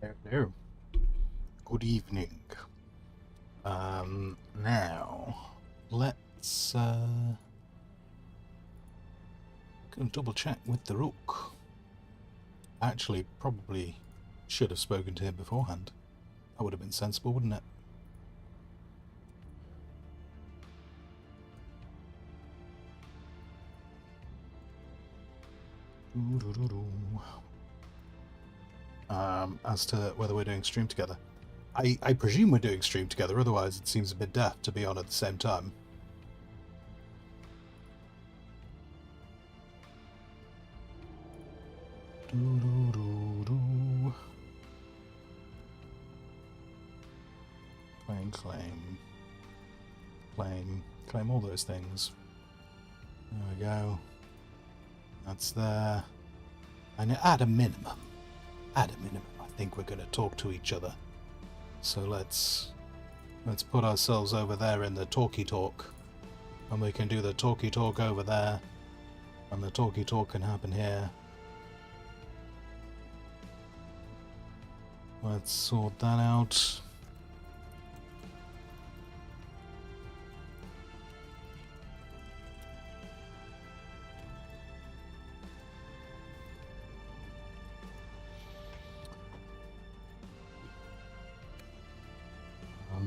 Hello. Good evening. Now let's go double check with the Rook. Actually, probably should have spoken to him beforehand. That would have been sensible, wouldn't it? As to whether we're doing stream together. I presume we're doing stream together, otherwise it seems a bit daft to be on at the same time. Claim all those things. There we go. That's there. And at a minimum, I think we're going to talk to each other. So let's put ourselves over there in the talkie talk, and we can do the talkie talk over there, and the talkie talk can happen here. Let's sort that out.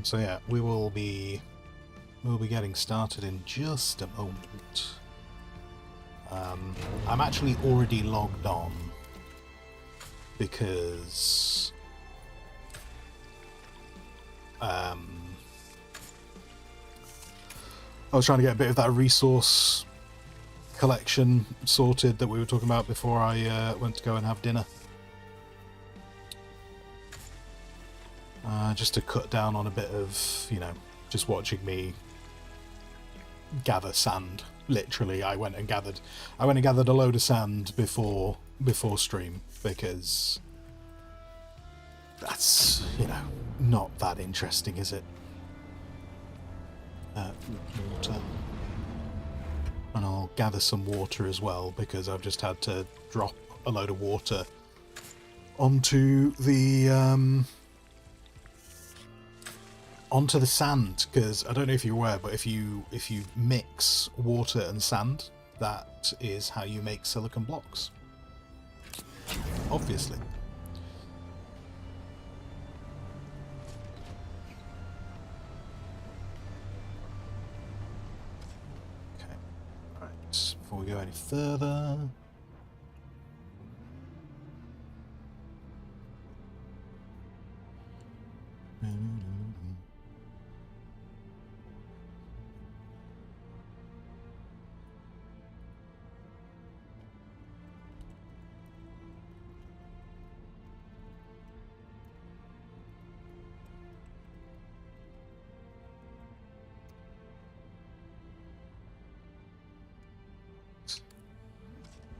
So yeah, we'll be getting started in just a moment. I'm actually already logged on because I was trying to get a bit of that resource collection sorted that we were talking about before I went to go and have dinner. Just to cut down on a bit of, just watching me gather sand. Literally, I went and gathered a load of sand before stream, because that's, not that interesting, is it? Water. And I'll gather some water as well, because I've just had to drop a load of water onto the sand, because I don't know if you're aware, but if you mix water and sand, that is how you make silicon blocks. Obviously. Okay. Alright, before we go any further,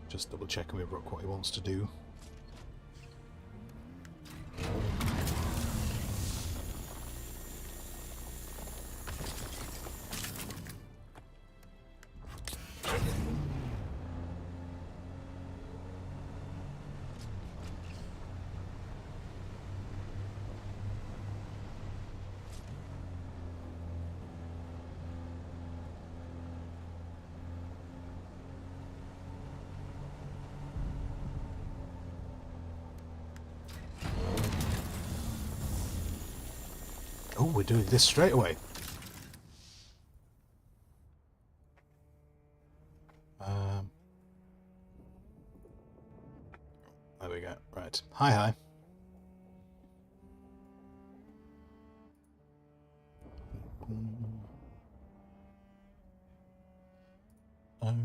just double checking with Rook what he wants to do. Oh, we're doing this straight away. There we go. Right. Hi. Do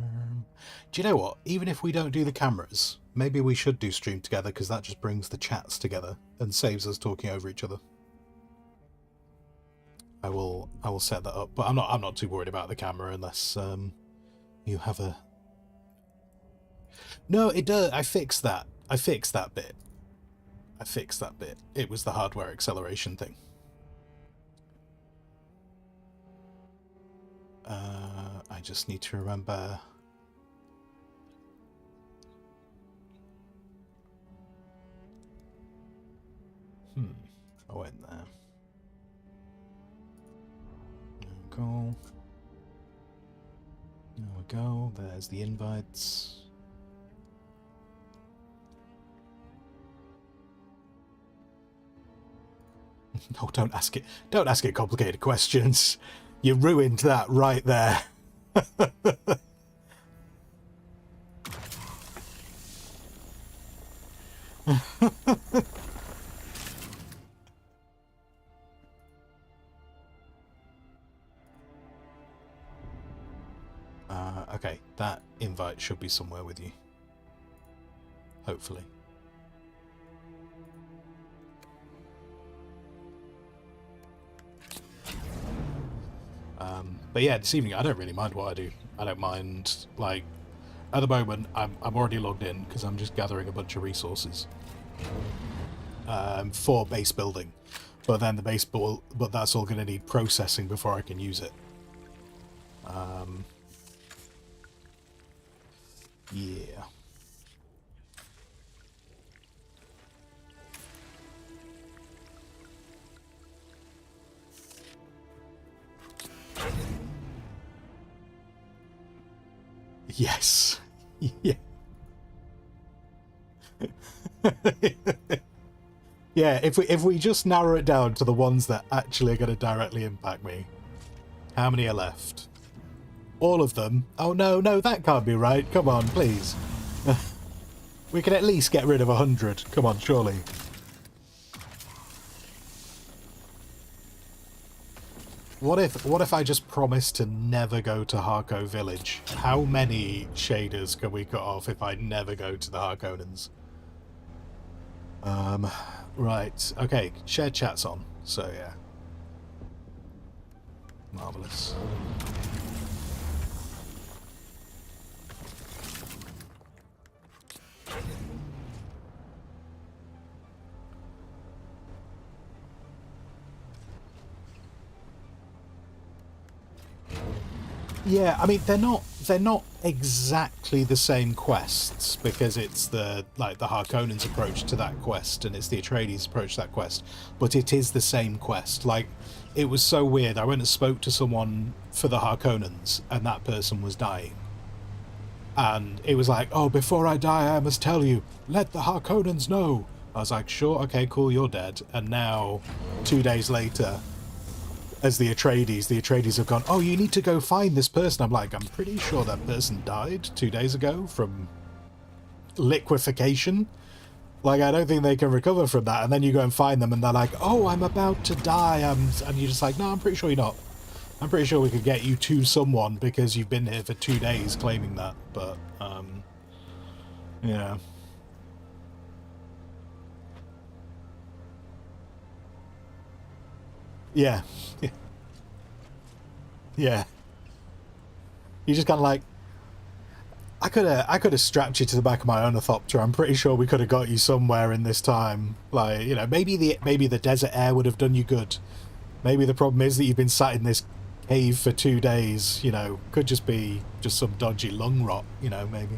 you know what? Even if we don't do the cameras, maybe we should do stream together, because that just brings the chats together and saves us talking over each other. I will set that up, but I'm not too worried about the camera unless you have a. No, it does. I fixed that bit. It was the hardware acceleration thing. I just need to remember. I went there. Cool. There we go. There's the invites. No, don't ask it. Don't ask it complicated questions. You ruined that right there. Okay, that invite should be somewhere with you. Hopefully. But yeah, this evening I don't really mind what I do. I don't mind, like, at the moment I'm already logged in because I'm just gathering a bunch of resources for base building. But then the base build, but that's all going to need processing before I can use it. Yeah. Yes. Yeah. Yeah, if we just narrow it down to the ones that actually are going to directly impact me. How many are left? All of them? Oh no, that can't be right. Come on, please. We can at least get rid of 100. Come on, surely. What if I just promise to never go to Harko Village? How many shaders can we cut off if I never go to the Harkonnens? Right. Okay, shared chat's on, so yeah. Marvellous. Yeah, I mean they're not exactly the same quests because it's the Harkonnens' approach to that quest and it's the Atreides' approach to that quest, but it is the same quest. Like, it was so weird. I went and spoke to someone for the Harkonnens and that person was dying. And it was like, oh, before I die I must tell you, let the Harkonnens know. I was like, sure, okay, cool, you're dead. And now, 2 days later, as the Atreides have gone, oh, you need to go find this person. I'm like, I'm pretty sure that person died 2 days ago from liquefaction. Like, I don't think they can recover from that. And then you go and find them and they're like, oh, I'm about to die. And you're just like, no, I'm pretty sure you're not. I'm pretty sure we could get you to someone because you've been here for 2 days claiming that. But, yeah. Yeah. Yeah. You just kind of like, I could have strapped you to the back of my ornithopter. I'm pretty sure we could have got you somewhere in this time. Like, you know, maybe the desert air would have done you good. Maybe the problem is that you've been sat in this cave for 2 days. You know, could just be just some dodgy lung rot. You know, maybe.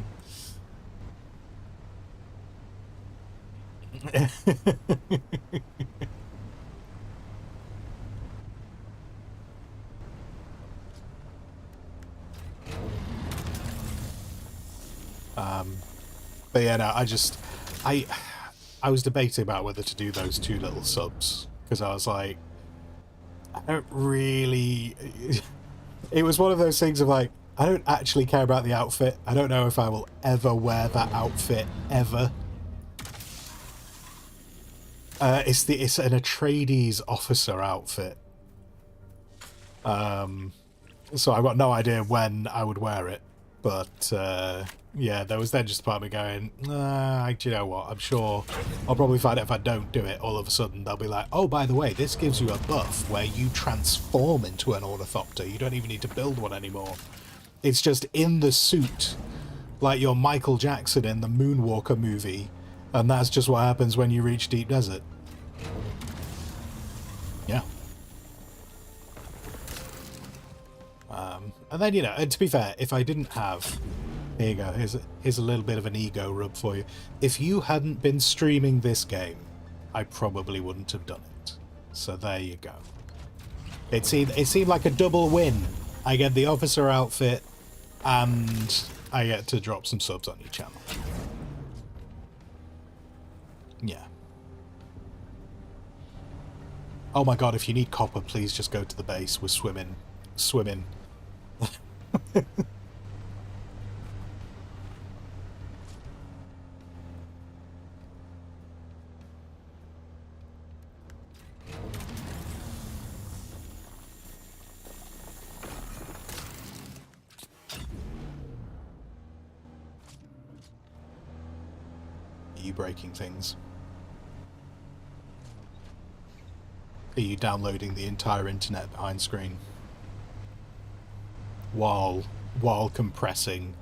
But yeah, no, I was debating about whether to do those 2 little subs because I was like, I don't really. It was one of those things of like, I don't actually care about the outfit. I don't know if I will ever wear that outfit ever. It's an Atreides officer outfit. So I've got no idea when I would wear it, but yeah, there was then just a part of me going, do you know what, I'm sure I'll probably find out if I don't do it. All of a sudden they'll be like, oh, by the way, this gives you a buff where you transform into an ornithopter. You don't even need to build one anymore. It's just in the suit, like you're Michael Jackson in the Moonwalker movie, and that's just what happens when you reach Deep Desert. Yeah. And then, you know, and to be fair, if I didn't have... Here you go, here's a little bit of an ego rub for you. If you hadn't been streaming this game, I probably wouldn't have done it. So there you go. It seemed like a double win. I get the officer outfit, and I get to drop some subs on your channel. Yeah. Oh my god, if you need copper, please just go to the base. We're swimming. Swimming. Are you breaking things? Are you downloading the entire internet behind screen? While compressing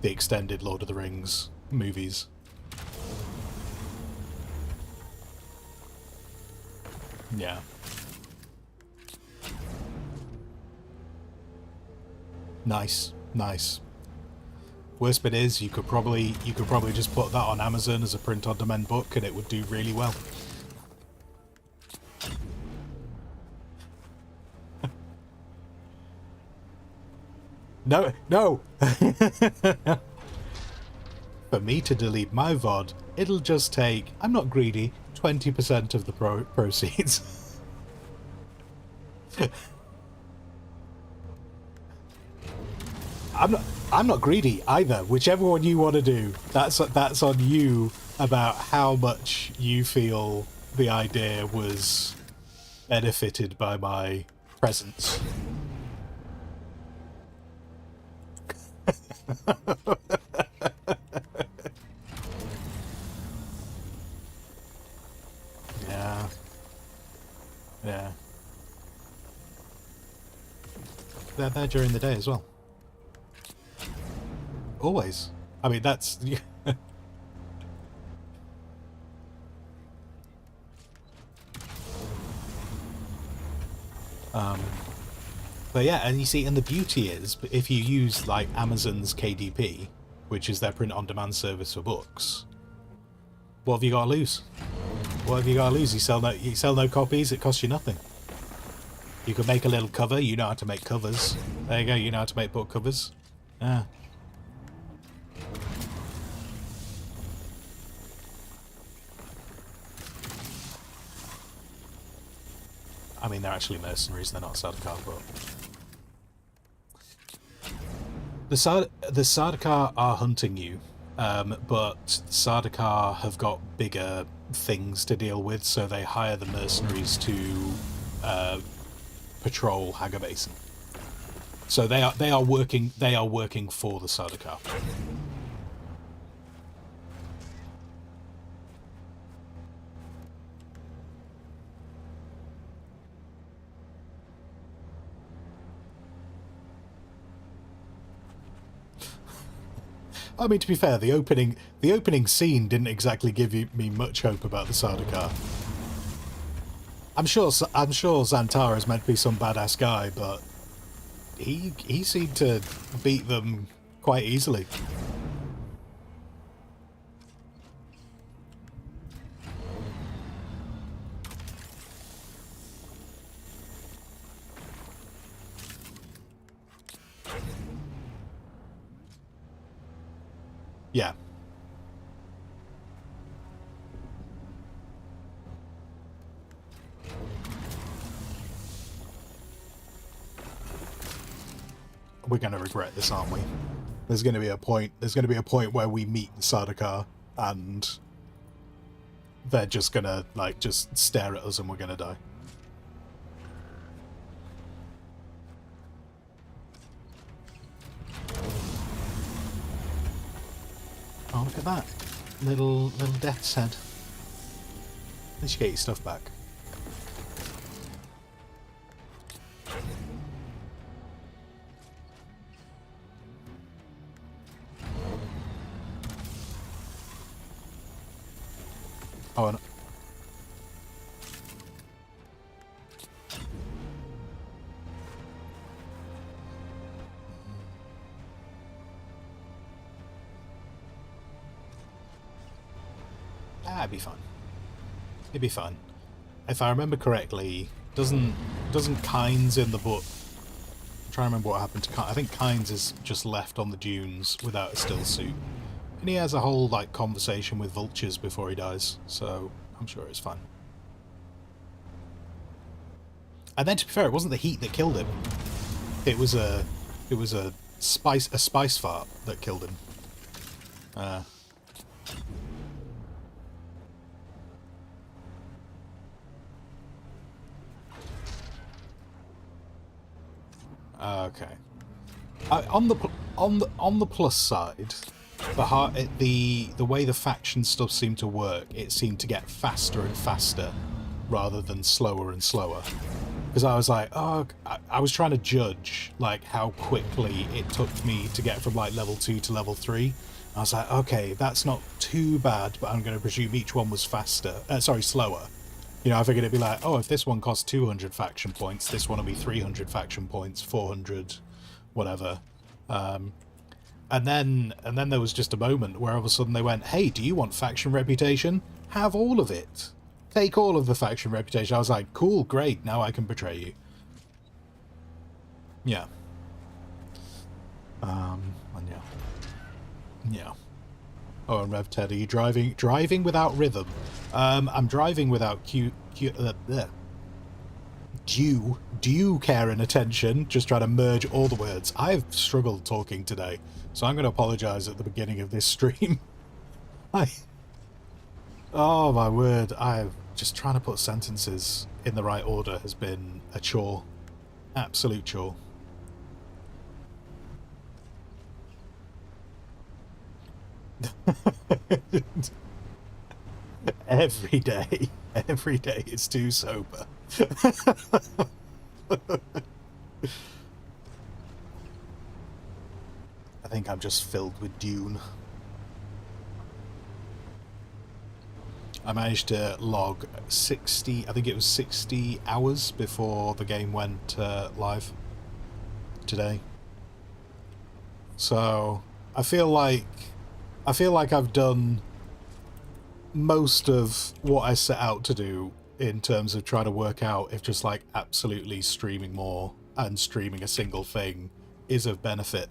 the extended Lord of the Rings movies? Yeah. Nice, nice. Worst bit is you could probably just put that on Amazon as a print-on-demand book and it would do really well. No, no! For me to delete my VOD, it'll just take, I'm not greedy, 20% of the proceeds. I'm not greedy either. Whichever one you want to do, that's on you about how much you feel the idea was benefited by my presence. Yeah. Yeah. They're there during the day as well. Always. I mean, that's... But yeah, and you see, and the beauty is, if you use, like, Amazon's KDP, which is their print-on-demand service for books, what have you got to lose? What have you got to lose? You sell no copies, it costs you nothing. You can make a little cover, you know how to make covers. There you go, you know how to make book covers. Yeah. I mean, they're actually mercenaries, they're not Sardaukar, but... The Sardaukar are hunting you, but Sardaukar have got bigger things to deal with, so they hire the mercenaries to patrol Hagar Basin. So they are working for the Sardaukar. I mean, to be fair, the opening scene didn't exactly give me much hope about the Sardaukar. I'm sure Xantar is meant to be some badass guy, but he seemed to beat them quite easily. Yeah. We're going to regret this, aren't we? There's going to be a point where we meet Sardaukar and they're just going to, like, just stare at us and we're going to die. Oh, look at that. Little death's head. At least you get your stuff back. Oh, and... it'd be fun. It'd be fun. if I remember correctly, doesn't Kynes in the book? I'm trying to remember what happened to Kynes. I think Kynes is just left on the dunes without a still suit, and he has a whole like conversation with vultures before he dies. So I'm sure it's fine. And then, to be fair, it wasn't the heat that killed him. It was a spice fart that killed him. Okay. On the plus side, the way the faction stuff seemed to work, it seemed to get faster and faster rather than slower and slower. Because I was like, oh, I was trying to judge like how quickly it took me to get from like level 2 to level 3. I was like, okay, that's not too bad, but I'm going to presume each one was slower. You know, I figured it'd be like, oh, if this one costs 200 faction points, this one will be 300 faction points, 400, whatever. And then there was just a moment where all of a sudden they went, hey, do you want faction reputation? Have all of it. Take all of the faction reputation. I was like, cool, great, now I can betray you. Yeah. And yeah. Yeah. Oh, and Rev Ted, are you driving without rhythm? I'm driving without due care and attention, just trying to merge all the words. I've struggled talking today, so I'm going to apologise at the beginning of this stream. Oh my word, I've just trying to put sentences in the right order has been a chore. Absolute chore. Every day it's too sober. I think I'm just filled with Dune. I managed to log 60, I think it was 60 hours before the game went live today. So I feel like I've done most of what I set out to do in terms of trying to work out if just like absolutely streaming more and streaming a single thing is of benefit.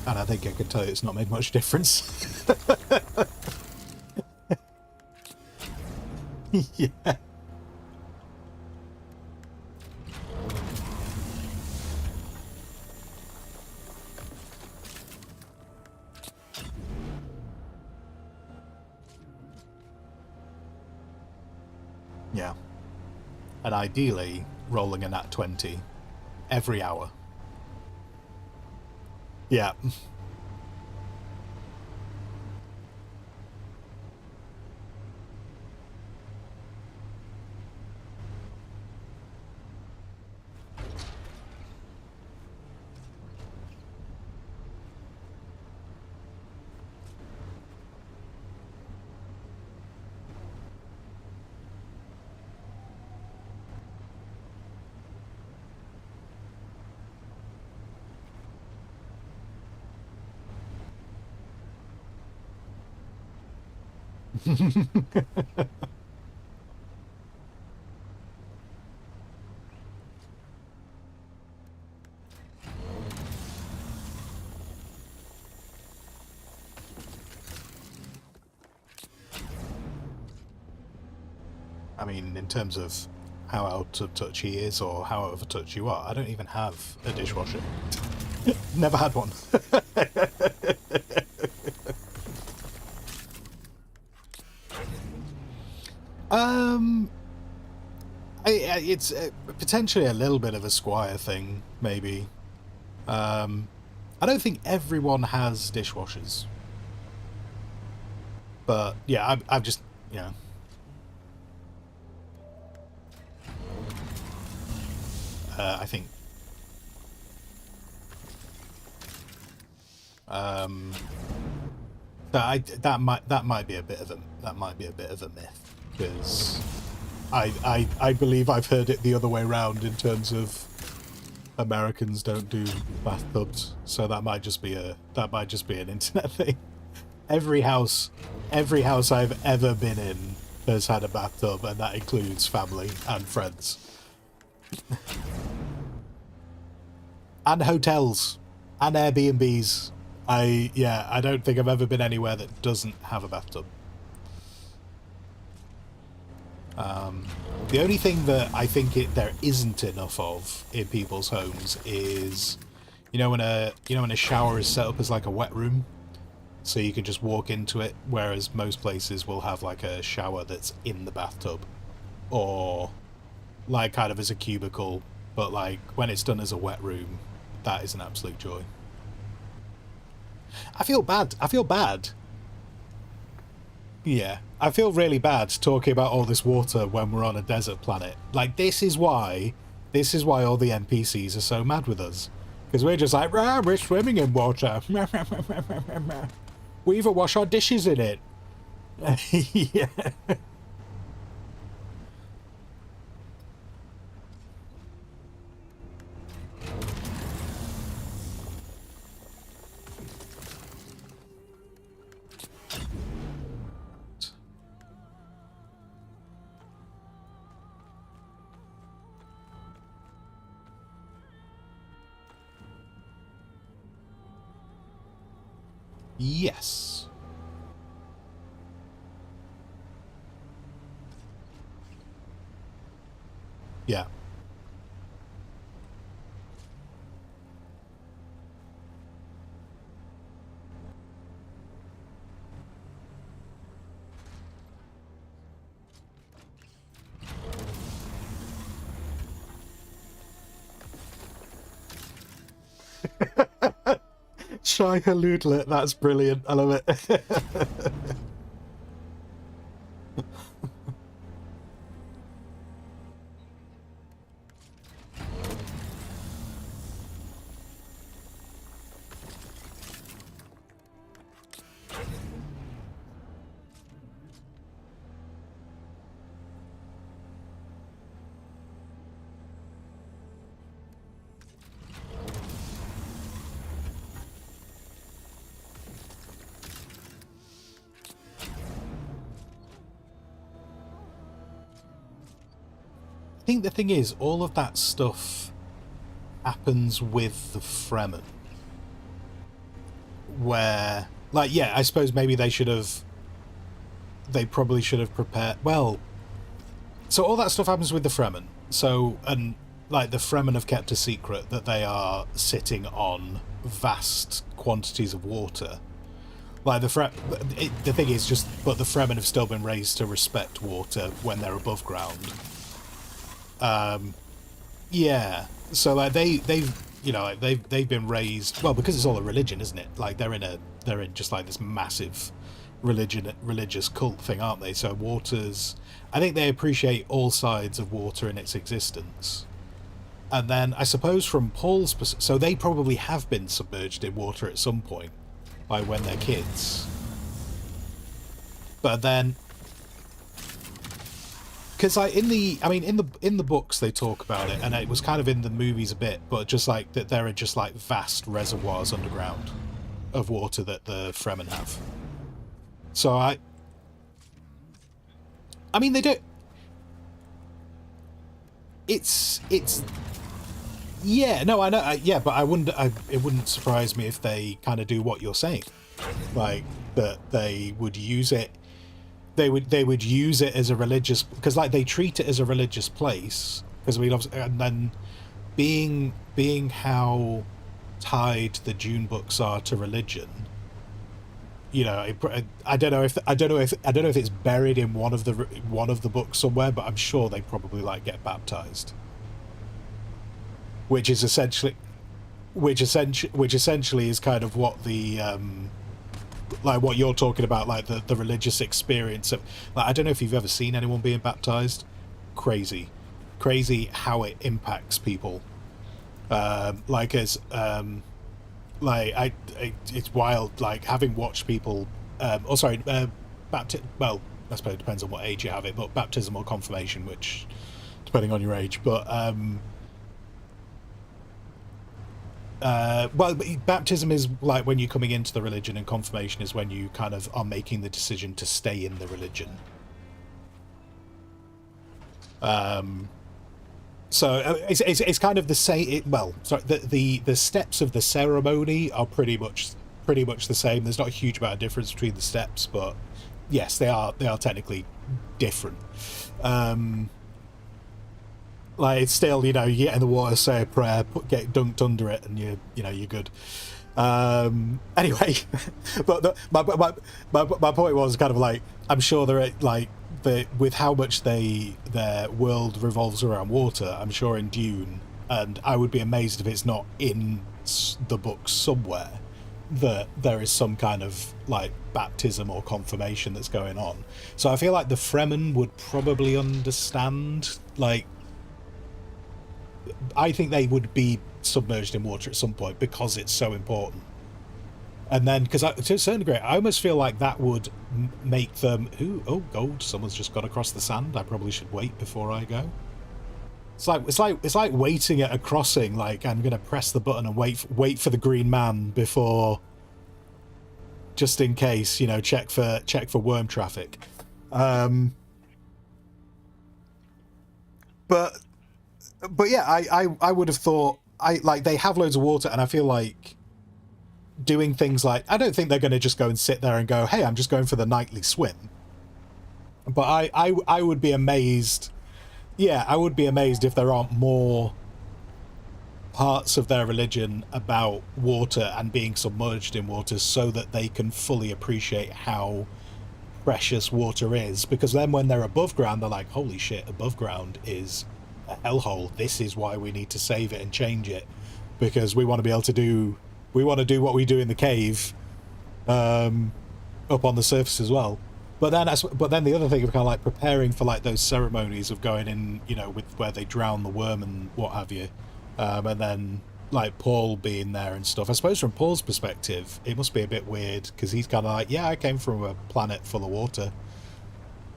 And I think I can tell you it's not made much difference. Yeah. Yeah. And ideally, rolling a nat 20 every hour. Yeah. I mean, in terms of how out of touch he is or how out of touch you are, I don't even have a dishwasher. Never had one. It's potentially a little bit of a Squire thing, maybe. I don't think everyone has dishwashers. But, yeah, I've just, you know... I think... that might be a bit of a myth, because I believe I've heard it the other way around in terms of Americans don't do bathtubs, so that might just be an internet thing. every house, every house I've ever been in has had a bathtub, and that includes family and friends and hotels and Airbnbs. I don't think I've ever been anywhere that doesn't have a bathtub. The only thing that I think there isn't enough of in people's homes is, when a shower is set up as like a wet room, so you can just walk into it, whereas most places will have like a shower that's in the bathtub, or like kind of as a cubicle, but like when it's done as a wet room, that is an absolute joy. I feel bad. I feel bad. Yeah, I feel really bad talking about all this water when we're on a desert planet. Like, this is why all the NPCs are so mad with us. Because we're just like, rah, we're swimming in water. We even wash our dishes in it. Yeah. Yes. Yeah. Shy Haludlet, that's brilliant. I love it. I think the thing is, all of that stuff happens with the Fremen. Where, like, yeah, I suppose maybe they probably should have prepared. Well, so all that stuff happens with the Fremen. So, and, like, the Fremen have kept a secret that they are sitting on vast quantities of water. Like, the thing is just, but the Fremen have still been raised to respect water when they're above ground. Yeah, so like they've been raised, well, because it's all a religion, isn't it? Like they're in just like this massive religious cult thing, aren't they? So I think they appreciate all sides of water in its existence. And then I suppose from so they probably have been submerged in water at some point, like when they're kids. But then, because like in the books they talk about it, and it was kind of in the movies a bit, but just like that there are just like vast reservoirs underground of water that the Fremen have. So I mean they do. It's yeah, no, I know, yeah, but it wouldn't surprise me if they kind of do what you're saying, like that they would use it. They would use it as a religious, because like they treat it as a religious place, because we love, and then being how tied the Dune books are to religion. I don't know if it's buried in one of the books somewhere, but I'm sure they probably like get baptized, which is essentially is kind of what the like what you're talking about, like the religious experience of, like, I don't know if you've ever seen anyone being baptized. Crazy how it impacts people. Like as it's wild, like having watched people well, I suppose it depends on what age you have it, but baptism or confirmation, which depending on your age, but Well, baptism is like when you're coming into the religion, and confirmation is when you kind of are making the decision to stay in the religion. So it's kind of the same. Well, sorry, the steps of the ceremony are pretty much the same. There's not a huge amount of difference between the steps, but yes, they are technically different. Like it's still, you get in the water, say a prayer, get dunked under it, and you're good. Anyway, but my point was kind of like, I'm sure they're like with how much their world revolves around water. I'm sure in Dune, and I would be amazed if it's not in the book somewhere, that there is some kind of like baptism or confirmation that's going on. So I feel like the Fremen would probably understand. Like, I think they would be submerged in water at some point because it's so important. And then, because to a certain degree, I almost feel like that would make them. Ooh, oh, gold! Someone's just gone across the sand. I probably should wait before I go. It's like waiting at a crossing. Like, I'm gonna press the button and wait for the green man before, just in case, check for worm traffic. But yeah, I would have thought, they have loads of water, and I feel like doing things like, I don't think they're going to just go and sit there and go, hey, I'm just going for the nightly swim. But I would be amazed. Yeah, I would be amazed if there aren't more parts of their religion about water and being submerged in water, so that they can fully appreciate how precious water is. Because then when they're above ground, they're like, holy shit, above ground is a hellhole. This is why we need to save it and change it, because we want to be able to do what we do in the cave, up on the surface as well. But then the other thing of kind of like preparing for like those ceremonies of going in, with where they drown the worm and what have you, and then like Paul being there and stuff. I suppose from Paul's perspective, it must be a bit weird, because he's kind of like, yeah, I came from a planet full of water.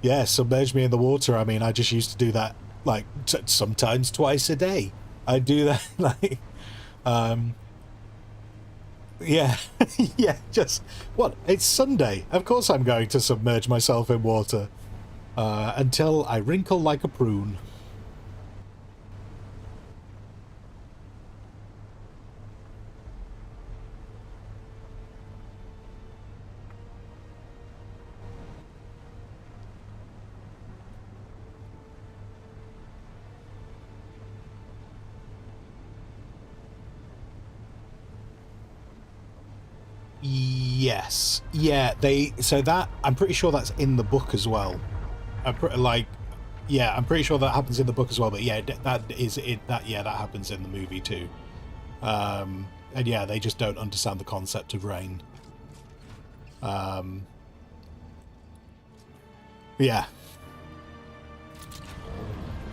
Yeah, submerge me in the water. I mean, I just used to do that like sometimes twice a day. I do that like, yeah, yeah. Just what? It's Sunday. Of course, I'm going to submerge myself in water until I wrinkle like a prune. Yes, yeah. So that, I'm pretty sure that's in the book as well. Yeah, I'm pretty sure that happens in the book as well. But yeah, that is it. That happens in the movie too. And yeah, they just don't understand the concept of rain. Yeah,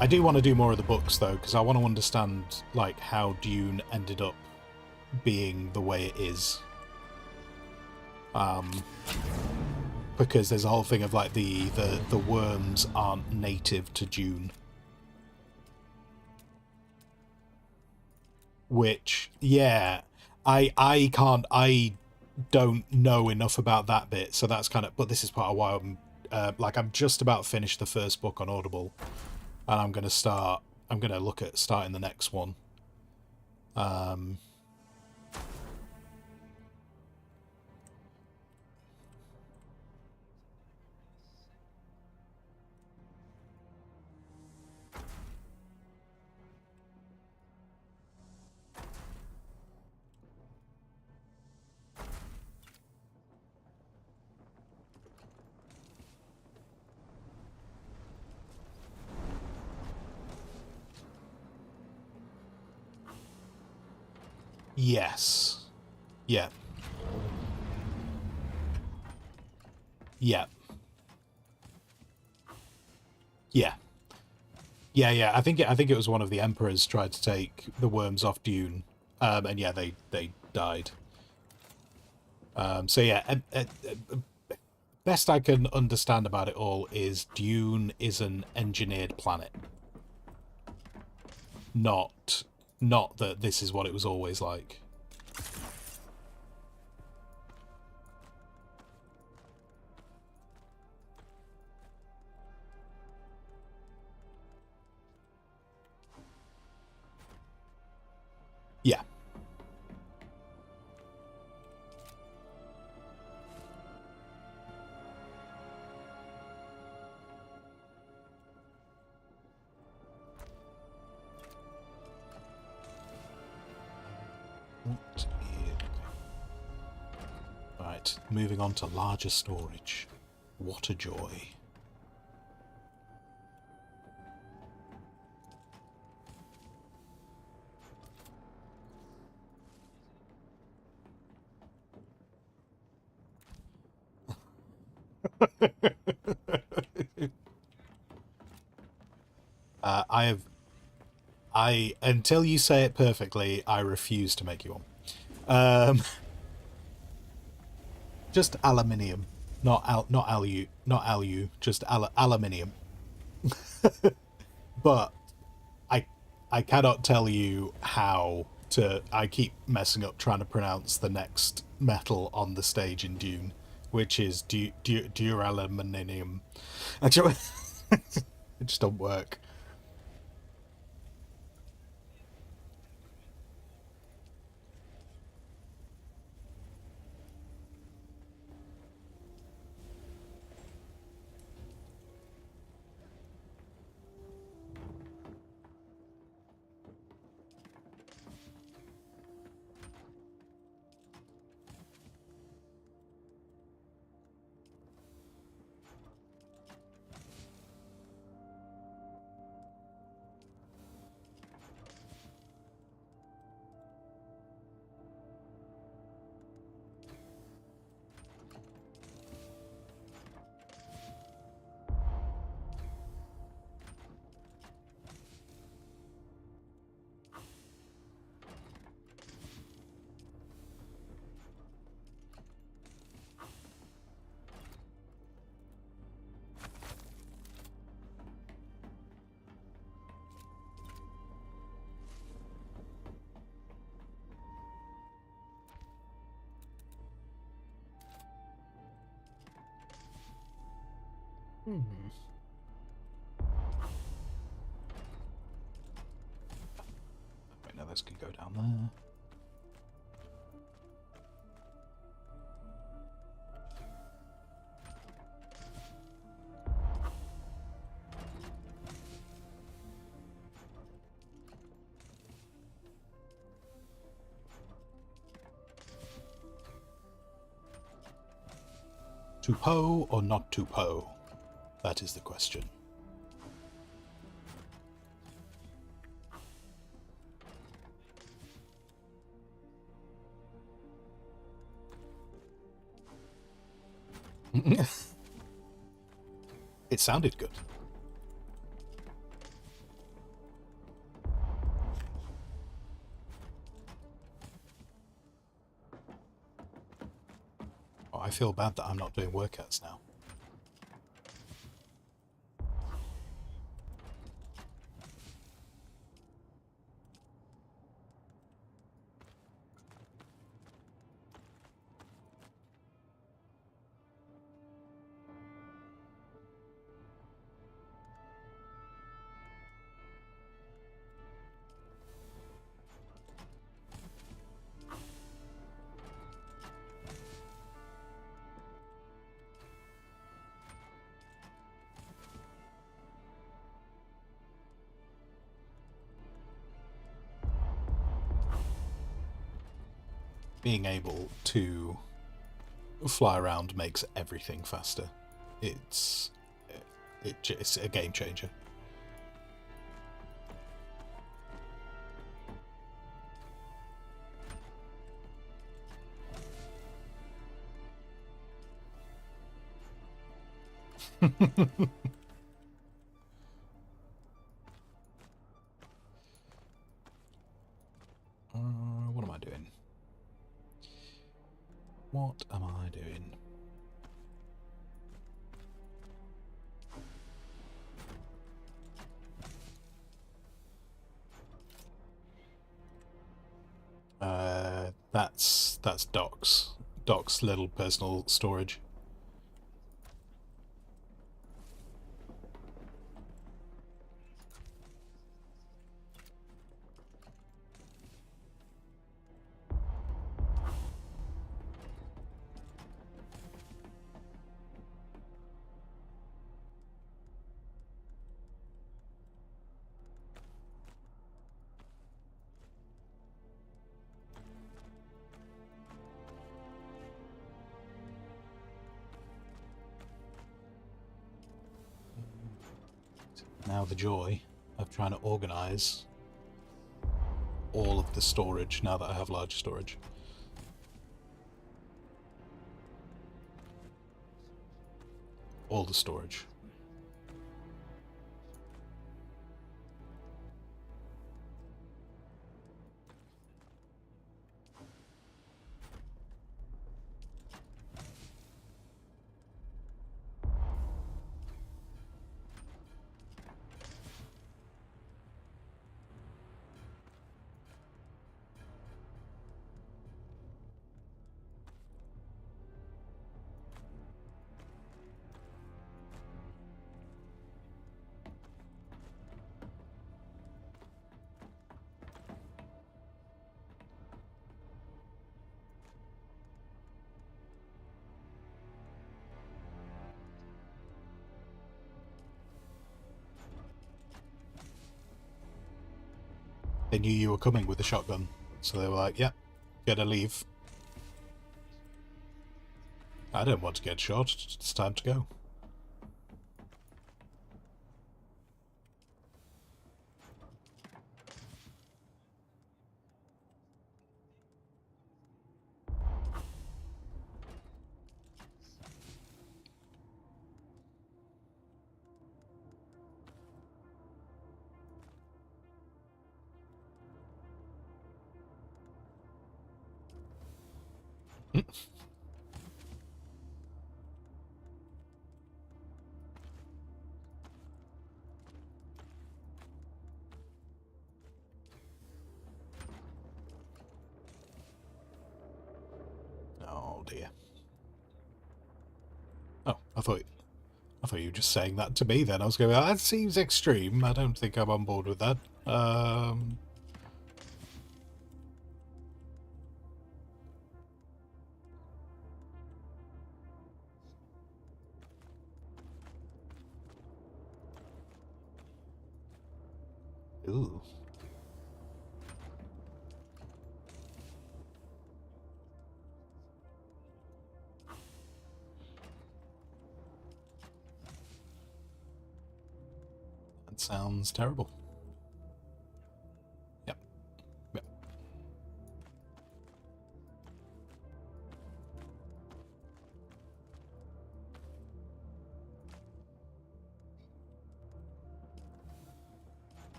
I do want to do more of the books though, because I want to understand like how Dune ended up being the way it is. Because there's a whole thing of like the worms aren't native to Dune, which, yeah, I don't know enough about that bit, so that's kind of, but this is part of why I'm just about finished the first book on Audible, and I'm gonna look at starting the next one. Yes. Yeah. Yeah. Yeah. Yeah. I think it was one of the emperors tried to take the worms off Dune, and yeah, they died. So yeah, best I can understand about it all is Dune is an engineered planet, not that this is what it was always like. What is... Okay. Right, moving on to larger storage. What a joy. Until you say it perfectly, I refuse to make you one. Just aluminium, not alu, just aluminium. But I, I cannot tell you how to. I keep messing up trying to pronounce the next metal on the stage in Dune, which is duraluminium. Actually, it just don't work. Wait, now this can go down there. To Poe or not to Poe? That is the question. It sounded good. Oh, I feel bad that I'm not doing workouts now. Being able to fly around makes everything faster. It's a game changer. What am I doing? What am I doing? That's Doc's. Doc's little personal storage. now the joy of trying to organize all of the storage now that I have larger storage. All the storage. They knew you were coming with the shotgun, so they were like, "Yep, gotta leave." I don't want to get shot. It's time to go. Oh dear. Oh, I thought you were just saying that to me then. I was going, that seems extreme. I don't think I'm on board with that. Ooh. That sounds terrible. Yep. Yep.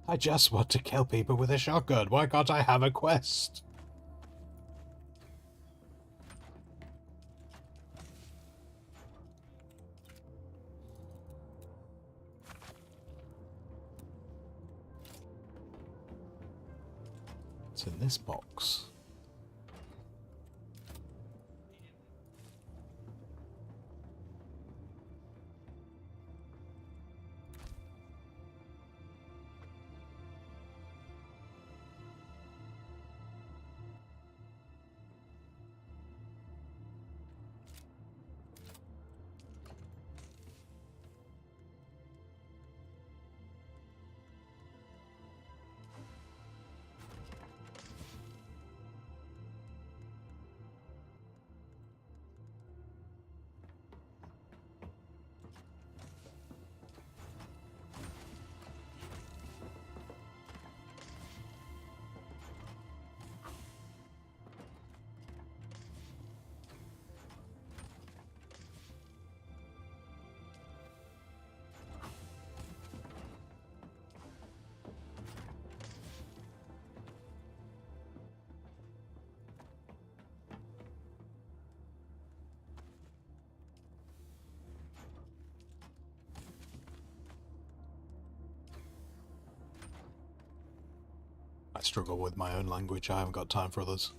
I just want to kill people with a shotgun. Why can't I have a quest? What's in this box? I struggle with my own language. I haven't got time for others.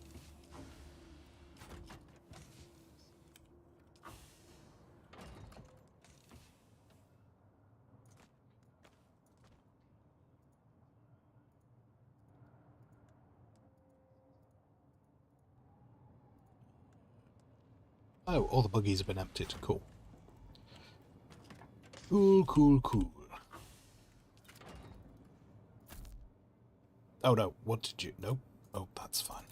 Oh, all the buggies have been emptied. Cool. Cool, cool, cool. Oh no, what did you... Nope. Oh, that's fine.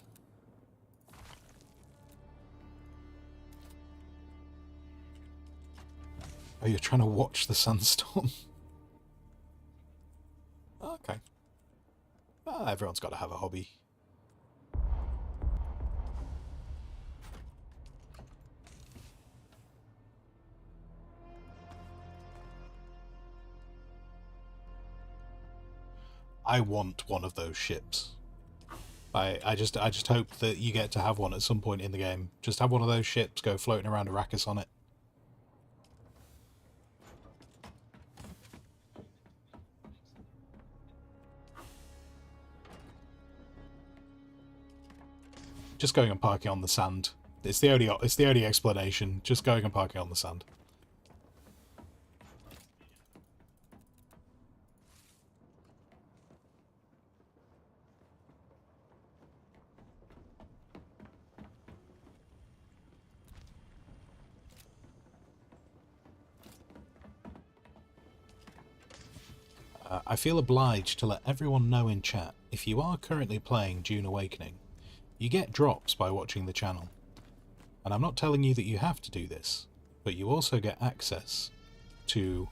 Oh, you're trying to watch the sandstorm? Okay. Well, everyone's got to have a hobby. I want one of those ships. I just hope that you get to have one at some point in the game. Just have one of those ships go floating around Arrakis on it. Just going and parking on the sand. It's the only explanation. Just going and parking on the sand. I feel obliged to let everyone know in chat, if you are currently playing Dune Awakening, you get drops by watching the channel. And I'm not telling you that you have to do this, but you also get access to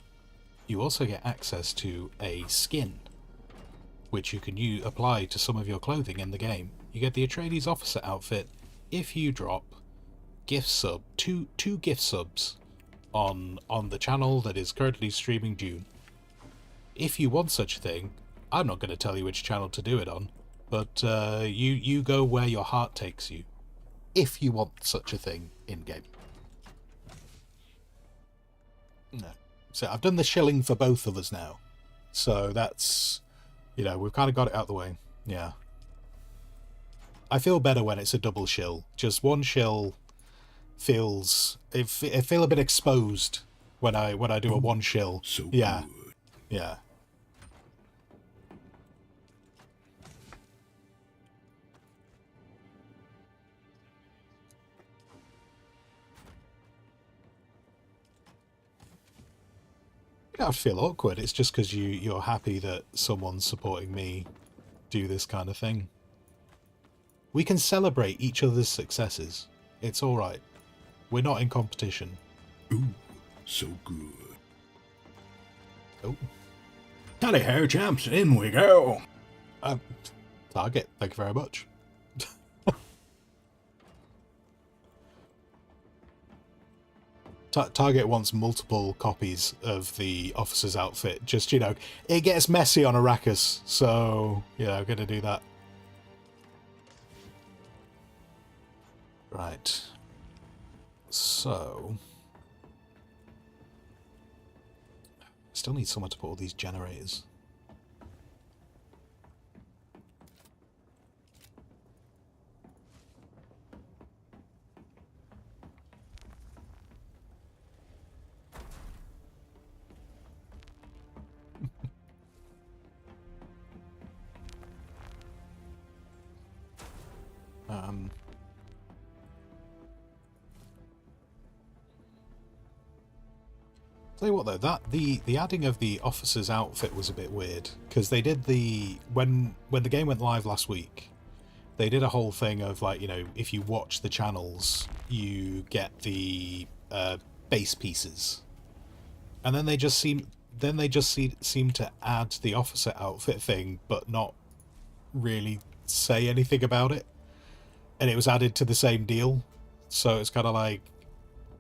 a skin, which you can apply to some of your clothing in the game. You get the Atreides officer outfit if you drop two gift subs on the channel that is currently streaming Dune. If you want such a thing, I'm not going to tell you which channel to do it on, but you go where your heart takes you. If you want such a thing in-game. No. So I've done the shilling for both of us now. So that's, we've kind of got it out of the way. Yeah. I feel better when it's a double shill. Just one shill feels... I feel a bit exposed when I do a one shill. So yeah. good. Yeah. You don't have to feel awkward. It's just because you're happy that someone's supporting me do this kind of thing. We can celebrate each other's successes. It's alright. We're not in competition. Ooh, so good. Oh. Tally ho, champs, in we go. Target, thank you very much. Target wants multiple copies of the officer's outfit. Just, it gets messy on Arrakis, so, gonna do that. Right. So... still need somewhere to put all these generators. Tell you what though, the adding of the officer's outfit was a bit weird, because they did when the game went live last week, they did a whole thing of like, if you watch the channels, you get the base pieces, and then they just seem to add the officer outfit thing, but not really say anything about it, and it was added to the same deal, so it's kind of like,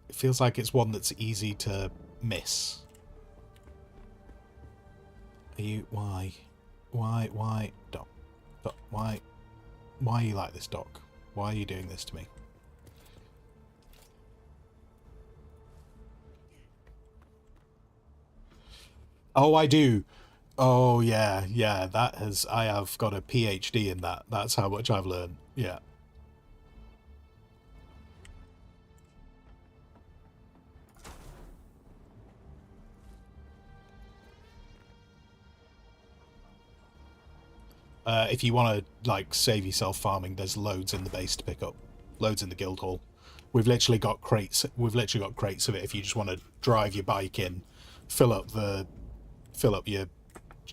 it feels like it's one that's easy to miss. Are you... Why, Doc? Doc, why are you like this, Doc? Why are you doing this to me? Oh, I do. Oh, yeah, I have got a PhD in that. That's how much I've learned. Yeah. If you want to save yourself farming, there's loads in the base to pick up, loads in the guild hall. We've literally got crates. We've literally got crates of it. If you just want to drive your bike in, fill up your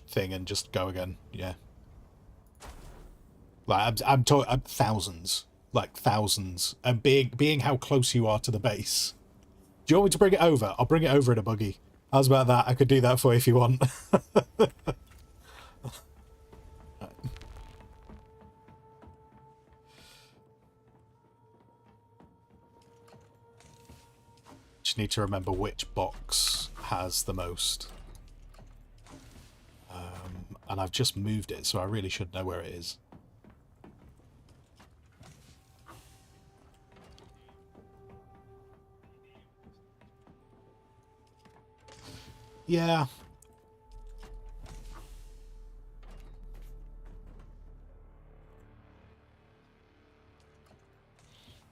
thing, and just go again. Yeah. I'm talking thousands, thousands, and being how close you are to the base. Do you want me to bring it over? I'll bring it over in a buggy. How's about that? I could do that for you if you want. Just need to remember which box has the most. And I've just moved it, so I really should know where it is. Yeah.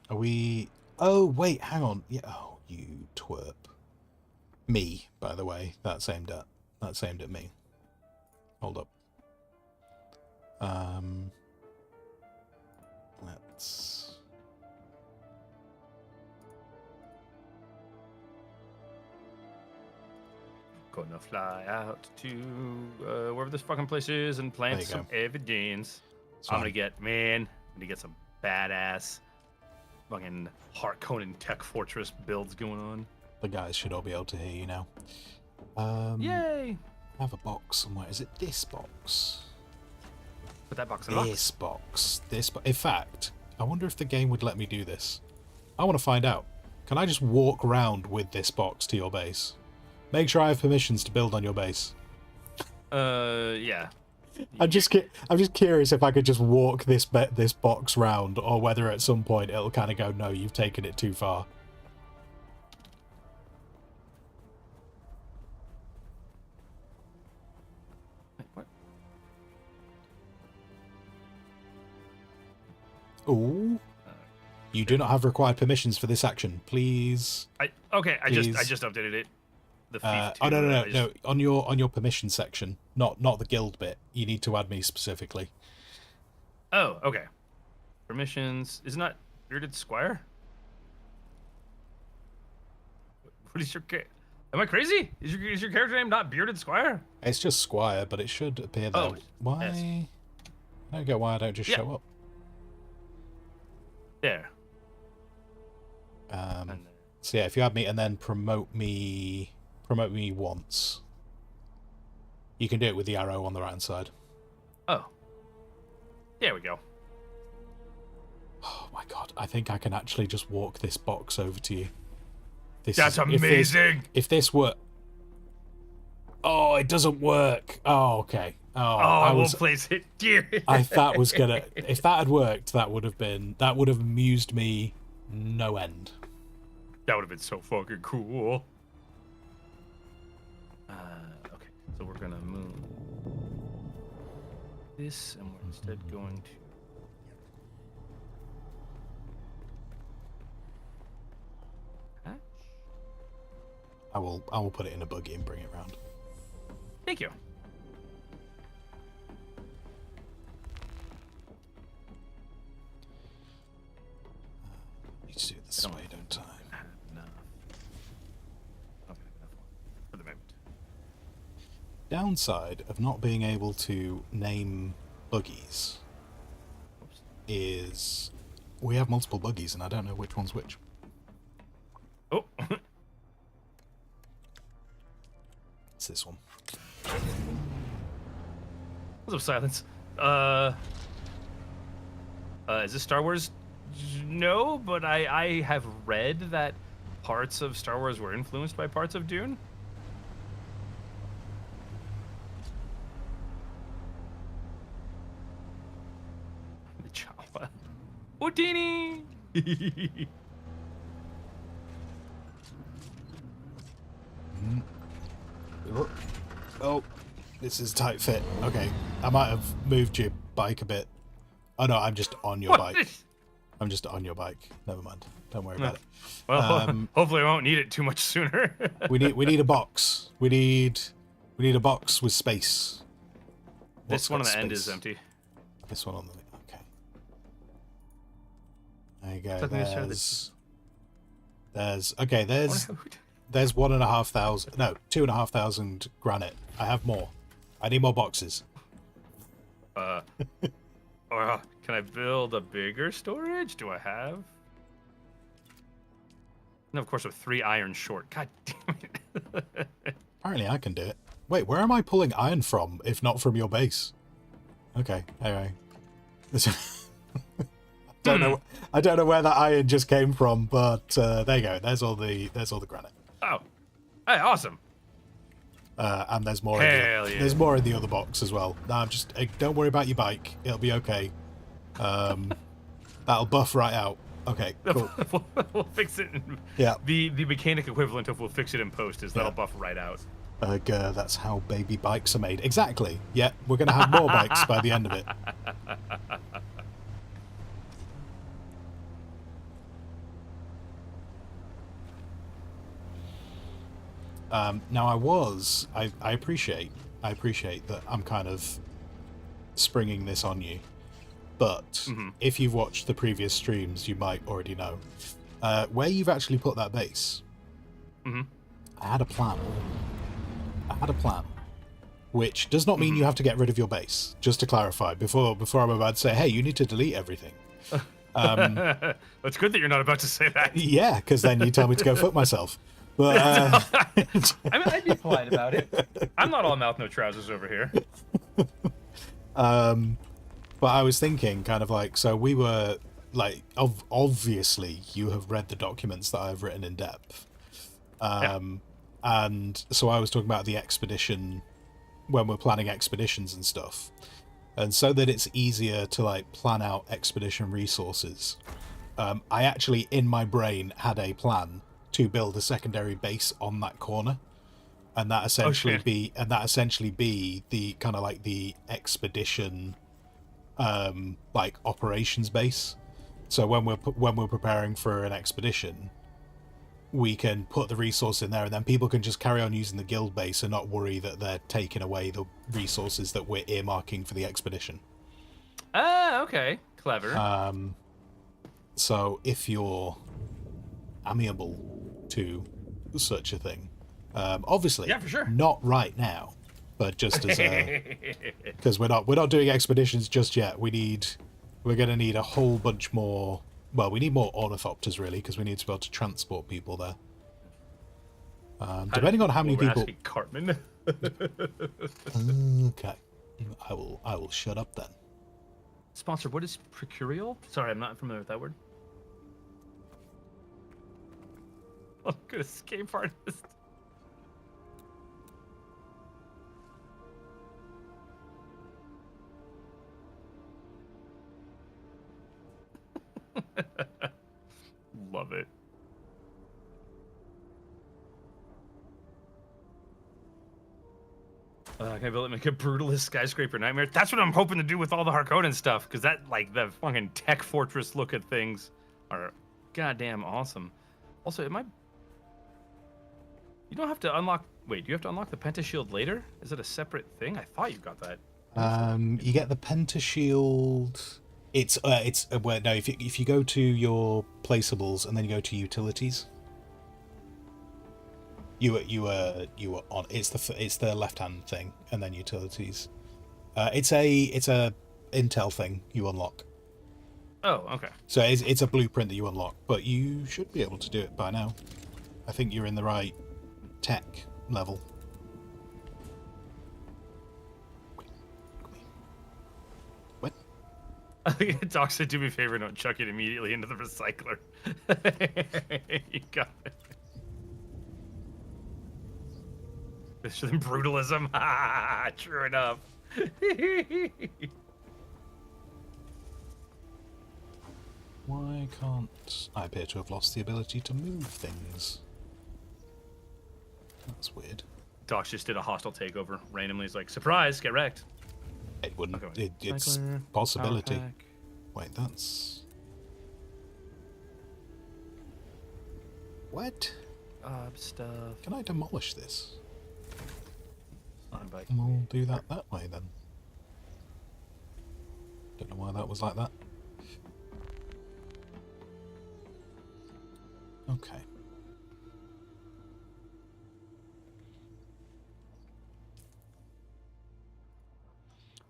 Are we... Oh, wait, hang on. Yeah. Oh, you twerp. Me, by the way. That's aimed at me. Hold up. Let's... Gonna fly out to wherever this fucking place is and plant some evidence. I'm gonna get some badass fucking Harkonnen Tech Fortress builds going on. The guys should all be able to hear you now. Yay! I have a box somewhere. Is it this box? Put that box in the box. This box. In fact, I wonder if the game would let me do this. I want to find out. Can I just walk around with this box to your base? Make sure I have permissions to build on your base. Yeah. I'm just curious if I could just walk this box round, or whether at some point it'll kind of go, no, you've taken it too far. Wait, what? Ooh. You do not have required permissions for this action. Please. I just updated it. The oh no. On your permission section, not the guild bit. You need to add me specifically. Oh, okay. Permissions. Isn't that Bearded Squire? What is your Am I crazy? Is your character name not Bearded Squire? It's just Squire, but it should appear there. Oh, why? yes. I don't get why I don't just show up. There. So yeah, if you add me and then promote me once. You can do it with the arrow on the right hand side. Oh. There we go. Oh my god, I think I can actually just walk this box over to you. That's amazing! If this were... Oh, it doesn't work. Oh, okay. Oh, I won't place it here. I thought was gonna... If that had worked, that would have amused me no end. That would have been so fucking cool. Okay, so we're gonna move this, and we're instead going to... Hatch? I will put it in a buggy and bring it round. Thank you. Need to do it this way, don't I? For the moment. Downside of not being able to name buggies is we have multiple buggies and I don't know which one's which. Oh. It's this one. What's up, silence? Is this Star Wars? No, but I have read that parts of Star Wars were influenced by parts of Dune. The Jawa. Houdini! Oh, this is tight fit. Okay, I might have moved your bike a bit. Oh no, I'm just on your bike. I'm just on your bike. Never mind. Don't worry about it. Well, hopefully I won't need it too much sooner. we need a box. We need a box with space. This one on the end is empty. This one on the okay. There you go. There's 1,500. No, 2,500 granite. I have more. I need more boxes. Can I build a bigger storage? Do I have? And of course, with 3 iron short. God damn it. Apparently I can do it. Wait, where am I pulling iron from, if not from your base? Okay, anyway. I don't know where that iron just came from, but there you go. There's all the granite. Oh. Hey, awesome. And there's more. Hell yeah. There's more in the other box as well. No, I'm just don't worry about your bike. It'll be okay. That'll buff right out. Okay, cool. We'll fix it. Yeah. The mechanic equivalent of we'll fix it in post is that'll buff right out. That's how baby bikes are made. Exactly. Yeah, we're gonna have more bikes by the end of it. Now I appreciate that I'm kind of springing this on you, but if you've watched the previous streams, you might already know where you've actually put that base. I had a plan, which does not mean you have to get rid of your base. Just to clarify, before I'm about to say, hey, you need to delete everything. It's good that you're not about to say that. Yeah, because then you tell me to go fuck myself. But I mean, I'd be polite about it. I'm not all mouth, no trousers over here. But I was thinking, kind of like, so we were like, obviously, you have read the documents that I've written in depth, and so I was talking about the expedition when we're planning expeditions and stuff, and so that it's easier to like plan out expedition resources. I actually, in my brain, had a plan to build a secondary base on that corner, and that essentially be the kind of like the expedition like operations base. So when we're preparing for an expedition, we can put the resource in there, and then people can just carry on using the guild base and not worry that they're taking away the resources that we're earmarking for the expedition. Okay, clever. So if you're amiable to such a thing, obviously, yeah, for sure, not right now, but just as because we're not doing expeditions just yet. We're gonna need a whole bunch more. Well, we need more ornithopters really, because we need to be able to transport people there. Depending on how many people. Cartman. Okay, I will shut up then. Sponsor, what is procurial? Sorry, I'm not familiar with that word. I'm good escape artist. Love it. Can I build make a brutalist skyscraper nightmare? That's what I'm hoping to do with all the Harkonnen stuff, because that, like, the fucking tech fortress look at things are goddamn awesome. Also, you don't have to unlock. Wait, do you have to unlock the Pentashield later? Is it a separate thing? I thought you got that. You get the Pentashield. It's well, no. If you go to your placeables and then you go to utilities, you were on. It's the left hand thing, and then utilities. It's a Intel thing you unlock. Oh, okay. So it's a blueprint that you unlock, but you should be able to do it by now. I think you're in the right tech level. What? Doc said, do me a favor, don't chuck it immediately into the recycler. You got it. This is brutalism. True enough. Why can't I appear to have lost the ability to move things? That's weird. Doc just did a hostile takeover randomly. He's like, surprise, get wrecked. It wouldn't. Okay. It's possibility. Wait, that's... What? Stuff. Can I demolish this? Bike. We'll do that way then. Don't know why that was like that. Okay.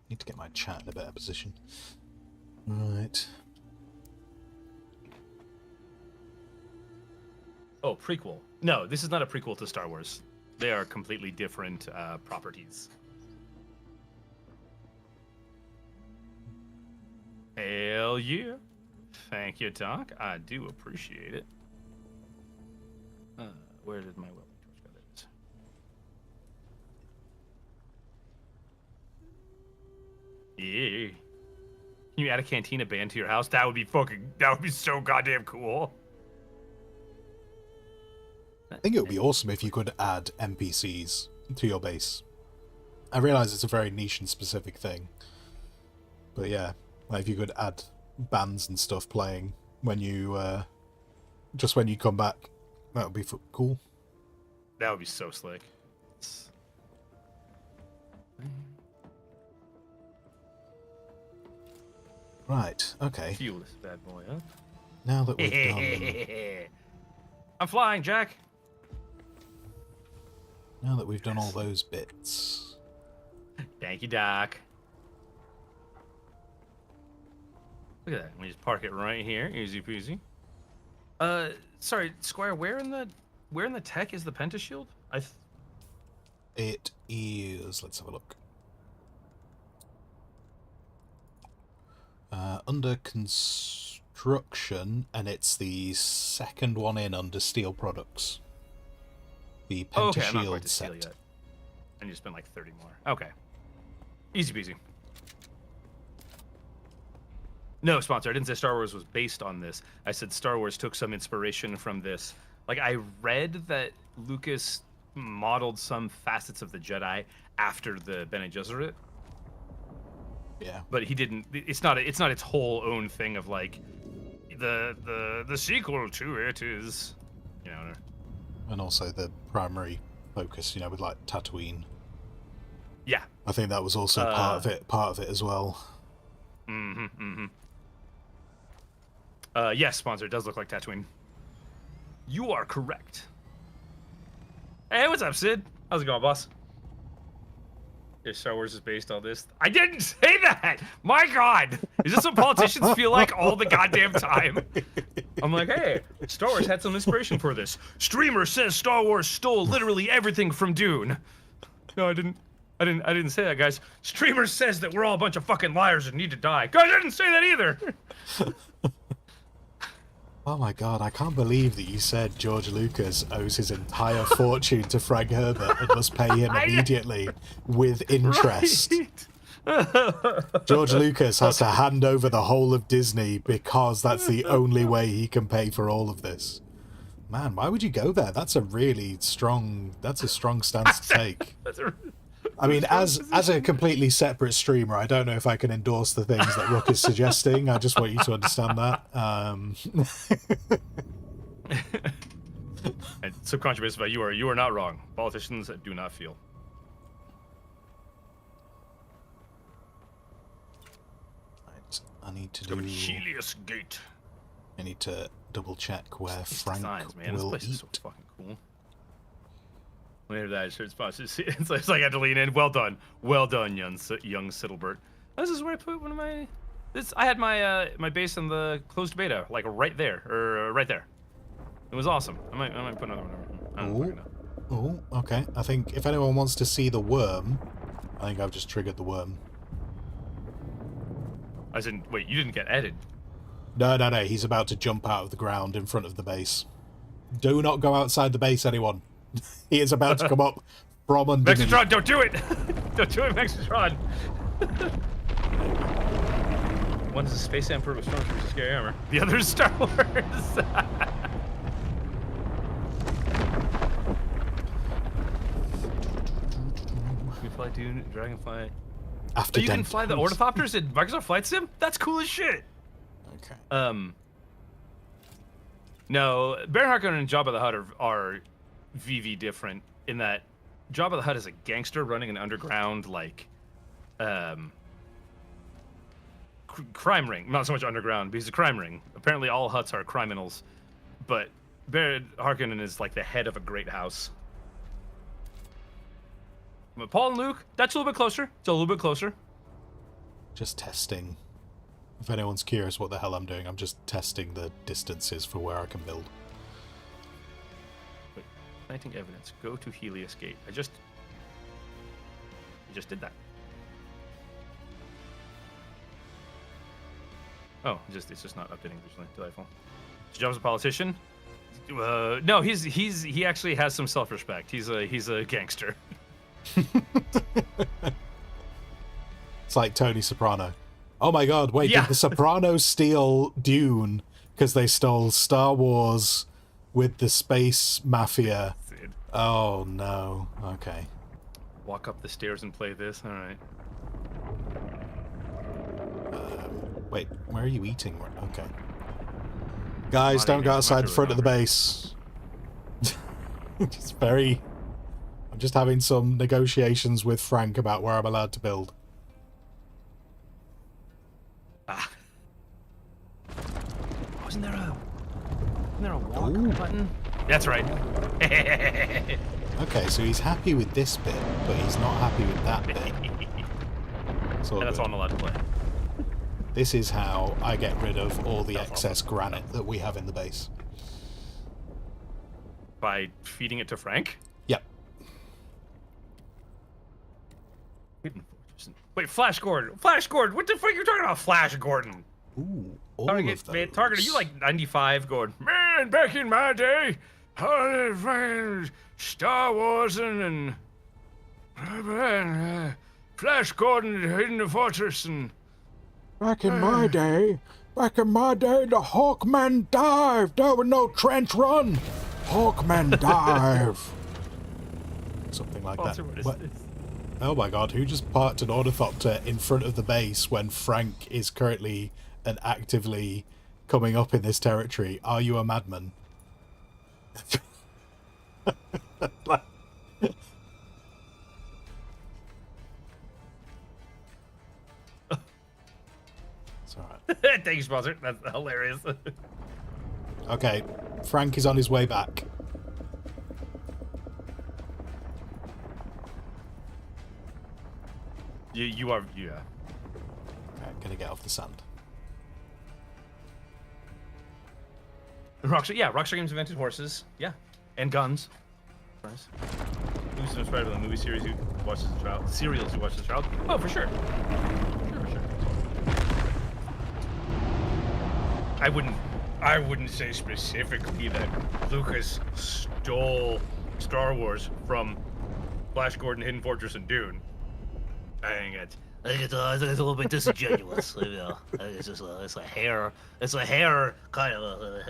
Need to get my chat in a better position. Right. Oh, prequel. No, this is not a prequel to Star Wars. They are completely different properties. Hell yeah. Thank you, Doc. I do appreciate it. Where did my welding torch go? There it is. Yeah. Can you add a cantina band to your house? That would be so goddamn cool. I think it would be awesome if you could add NPCs to your base. I realize it's a very niche and specific thing. But yeah, like if you could add bands and stuff playing when you, just when you come back, that would be cool. That would be so slick. Right, okay. Fuel this bad boy up. Now that we've done... I'm flying, Jack. Now that we've done all those bits... Thank you, Doc. Look at that. We just park it right here. Easy peasy. Sorry, Squire, where in the tech is the pentashield? It is... Let's have a look. Under construction, and it's the second one in under steel products. The okay, I'm not pentashield quite to set. steel yet. And you spend like 30 more. Okay. Easy peasy. No, sponsor. I didn't say Star Wars was based on this. I said Star Wars took some inspiration from this. Like, I read that Lucas modeled some facets of the Jedi after the Bene Gesserit. Yeah. But he didn't. It's not its whole own thing of like the sequel to it is, you know. And also the primary focus, you know, with like Tatooine. Yeah. I think that was also part of it as well. Yes, sponsor. It does look like Tatooine. You are correct. Hey, what's up, Sid? How's it going, boss? If Star Wars is based on this, I didn't say that. My God, is this what politicians feel like all the goddamn time? I'm like, hey, Star Wars had some inspiration for this. Streamer says Star Wars stole literally everything from Dune. No, I didn't say that, guys. Streamer says that we're all a bunch of fucking liars and need to die. I didn't say that either. Oh my God, I can't believe that you said George Lucas owes his entire fortune to Frank Herbert and must pay him immediately with interest. Right. George Lucas has to hand over the whole of Disney because that's the only way he can pay for all of this. Man, why would you go there? That's a really strong, that's a strong stance to take. I mean, as a completely separate streamer, I don't know if I can endorse the things that Rook is suggesting. I just want you to understand that. And subconscious about you are not wrong. Politicians do not feel. Right, I need to Go to do. Helios Gate. I need to double check where These Frank designs, man. This will place eat. is so fucking cool. Whenever that shirt spot, it's like I had to lean in. Well done, young Siddlebert. This is where I put one of my. I had my my base in the closed beta, like right there, or right there. It was awesome. I might put another one over. I don't fucking know. Oh, okay. I think if anyone wants to see the worm, I think I've just triggered the worm. As in, wait, you didn't get added. No. He's about to jump out of the ground in front of the base. Do not go outside the base, anyone. He is about to come up from underneath. Mexitron, don't do it! Don't do it, Mexitron! One's a Space Emperor with Stormtrooper's scary armor. The other is Star Wars! We fly Dune, Dragonfly. After you can fly the ornithopters in Microsoft Flight Sim? That's cool as shit! Okay. No, Baron Harkonnen and Jabba the Hutt are VV different in that Jabba the Hutt is a gangster running an underground, like, crime ring. Not so much underground, but he's a crime ring. Apparently all Hutts are criminals, but Baron Harkonnen is like the head of a great house. But Paul and Luke, that's a little bit closer. It's a little bit closer. Just testing. If anyone's curious what the hell I'm doing, I'm just testing the distances for where I can build. Planting evidence. Go to Helios Gate. I just did that. Oh, it's just not updating visually. Delightful. His job as a politician. No, he actually has some self-respect. He's a gangster. It's like Tony Soprano. Oh my god, wait, Yeah. did the Sopranos steal Dune because they stole Star Wars with the space mafia? Oh no. Okay. Walk up the stairs and play this. All right. Wait, where are you eating? Okay. Guys, don't go outside the front of the base. I'm just having some negotiations with Frank about where I'm allowed to build. Ah. Wasn't there a walk button? That's right. Okay, so he's happy with this bit, but he's not happy with that bit. That's all I'm allowed to play. This is how I get rid of all the excess granite that we have in the base. By feeding it to Frank? Yep. Wait, Flash Gordon! Flash Gordon! What the fuck are you talking about, Flash Gordon? Ooh, all Target, of those. man, Target, are you like 95 going, man, back in my day, Star Wars and Flash Gordon hidden the fortress and... Back in my day, the Hawkmen dive. There was no trench run. Hawkmen dive. Something like that. What? Oh my god, who just parked an ornithopter in front of the base when Frank is currently and actively coming up in this territory? Are you a madman? It's alright. Thanks, sponsor. That's hilarious. Okay, Frank is on his way back. You are, yeah. Okay, gonna get off the sand. Rockstar, yeah, Rockstar Games invented horses, yeah, and guns. Nice. Who's inspired by the movie series who watches the child? Serials who watches the child? Oh, for sure. Sure. I wouldn't say specifically that Lucas stole Star Wars from Flash Gordon, Hidden Fortress, and Dune. I think it's a little bit disingenuous. You know, it's just it's a hair kind of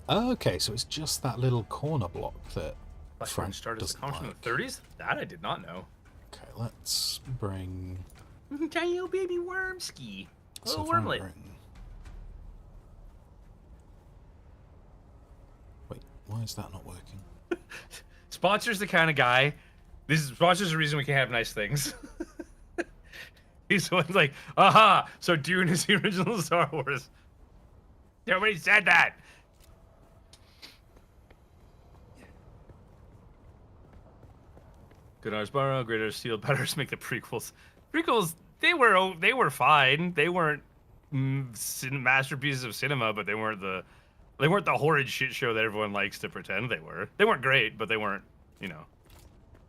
okay, so it's just that little corner block that Flash Frank started as a doesn't comic like. from the 30s. That I did not know. Okay, let's bring... Tiny little baby wormski. So Little if I wormlet. bring... Wait, why is that not working? Sponsor's the kind of guy. Sponsor's the reason we can have nice things. He's the one like, aha, so Dune is the original Star Wars. Nobody said that. Good artists borrow, great artists steal, bad artists make the prequels. Prequels, they were fine. They weren't masterpieces of cinema, but they weren't the horrid shit show that everyone likes to pretend they were. They weren't great, but they weren't, you know.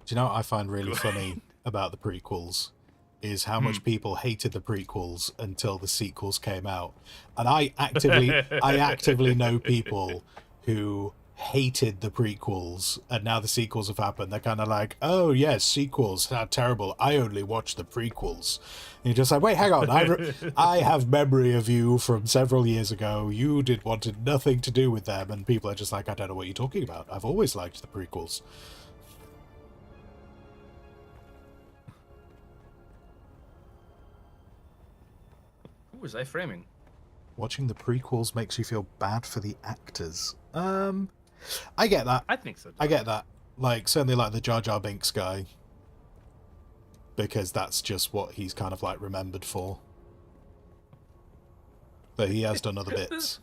Do you know what I find really funny about the prequels? Is how much people hated the prequels until the sequels came out. And I actively know people who hated the prequels, and now the sequels have happened. They're kind of like, oh yes, sequels, how terrible. I only watched the prequels. And you're just like, wait, hang on. I have memory of you from several years ago. You wanted nothing to do with them. And people are just like, I don't know what you're talking about. I've always liked the prequels. Who was I framing? Watching the prequels makes you feel bad for the actors. I get that. I think so. I get that. Like, certainly like the Jar Jar Binks guy. Because that's just what he's kind of like remembered for. But he has done other bits.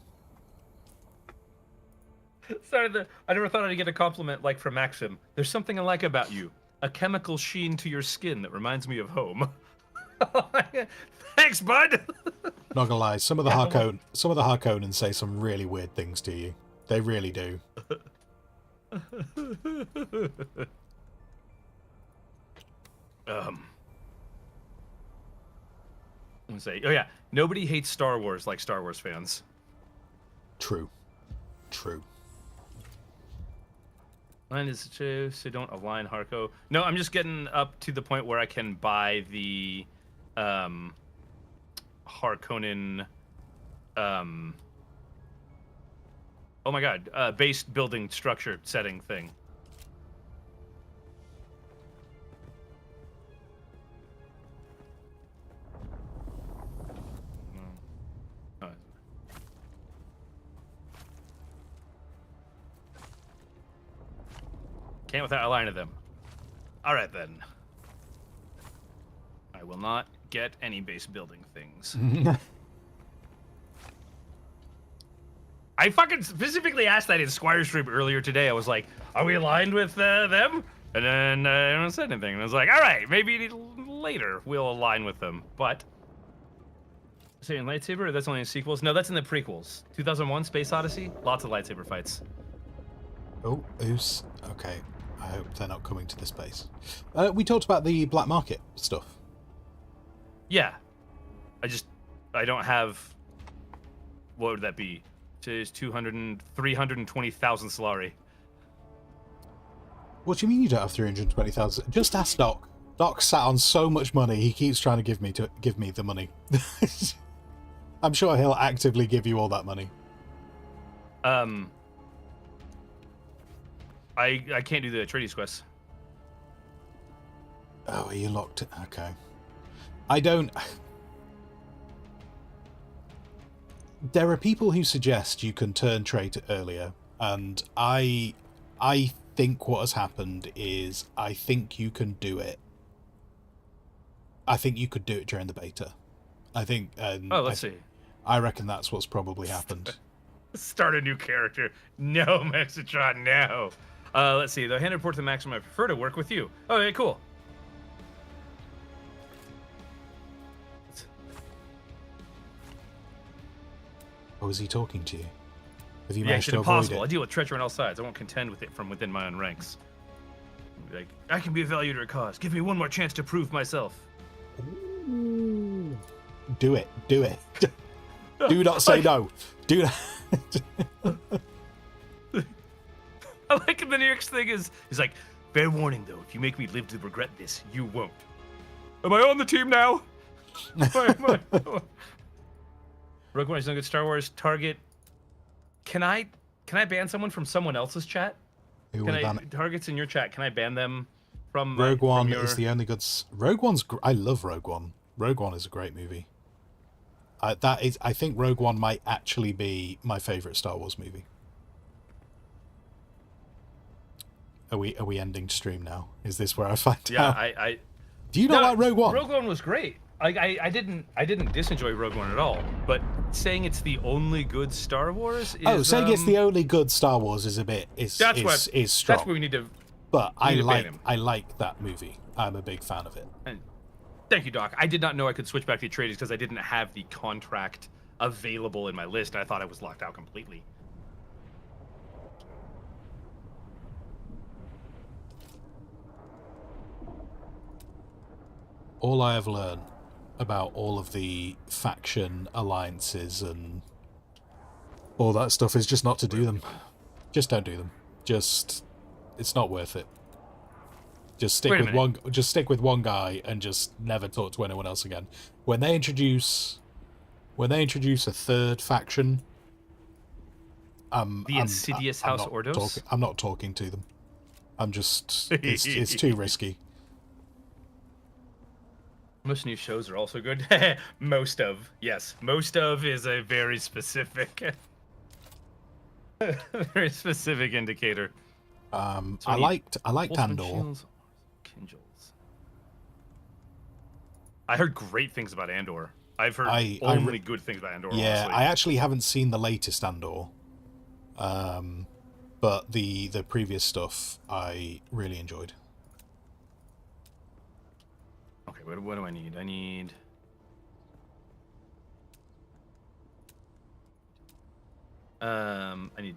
Sorry, I never thought I'd get a compliment like from Maxim. There's something I like about you. A chemical sheen to your skin that reminds me of home. Thanks, bud. Not gonna lie, some of the Harkonnens say some really weird things to you. They really do. Let's say, oh yeah, nobody hates Star Wars like Star Wars fans. True. True. Mine is true, so don't align Harco. No, I'm just getting up to the point where I can buy the Harkonnen oh my god, base building structure setting thing. Oh. Can't without aligning them. Alright then. I will not get any base building things. I fucking specifically asked that in Squire Stream earlier today. I was like, are we aligned with them? And then no one said anything. And I was like, all right, maybe later we'll align with them. But, saying lightsaber, that's only in sequels? No, that's in the prequels. 2001 Space Odyssey, lots of lightsaber fights. Oh, who's... Okay, I hope they're not coming to this base. We talked about the black market stuff. Yeah. I don't have... What would that be? Is 320,000 Solari. What do you mean you don't have 320,000? Just ask Doc. Doc sat on so much money, he keeps trying to give me the money. I'm sure he'll actively give you all that money. I can't do the Atreides quest. Oh, are you locked? Okay. I don't... There are people who suggest you can turn trade earlier, and I think what has happened is I think you can do it. I think you could do it during the beta. I think. Oh, let's see. I reckon that's what's probably happened. Start a new character. No, Mexitron, no. Let's see. The hand report to the maximum. I prefer to work with you. Okay, cool. Oh, is he talking to you? Have you Yeah, managed it's to avoid impossible. I it? deal with treachery on all sides. I won't contend with it from within my own ranks. Like, I can be of value to a cause. Give me one more chance to prove myself. Ooh. Do it. Do it. Do not say no. Do not. I like the next thing is, he's like, fair warning though, if you make me live to regret this, you won't. Am I on the team now? Rogue One is no good Star Wars target. Can I ban someone from someone else's chat? Targets in your chat, can I ban them from Rogue One from your... is the only good... Rogue One's... I love Rogue One. Rogue One is a great movie. I think Rogue One might actually be my favourite Star Wars movie. Are we ending stream now? Is this where I find out? Yeah, Do you not like Rogue One? Rogue One was great. I didn't disenjoy Rogue One at all. But saying it's the only good Star Wars is... saying it's the only good Star Wars is a bit... is strong. That's where we need to... But I like that movie. I'm a big fan of it. And thank you, Doc. I did not know I could switch back to Atreides because I didn't have the contract available in my list. I thought I was locked out completely. All I have learned about all of the faction alliances and all that stuff is just not to do them. Just don't do them. Just... It's not worth it. Just stick with one guy and just never talk to anyone else again. When they introduce a third faction, the Insidious House Ordos? I'm not talking to them. I'm just... It's too risky. Most new shows are also good. Most of. Yes. Most of is a very specific... very specific indicator. I liked Andor. I heard great things about Andor. I've heard only good things about Andor. Yeah, honestly. I actually haven't seen the latest Andor, but the previous stuff I really enjoyed. Okay, what do I need? I need... I need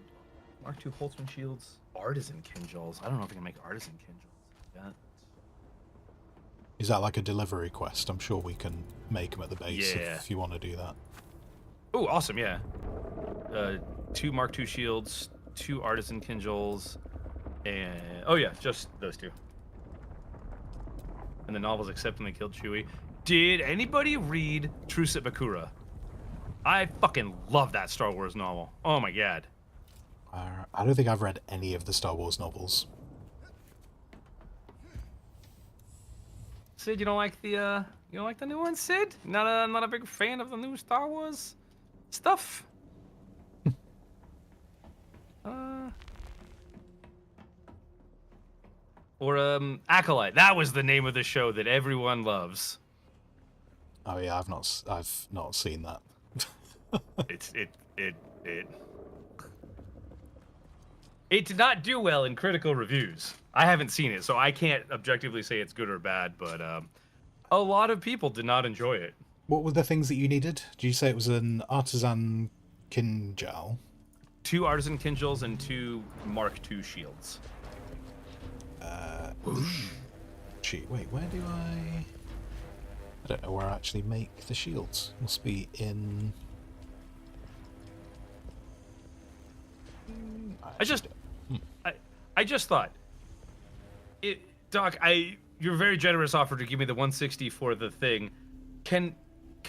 Mark II Holtzman shields, artisan kinjals. I don't know if I can make artisan kinjals yet. Is that like a delivery quest? I'm sure we can make them at the base if you want to do that. Oh, awesome! Yeah. 2 Mark II shields, 2 artisan kinjals, and oh yeah, just those 2. And the novels accepting they killed Chewie. Did anybody read Truce at Bakura? I fucking love that Star Wars novel. Oh my god. I don't think I've read any of the Star Wars novels. Sid, you don't like the new one, Sid? Not a big fan of the new Star Wars stuff. Or Acolyte. That was the name of the show that everyone loves. Oh yeah, I've not seen that. It did not do well in critical reviews. I haven't seen it, so I can't objectively say it's good or bad, but a lot of people did not enjoy it. What were the things that you needed? Did you say it was an artisan kinjal? 2 artisan kinjals and 2 Mark II shields. Gee, wait, where do I don't know where I actually make the shields. Must be in... I just thought, Doc, you're very generous offer to give me the 160 for the thing. Can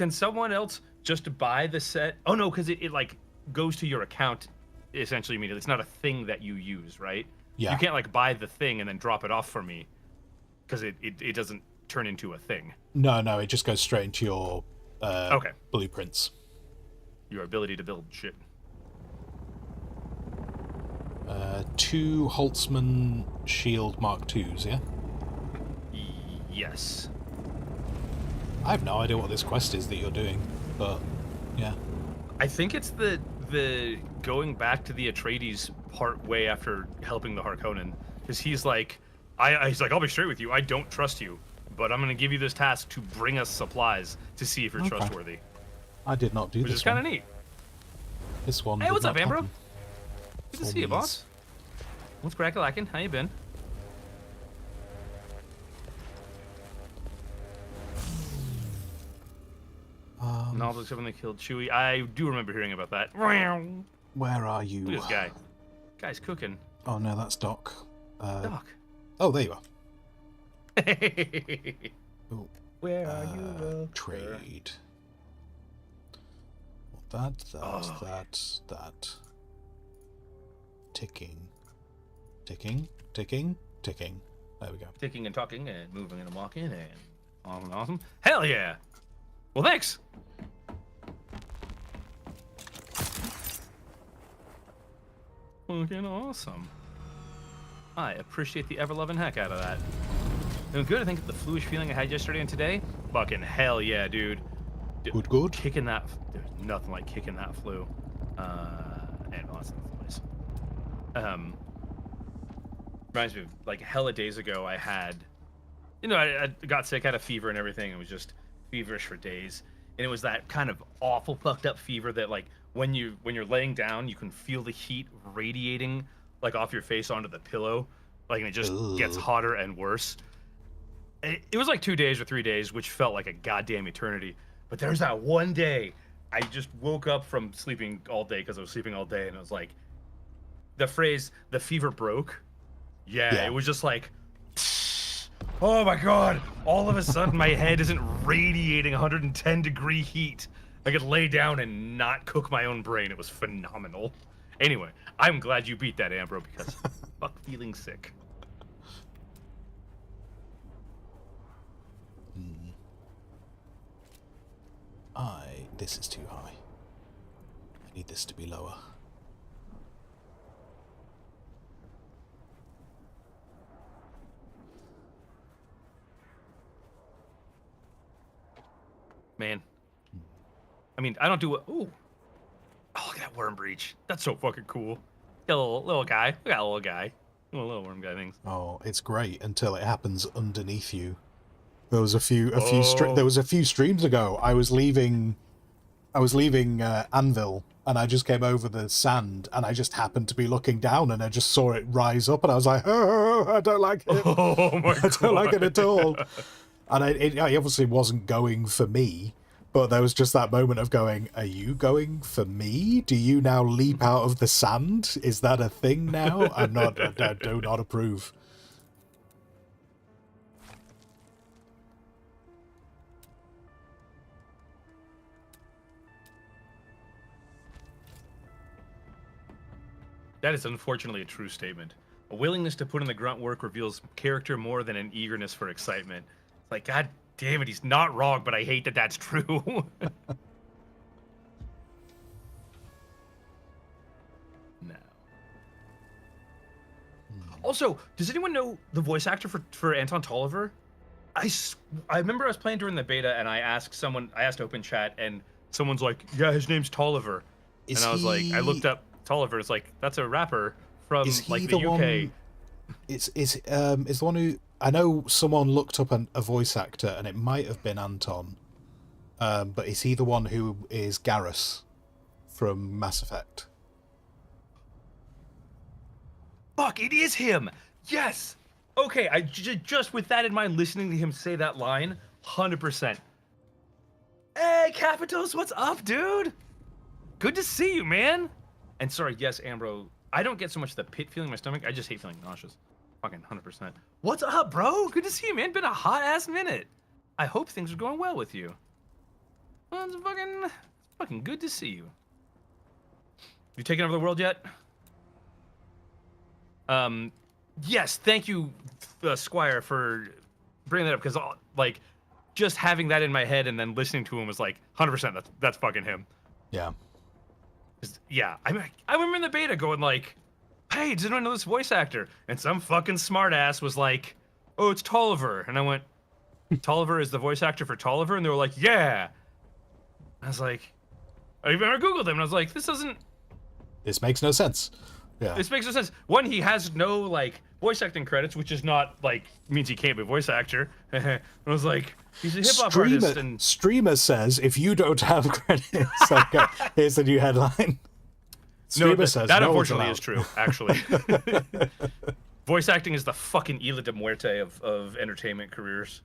someone else just buy the set? Oh no, because it like goes to your account essentially immediately. It's not a thing that you use, right? Yeah. You can't like buy the thing and then drop it off for me, because it doesn't turn into a thing. No, it just goes straight into your okay. blueprints. Your ability to build shit. 2 Holtzman shield Mark IIs, yeah? Yes. I have no idea what this quest is that you're doing, but yeah. I think it's the going back to the Atreides part way after helping the Harkonnen, because he's like, he's like, I'll be straight with you. I don't trust you, but I'm gonna give you this task to bring us supplies to see if you're trustworthy. I did not do this. Which is kind of neat. This one. Hey, what's up, Ambro? happen. Good to see you, boss. What's crack-a-lackin'? How you been? Novels when they killed Chewie. I do remember hearing about that. Where are you? Look at this guy. Guy's cooking. Oh no, that's Doc. Doc. Oh, there you are. Ooh. Where are you? Trade. That. Ticking. There we go. Ticking and talking and moving and walking and awesome. Hell yeah! Well, thanks! Fucking awesome. I appreciate the ever-loving heck out of that. Doing good. I think the fluish feeling I had yesterday and today. Fucking hell yeah, dude. Good. Kicking that. There's nothing like kicking that flu. And that's not the place. Reminds me of like hella days ago. I had, I got sick, had a fever and everything. It was just feverish for days, and it was that kind of awful, fucked up fever that like when you're laying down, you can feel the heat radiating like off your face onto the pillow, like, and it just gets hotter and worse. It was like 2 days or 3 days, which felt like a goddamn eternity. But there's that one day I just woke up from sleeping all day, because I was sleeping all day, and it was like the phrase "the fever broke." Yeah, it was just like, oh my god! All of a sudden, my head isn't radiating 110-degree heat. I could lay down and not cook my own brain. It was phenomenal. Anyway, I'm glad you beat that, Ambro, because fuck feeling sick. This is too high. I need this to be lower. Man. I mean, I don't do it. Ooh. Oh, look at that worm breach. That's so fucking cool. Got a little guy. We got a little guy. Little worm guy things. Oh, it's great until it happens underneath you. There was a few streams ago. I was leaving Anvil and I just came over the sand, and I just happened to be looking down, and I just saw it rise up, and I was like, oh, I don't like it. Oh my god. I don't like it at all. And it obviously wasn't going for me, but there was just that moment of going, are you going for me? Do you now leap out of the sand? Is that a thing now? I do not approve. That is unfortunately a true statement. A willingness to put in the grunt work reveals character more than an eagerness for excitement. It's like, god damn it, he's not wrong, but I hate that that's true. No. Also, does anyone know the voice actor for Anton Tolliver? I remember I was playing during the beta, and I asked open chat, and someone's like, yeah, his name's Tolliver. And I was like, I looked up Tolliver. It's like, that's a rapper from like the UK. One, is the one who, I know someone looked up a voice actor, and it might have been Anton. But is he the one who is Garrus from Mass Effect? Fuck, it is him. Yes. Okay, I just with that in mind, listening to him say that line, 100%. Hey, Capitos, what's up, dude? Good to see you, man. And sorry, yes, Ambro, I don't get so much the pit feeling in my stomach. I just hate feeling nauseous. Fucking 100%. What's up, bro? Good to see you, man. Been a hot-ass minute. I hope things are going well with you. Well, it's fucking good to see you. You taking over the world yet? Yes, thank you, Squire, for bringing that up, because like just having that in my head and then listening to him was like 100%. That's fucking him. Yeah. Yeah, I remember in the beta going like, "Hey, does anyone know this voice actor?" And some fucking smartass was like, "Oh, it's Tolliver," and I went, "Tolliver is the voice actor for Tolliver?" And they were like, "Yeah." I was like, I googled him, and I was like, This makes no sense. Yeah. This makes no sense. One, he has no like voice acting credits, which is not like means he can't be a voice actor. I was like, he's a hip hop artist. And Streamer says if you don't have credits, okay, here's the new headline. Streamer says that no unfortunately is true. Actually, voice acting is the fucking Isla de Muerte of entertainment careers.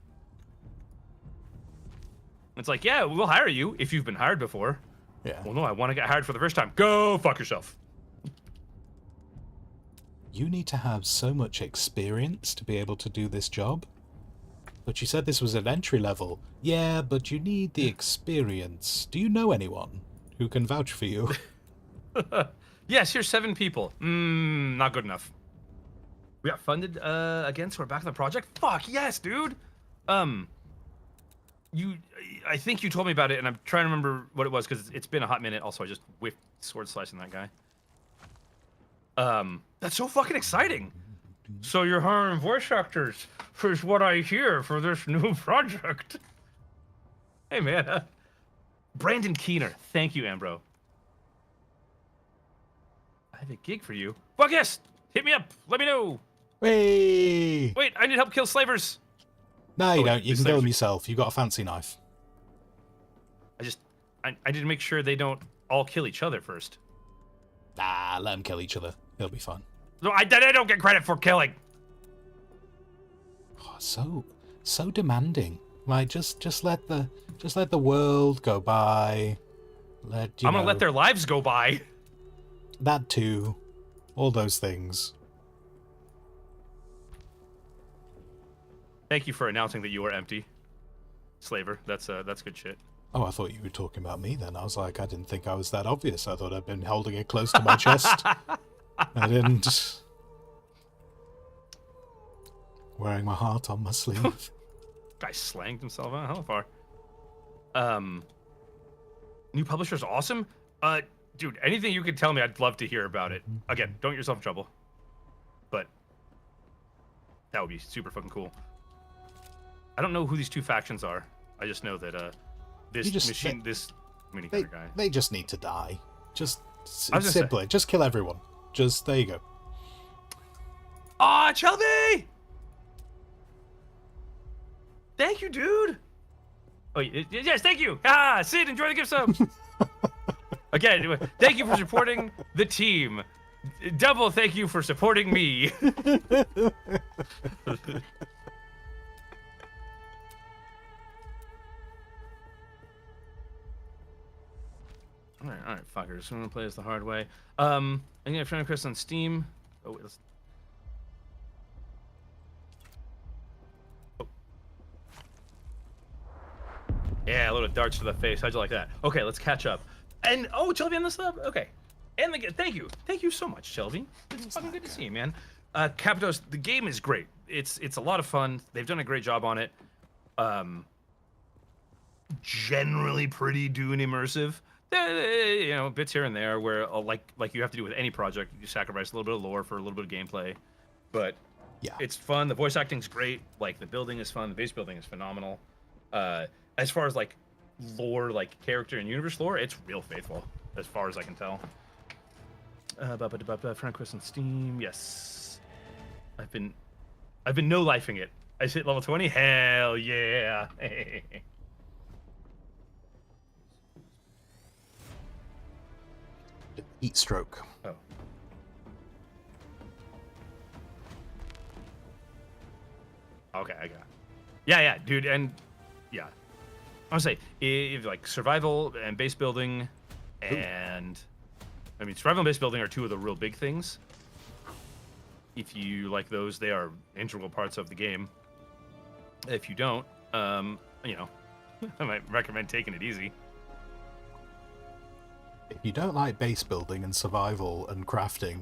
It's like, yeah, we'll hire you if you've been hired before. Yeah. Well, no, I want to get hired for the first time. Go fuck yourself. You need to have so much experience to be able to do this job. But you said this was an entry level. Yeah, but you need the experience. Do you know anyone who can vouch for you? Yes, here's 7 people. Not good enough. We got funded again, so we're back on the project. Fuck yes, dude. I think you told me about it, and I'm trying to remember what it was because it's been a hot minute. Also, I just whiffed sword slicing that guy. That's so fucking exciting. So you're hiring voice actors, is what I hear, for this new project. Hey, man. Brandon Keener. Thank you, Ambro. I have a gig for you. Fuck yes! Hit me up. Let me know. Hey! Wait, I need help kill slavers. No, you don't. You can kill slavers. them yourself. You got a fancy knife. I need to make sure they don't all kill each other first. Nah, let them kill each other. It'll be fun. No, I don't get credit for killing. Oh, so demanding. Like just let the world go by. I'm gonna let their lives go by. That too. All those things. Thank you for announcing that you are empty, slaver. That's good shit. Oh, I thought you were talking about me then. I was like, I didn't think I was that obvious. I thought I'd been holding it close to my chest. I didn't. Wearing my heart on my sleeve. Guy slanged himself out hell far. New publisher's awesome. Dude, anything you can tell me, I'd love to hear about it. Again, don't get yourself in trouble. But that would be super fucking cool. I don't know who these 2 factions are. I just know that this mini guy. They just need to die. Just simply, just kill everyone. Just there you go. Ah, Shelby! Thank you, dude. Oh yes, thank you. Ah, Sid, enjoy the gift sub. Again, thank you for supporting the team. Double thank you for supporting me. All right, fuckers. I'm gonna play this the hard way. I'm gonna friend Chris on Steam. Oh wait, let's. Oh. Yeah, a little darts to the face. How'd you like that? Okay, let's catch up. And oh, Shelby on the sub. Okay, and thank you so much, Shelby. It's fucking good to see you, man. Capitos, the game is great. It's a lot of fun. They've done a great job on it. Generally pretty Dune immersive. You know, bits here and there where like you have to do with any project, you sacrifice a little bit of lore for a little bit of gameplay, but yeah, it's fun. The voice acting's great. Like the building is fun. The base building is phenomenal. As far as like lore, like character and universe lore, it's real faithful as far as I can tell. Friend Chris on Steam. Yes, I've been no lifing it. I hit level 20. Hell yeah. Heat stroke. Oh. Okay, I got it. Yeah, dude, and yeah. I want to say, if like survival and base building, and I mean, survival and base building are two of the real big things. If you like those, they are integral parts of the game. If you don't, you know, I might recommend taking it easy. If you don't like base building and survival and crafting,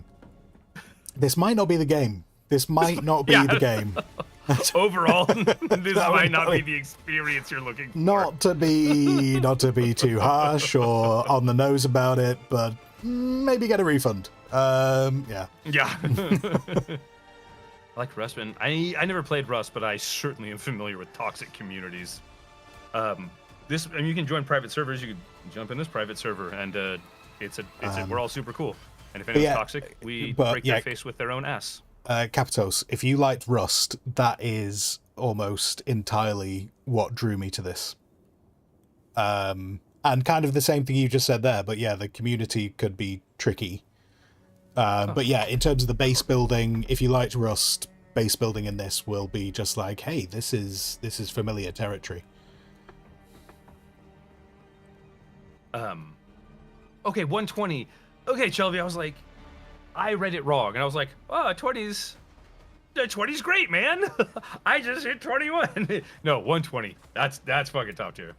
this might not be the game. This might not be the game. Overall, this might not be the experience you're looking for. Not to be too harsh or on the nose about it, but maybe get a refund. Yeah. I like Rust, and I never played Rust, but I certainly am familiar with toxic communities. This, and you can join private servers. You can jump in this private server, and we're all super cool. And if anyone's toxic, we break their face with their own ass. Capitos, if you liked Rust, that is almost entirely what drew me to this. And kind of the same thing you just said there, but yeah, the community could be tricky. But yeah, in terms of the base building, if you liked Rust, base building in this will be just like, hey, this is familiar territory. Okay, 120. Okay, Shelby, I was like, I read it wrong, and I was like, oh, 20's great, man. I just hit 21. No, 120. That's fucking top tier.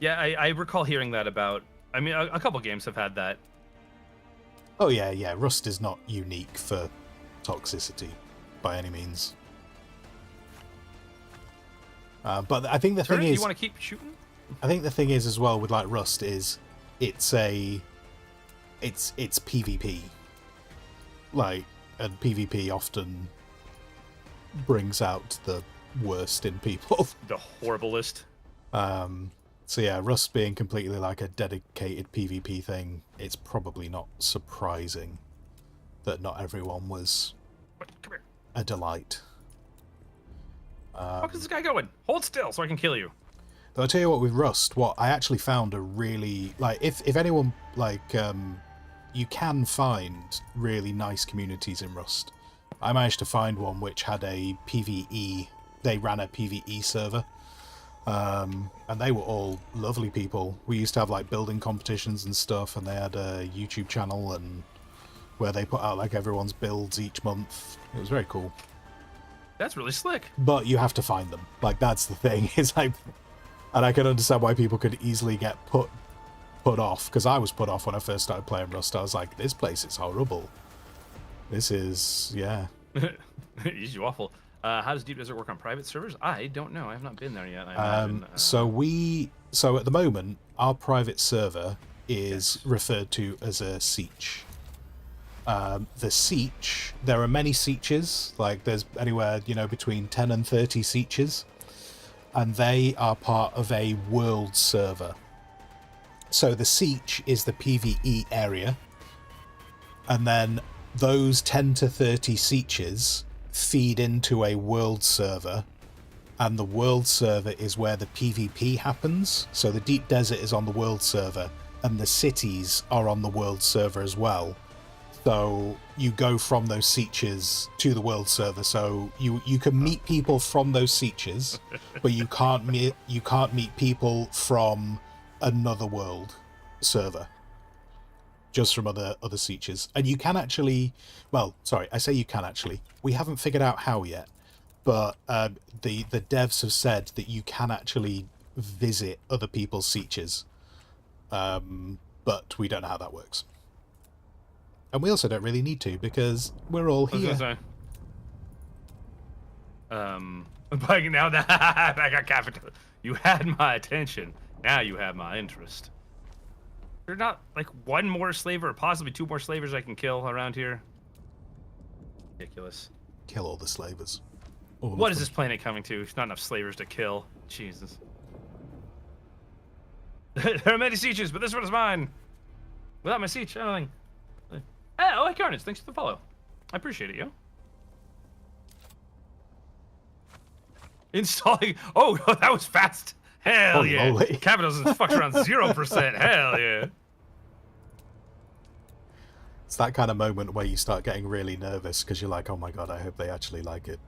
Yeah, I recall hearing that about. I mean, a couple games have had that. Oh yeah. Rust is not unique for toxicity by any means. But I think the thing is, you want to keep shooting? I think the thing is as well with like Rust is it's PvP. Like, and PvP often brings out the worst in people. The horriblest. So yeah, Rust being completely like a dedicated PvP thing, it's probably not surprising that not everyone was a delight. How is this guy going? Hold still so I can kill you. But I'll tell you what, with Rust, what I actually found a really, like, if anyone, like, you can find really nice communities in Rust. I managed to find one which had a PvE, they ran a PvE server, and they were all lovely people. We used to have, like, building competitions and stuff, and they had a YouTube channel and where they put out, like, everyone's builds each month. It was very cool. That's really slick. But you have to find them. Like, that's the thing. It's like, and I can understand why people could easily get put off, because I was put off when I first started playing Rust. I was like, this place is horrible. This is, yeah. Easy waffle. How does Deep Desert work on private servers? I don't know. I have not been there yet. So at the moment, our private server is referred to as a Siege. The Siege, there are many Sieges, like there's anywhere, between 10 and 30 Sieges, and they are part of a world server. So the Siege is the PvE area, and then those 10 to 30 Sieges feed into a world server, and the world server is where the PvP happens. So the deep desert is on the world server, and the cities are on the world server as well. So you go from those sietches to the world server. So you can meet people from those sietches, but you can't meet people from another world server, just from other sietches. And you can actually, well, sorry, I say you can actually. We haven't figured out how yet, but the devs have said that you can actually visit other people's sietches, but we don't know how that works. And we also don't really need to, because we're all here. But now that I got capital, you had my attention. Now you have my interest. There's not like one more slaver, or possibly two more slavers I can kill around here. Ridiculous. Kill all the slavers. What is this planet coming to? There's not enough slavers to kill. Jesus. There are many sieges, but this one is mine. Without my siege, anything. Hey, oh, hey, Carnage, thanks for the follow. I appreciate it, yo. Installing. Oh, that was fast. Hell yeah. Moly. Capitals is fucked around 0%. Hell yeah. It's that kind of moment where you start getting really nervous because you're like, oh my god, I hope they actually like it.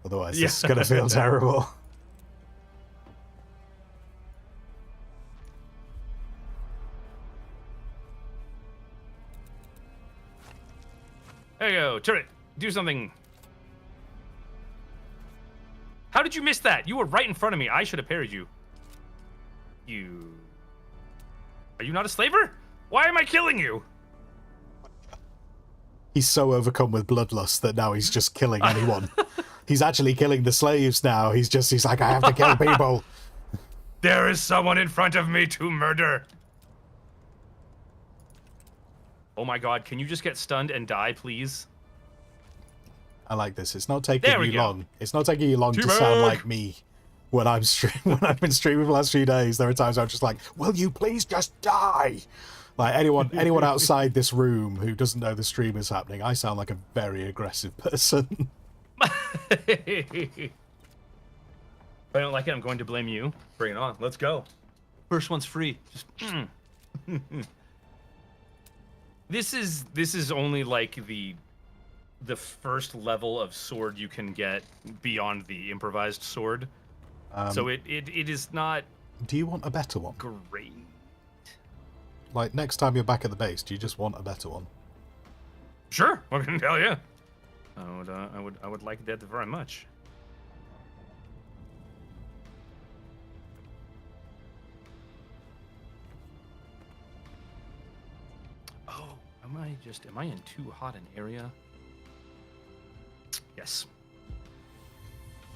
Otherwise, this is going to feel terrible. There you go. Turret, do something. How did you miss that? You were right in front of me. I should have parried you. Are you not a slaver? Why am I killing you? He's so overcome with bloodlust that now he's just killing anyone. He's actually killing the slaves now. He's like, I have to kill people. There is someone in front of me to murder. Oh my god, can you just get stunned and die, please? I like this. It's not taking you long. It's not taking you long to Teamwork. sound like me when I've been streaming for the last few days. There are times I'm just like, will you please just die? Like anyone outside this room who doesn't know the stream is happening, I sound like a very aggressive person. If I don't like it, I'm going to blame you. Bring it on. Let's go. First one's free. Just. This is only like the first level of sword you can get beyond the improvised sword. So it is not. Do you want a better one? Great. Like next time you're back at the base, do you just want a better one? Sure. I can tell you. I would like that very much. Oh, am I in too hot an area? Yes.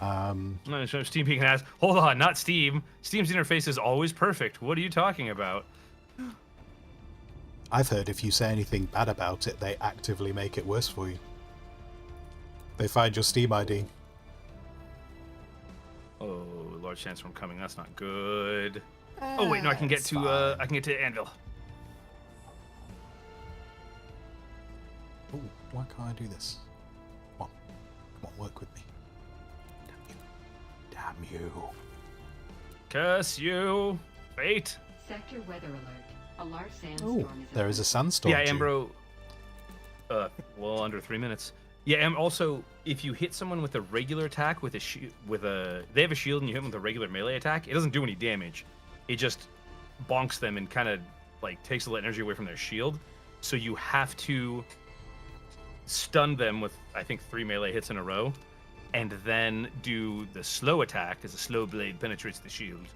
So Steam Peek has. Hold on, not Steam. Steam's interface is always perfect. What are you talking about? I've heard if you say anything bad about it, they actively make it worse for you. They find your Steam ID. Oh, large chance from coming. That's not good. Oh wait, no, I can get to Anvil. Oh, why can't I do this? Come on, work with me. Damn you. Curse you, fate. Sector weather alert. A large sandstorm is there is a sandstorm. Yeah, Ambro. Well, under 3 minutes. Yeah, and also if you hit someone with a regular attack they have a shield and you hit them with a regular melee attack, it doesn't do any damage. It just bonks them and kind of like takes a little energy away from their shield. So you have to stun them with I think 3 melee hits in a row, and then do the slow attack as a slow blade penetrates the shield,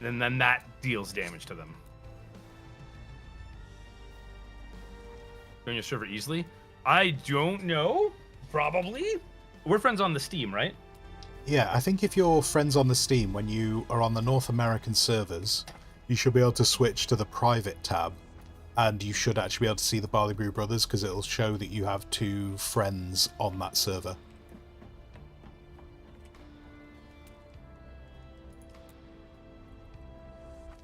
and then that deals damage to them. Join your server easily? I don't know. Probably. We're friends on the Steam, right? Yeah, I think if you're friends on the Steam, when you are on the North American servers, you should be able to switch to the private tab, and you should actually be able to see the Barley Brew Brothers, because it'll show that you have 2 friends on that server.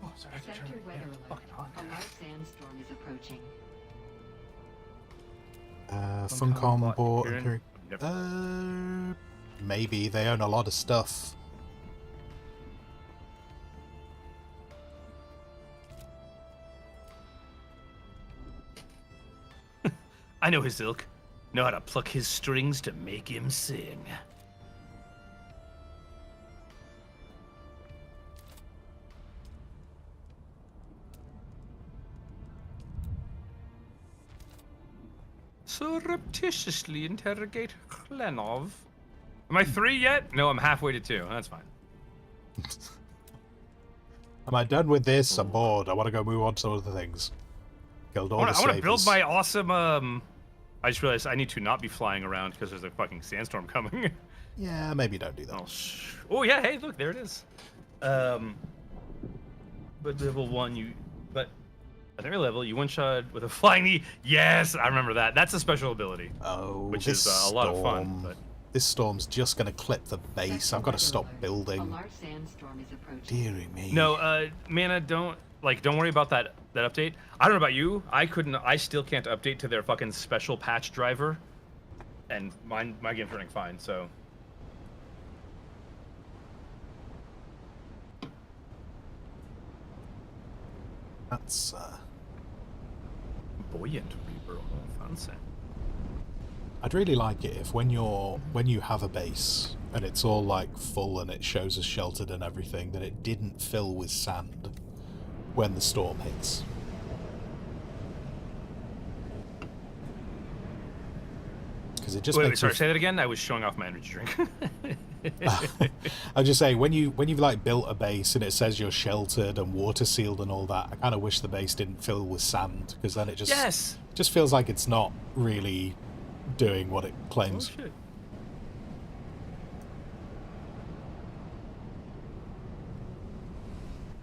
Oh, sorry. Sector weather alert. A large sandstorm is approaching. Funcom bot bought appearing? maybe they own a lot of stuff. I know his ilk. Know how to pluck his strings to make him sing. Surreptitiously interrogate Klenov. Am I 3 yet? No, I'm halfway to 2. That's fine. Am I done with this? I'm bored. I want to go move on to other things. Killed all the I want to build slavers. my awesome. I just realized I need to not be flying around because there's a fucking sandstorm coming. Yeah, maybe don't do that. Oh yeah, hey, look, there it is. But level 1, but at every level you one shot with a flying knee. Yes, I remember that. That's a special ability. Oh, which this is a lot of fun. storm. But This storm's just going to clip the base. I've got to stop A building. large sandstorm is approaching. Deary me. no, Mana, don't worry about that update. I don't know about you. I still can't update to their fucking special patch driver, and my game's running fine. So. That's Buoyant Reaper. Oh, fancy. I'd really like it if when you have a base and it's all like full and it shows as sheltered and everything, that it didn't fill with sand when the storm hits. Because it just Wait, makes sorry, me say that again. I was showing off my energy drink. I'm just saying, when you've like built a base and it says you're sheltered and water sealed and all that, I kind of wish the base didn't fill with sand, because then it just feels like it's not really doing what it Oh claims. shit.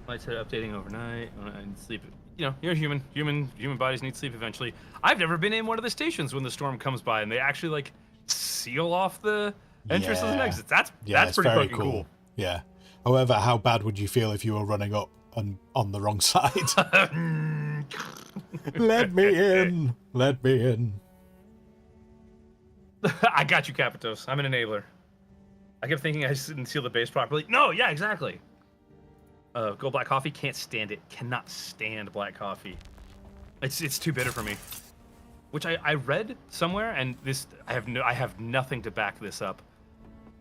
Lights are updating overnight. And sleep. You know, you're human. Human bodies need sleep eventually. I've never been in one of the stations when the storm comes by and they actually like seal off the entrances and Yeah. exits. That's It's pretty very fucking cool. Yeah. However, how bad would you feel if you were running up and on the wrong side? Let me in. Let me in. I got you, Capitos. I'm an enabler. I kept thinking I just didn't seal the base properly. No, yeah, exactly. Gold black coffee, can't stand it. Cannot stand black coffee. It's too bitter for me. Which I read somewhere, and this I have nothing to back this up.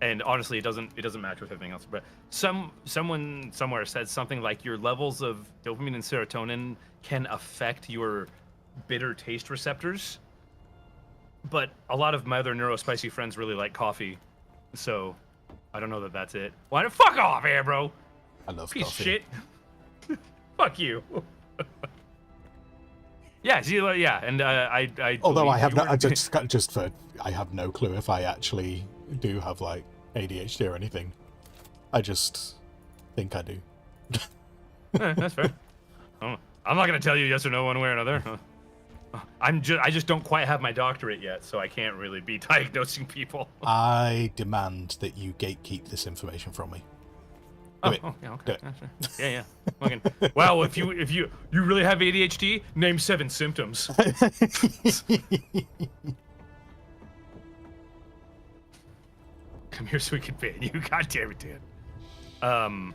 And honestly, it doesn't match with everything else. But someone somewhere said something like your levels of dopamine and serotonin can affect your bitter taste receptors. But a lot of my other neurospicy friends really like coffee, so I don't know that that's it. Why the fuck off here, bro? I love Piece coffee. of shit. Fuck you. Yeah, see, yeah, and I. Although I have you no, were- I have no clue if I actually do have like ADHD or anything. I just think I do. That's fair. I'm not gonna tell you yes or no one way or another. I just don't quite have my doctorate yet, so I can't really be diagnosing people. I demand that you gatekeep this information from me. Do it. Yeah, okay. Do it. Yeah, sure. Yeah. Fucking, wow, if you really have ADHD, name 7 symptoms. Come here so we can ban you. God damn it, Dan.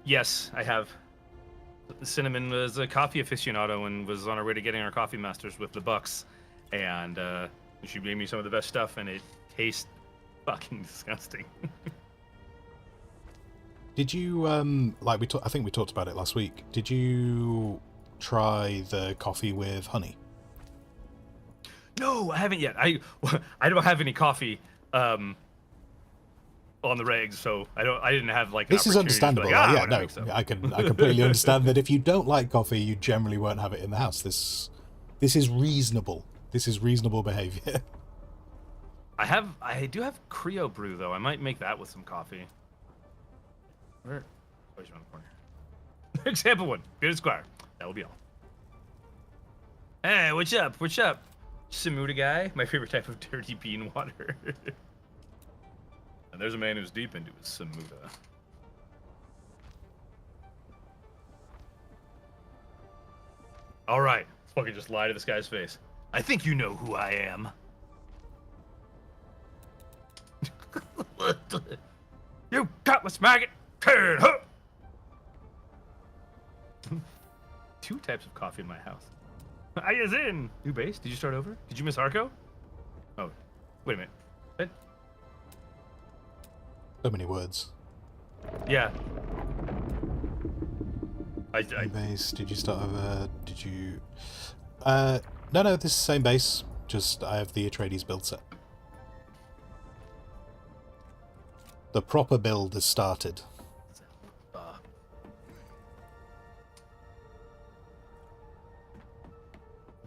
Yes, I have. Cinnamon was a coffee aficionado and was on our way to getting our coffee masters with the Bucks, and she made me some of the best stuff, and it tastes fucking disgusting. Did you I think we talked about it last week. Did you try the coffee with honey? No, I haven't yet. I don't have any coffee on the regs, so I didn't have like. This is understandable. I I completely understand that if you don't like coffee, you generally won't have it in the house. This is reasonable. This is reasonable behavior. I do have Creo brew though. I might make that with some coffee. Where? Oh, he's around the corner. Example 1, Bearded Squire. That will be all. Hey, what's up? What's up? Samuda guy, my favorite type of dirty bean water. And there's a man who's deep into his Samuda. All right, let's fucking just lie to this guy's face. I think you know who I am. Cutlass maggot. Turn. Huh. 2 types of coffee in my house. I is in. New base. Did you start over? Did you miss Arco? Oh, wait a minute. What? So many words. Yeah. New base. Did you start over? Did you? No, this is the same base. Just I have the Atreides build set. The proper build has started.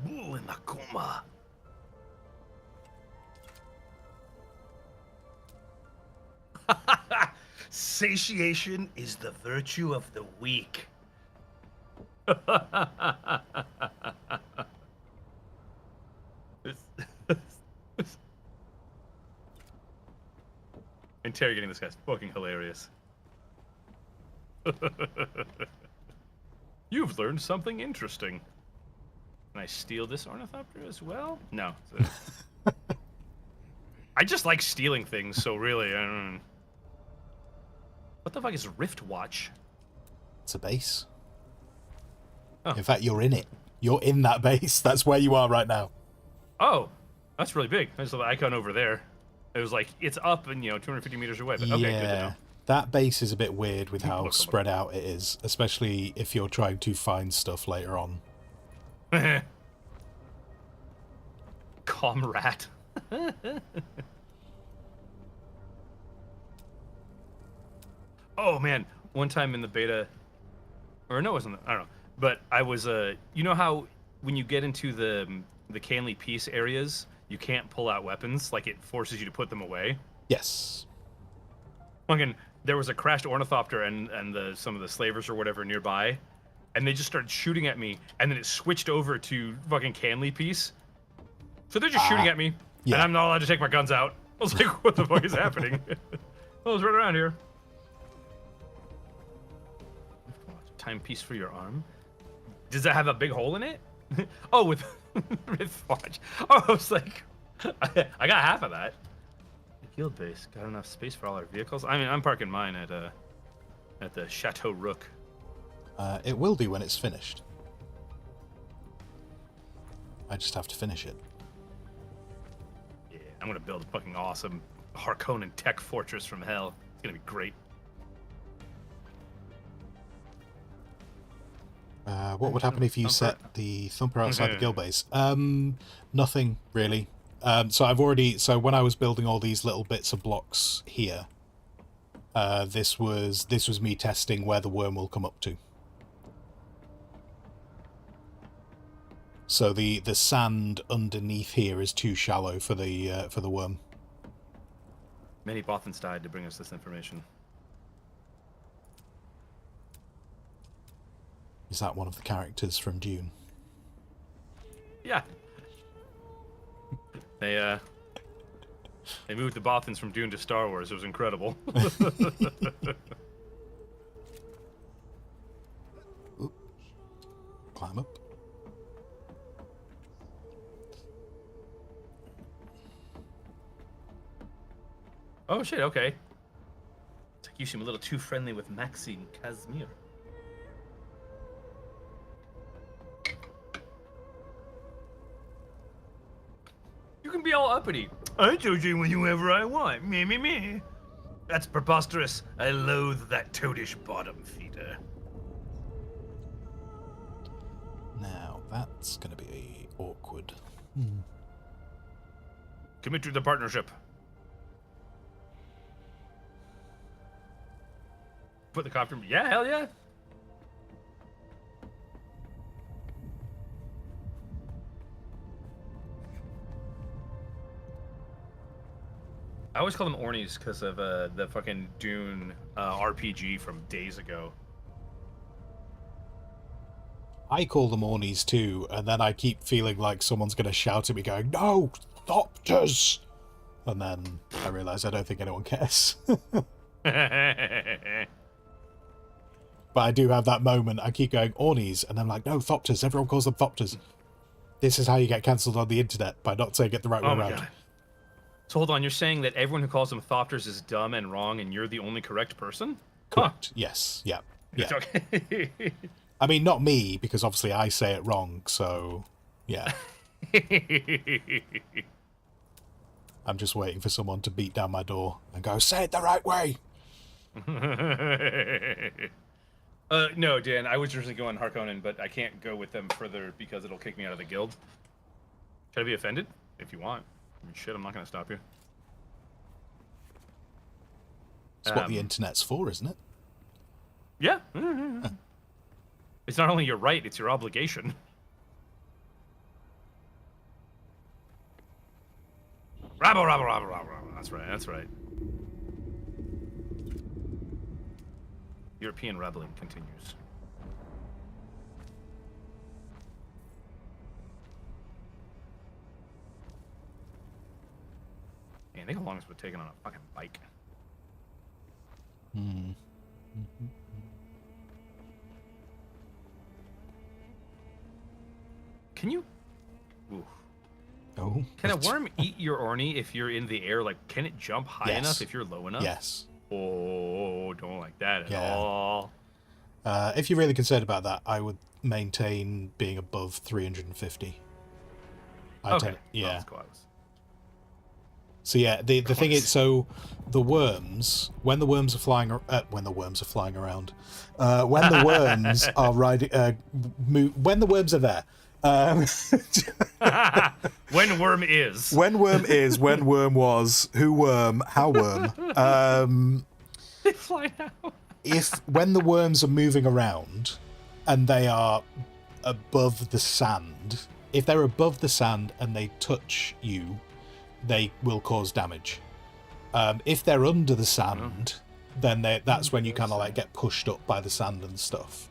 Bull in the coma. Satiation is the virtue of the weak. Interrogating this guy's fucking hilarious. You've learned something interesting. Can I steal this ornithopter as well? No. I just like stealing things, so really, I don't... What the fuck is Rift Watch? It's a base. Oh. In fact, you're in it. You're in that base. That's where you are right now. Oh, that's really big. I saw the icon over there. It was like, it's up and, 250 meters away. But okay, good to know. That base is a bit weird with how spread out it is, especially if you're trying to find stuff later on. Comrade. Oh man, one time in the beta, or no, it wasn't. I don't know. But I was you know how when you get into the Canley Peace areas, you can't pull out weapons, like it forces you to put them away. Yes. Fucking, there was a crashed ornithopter and some of the slavers or whatever nearby, and they just started shooting at me, and then it switched over to fucking Canley Peace. So they're just shooting at me, and I'm not allowed to take my guns out. I was like, what the fuck is happening? Well, it's right around here. Timepiece for your arm. Does that have a big hole in it? Oh, with Watch. Oh, I was like, I got half of that. Guild base. Got enough space for all our vehicles? I mean, I'm parking mine at the Chateau Rook. It will be when it's finished. I just have to finish it. Yeah, I'm gonna build a fucking awesome Harkonnen tech fortress from hell. It's gonna be great. What would happen if you set the Thumper outside the guild base? Nothing really. So when I was building all these little bits of blocks here, this was me testing where the worm will come up to. So the sand underneath here is too shallow for the worm. Many Bothans died to bring us this information. Is that one of the characters from Dune? Yeah. They moved the Bothans from Dune to Star Wars. It was incredible. Oop. Climb up. Oh shit, okay. It's like you seem a little too friendly with Maxine Casimir. You can be all uppity. I told you whenever I want. Me. That's preposterous. I loathe that toadish bottom feeder. Now, that's going to be awkward. Commit to the partnership. Put the copter... Yeah, hell yeah. I always call them Ornies because of the fucking Dune RPG from days ago. I call them Ornies too, and then I keep feeling like someone's going to shout at me going, "No, Thopters!" And then I realise I don't think anyone cares. But I do have that moment, I keep going, Ornies, and I'm like, no, Thopters, everyone calls them Thopters. This is how you get cancelled on the internet, by not saying it the right way around. God. So hold on, you're saying that everyone who calls them Thopters is dumb and wrong, and you're the only correct person? Correct. Yes. Yeah. It's Yeah. okay. I mean, not me, because obviously I say it wrong, so yeah. I'm just waiting for someone to beat down my door and go, say it the right way. No, Dan, I was originally going Harkonnen, but I can't go with them further because it'll kick me out of the guild. Should I be offended? If you want. I mean, shit, I'm not going to stop you. It's what the internet's for, isn't it? Yeah. It's not only your right, it's your obligation. Rabble, rabble, rabble, rabble, rabble. That's right, that's right. European rebelling continues. Man, think how long this would take on a fucking bike. Can you? Ooh. Oh. Can a worm eat your Orny if you're in the air? Like, can it jump high Yes. enough if you're low enough? Yes. Oh, don't like that at Yeah. all. If you're really concerned about that, I would maintain being above 350. Okay. Yeah. That's close. So yeah, the thing is, so the worms, when the worms are flying around, when the worms are riding, when the worms are there, When worm is. when worm is, when worm was, who worm, how worm, They fly now. when the worms are moving around and they are above the sand, if they're above the sand and they touch you, they will cause damage. If they're under the sand, then that's when you kind of like get pushed up by the sand and stuff.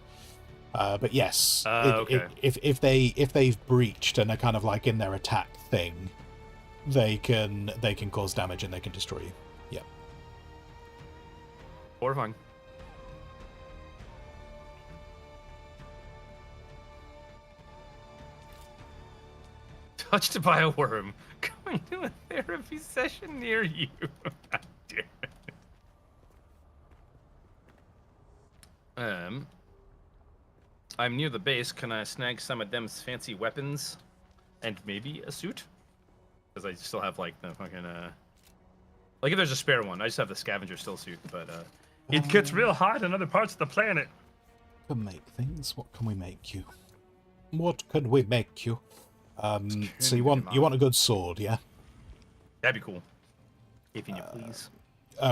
But yes, okay. if they've breached and are kind of like in their attack thing, they can cause damage and they can destroy you. Yeah. Horrifying. Touched by a worm. Going to a therapy session near you. Damn it. I'm near the base. Can I snag some of them fancy weapons and maybe a suit? Because I still have like the fucking like if there's a spare one, I just have the scavenger still suit. But it gets real hot in other parts of the planet. Can make things. What can we make you? What can we make you? So you want a good sword, yeah? That'd be cool. If you please.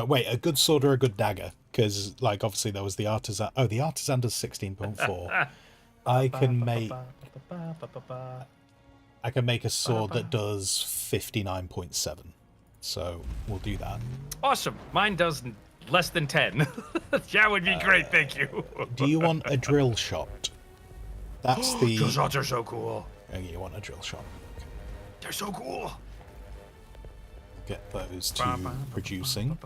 Wait, a good sword or a good dagger? Because, like, obviously there was the artisan. Oh, the artisan does 16.4. I can make a sword that does 59.7. So we'll do that. Awesome. Mine does less than 10. That would be great. Thank you. Do you want a drill shot? That's the. Drill shots are so cool. Oh, you want a drill shot? Okay. They're so cool. Get those to producing.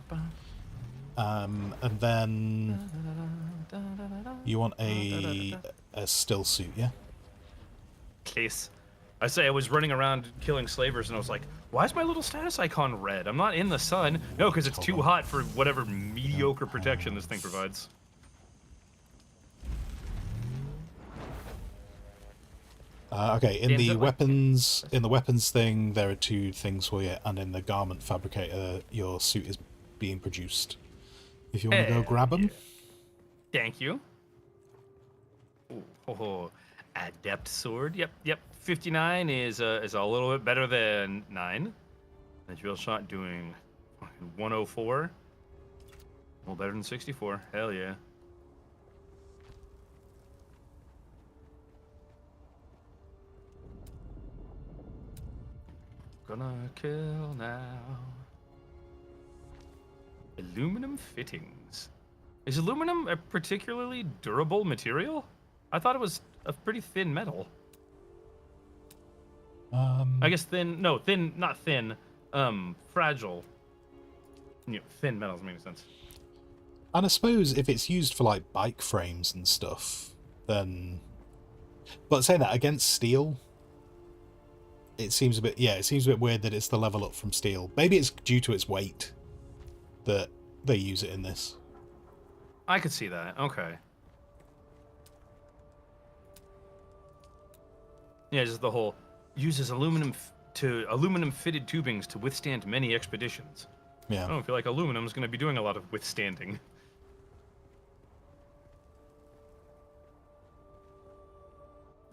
And then you want a still suit, yeah? Case. I say I was running around killing slavers and I was like, why is my little status icon red? I'm not in the sun. No, because it's too hot for whatever mediocre protection this thing provides. Okay, in the weapons thing, there are two things for you, and in the garment fabricator, your suit is being produced. If you want to go grab them. Thank you. Oh, adept sword. Yep. 59 is a little bit better than 9. The drill shot doing 104. A little better than 64. Hell yeah. Gonna kill now. Aluminum fittings. Is aluminum a particularly durable material? I thought it was a pretty thin metal. I guess thin, no, thin, not thin, fragile. Thin metals make sense. And I suppose if it's used for like bike frames and stuff, then. But say that against steel. it seems a bit, yeah, it seems a bit weird that it's the level up from steel. Maybe it's due to its weight that they use it in this. I could see that. Okay. Yeah, just the whole uses aluminum fitted tubings to withstand many expeditions. Yeah. I don't feel like aluminum's going to be doing a lot of withstanding.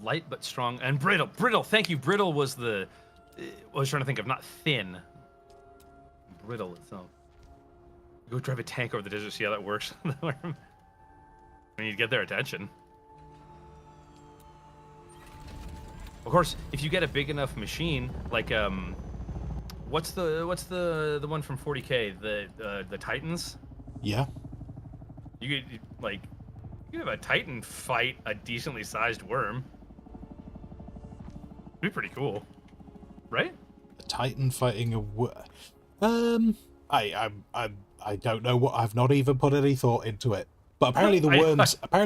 Light but strong and brittle. Brittle. Thank you. Brittle was the. I was trying to think of not thin. Brittle itself. Go drive a tank over the desert. See how that works. We need to get their attention. Of course, if you get a big enough machine, like what's the one from 40K? The Titans. Yeah. You could like you could have a Titan fight a decently sized worm. It'd be pretty cool, right? A Titan fighting a I don't know what. I've not even put any thought into it. But apparently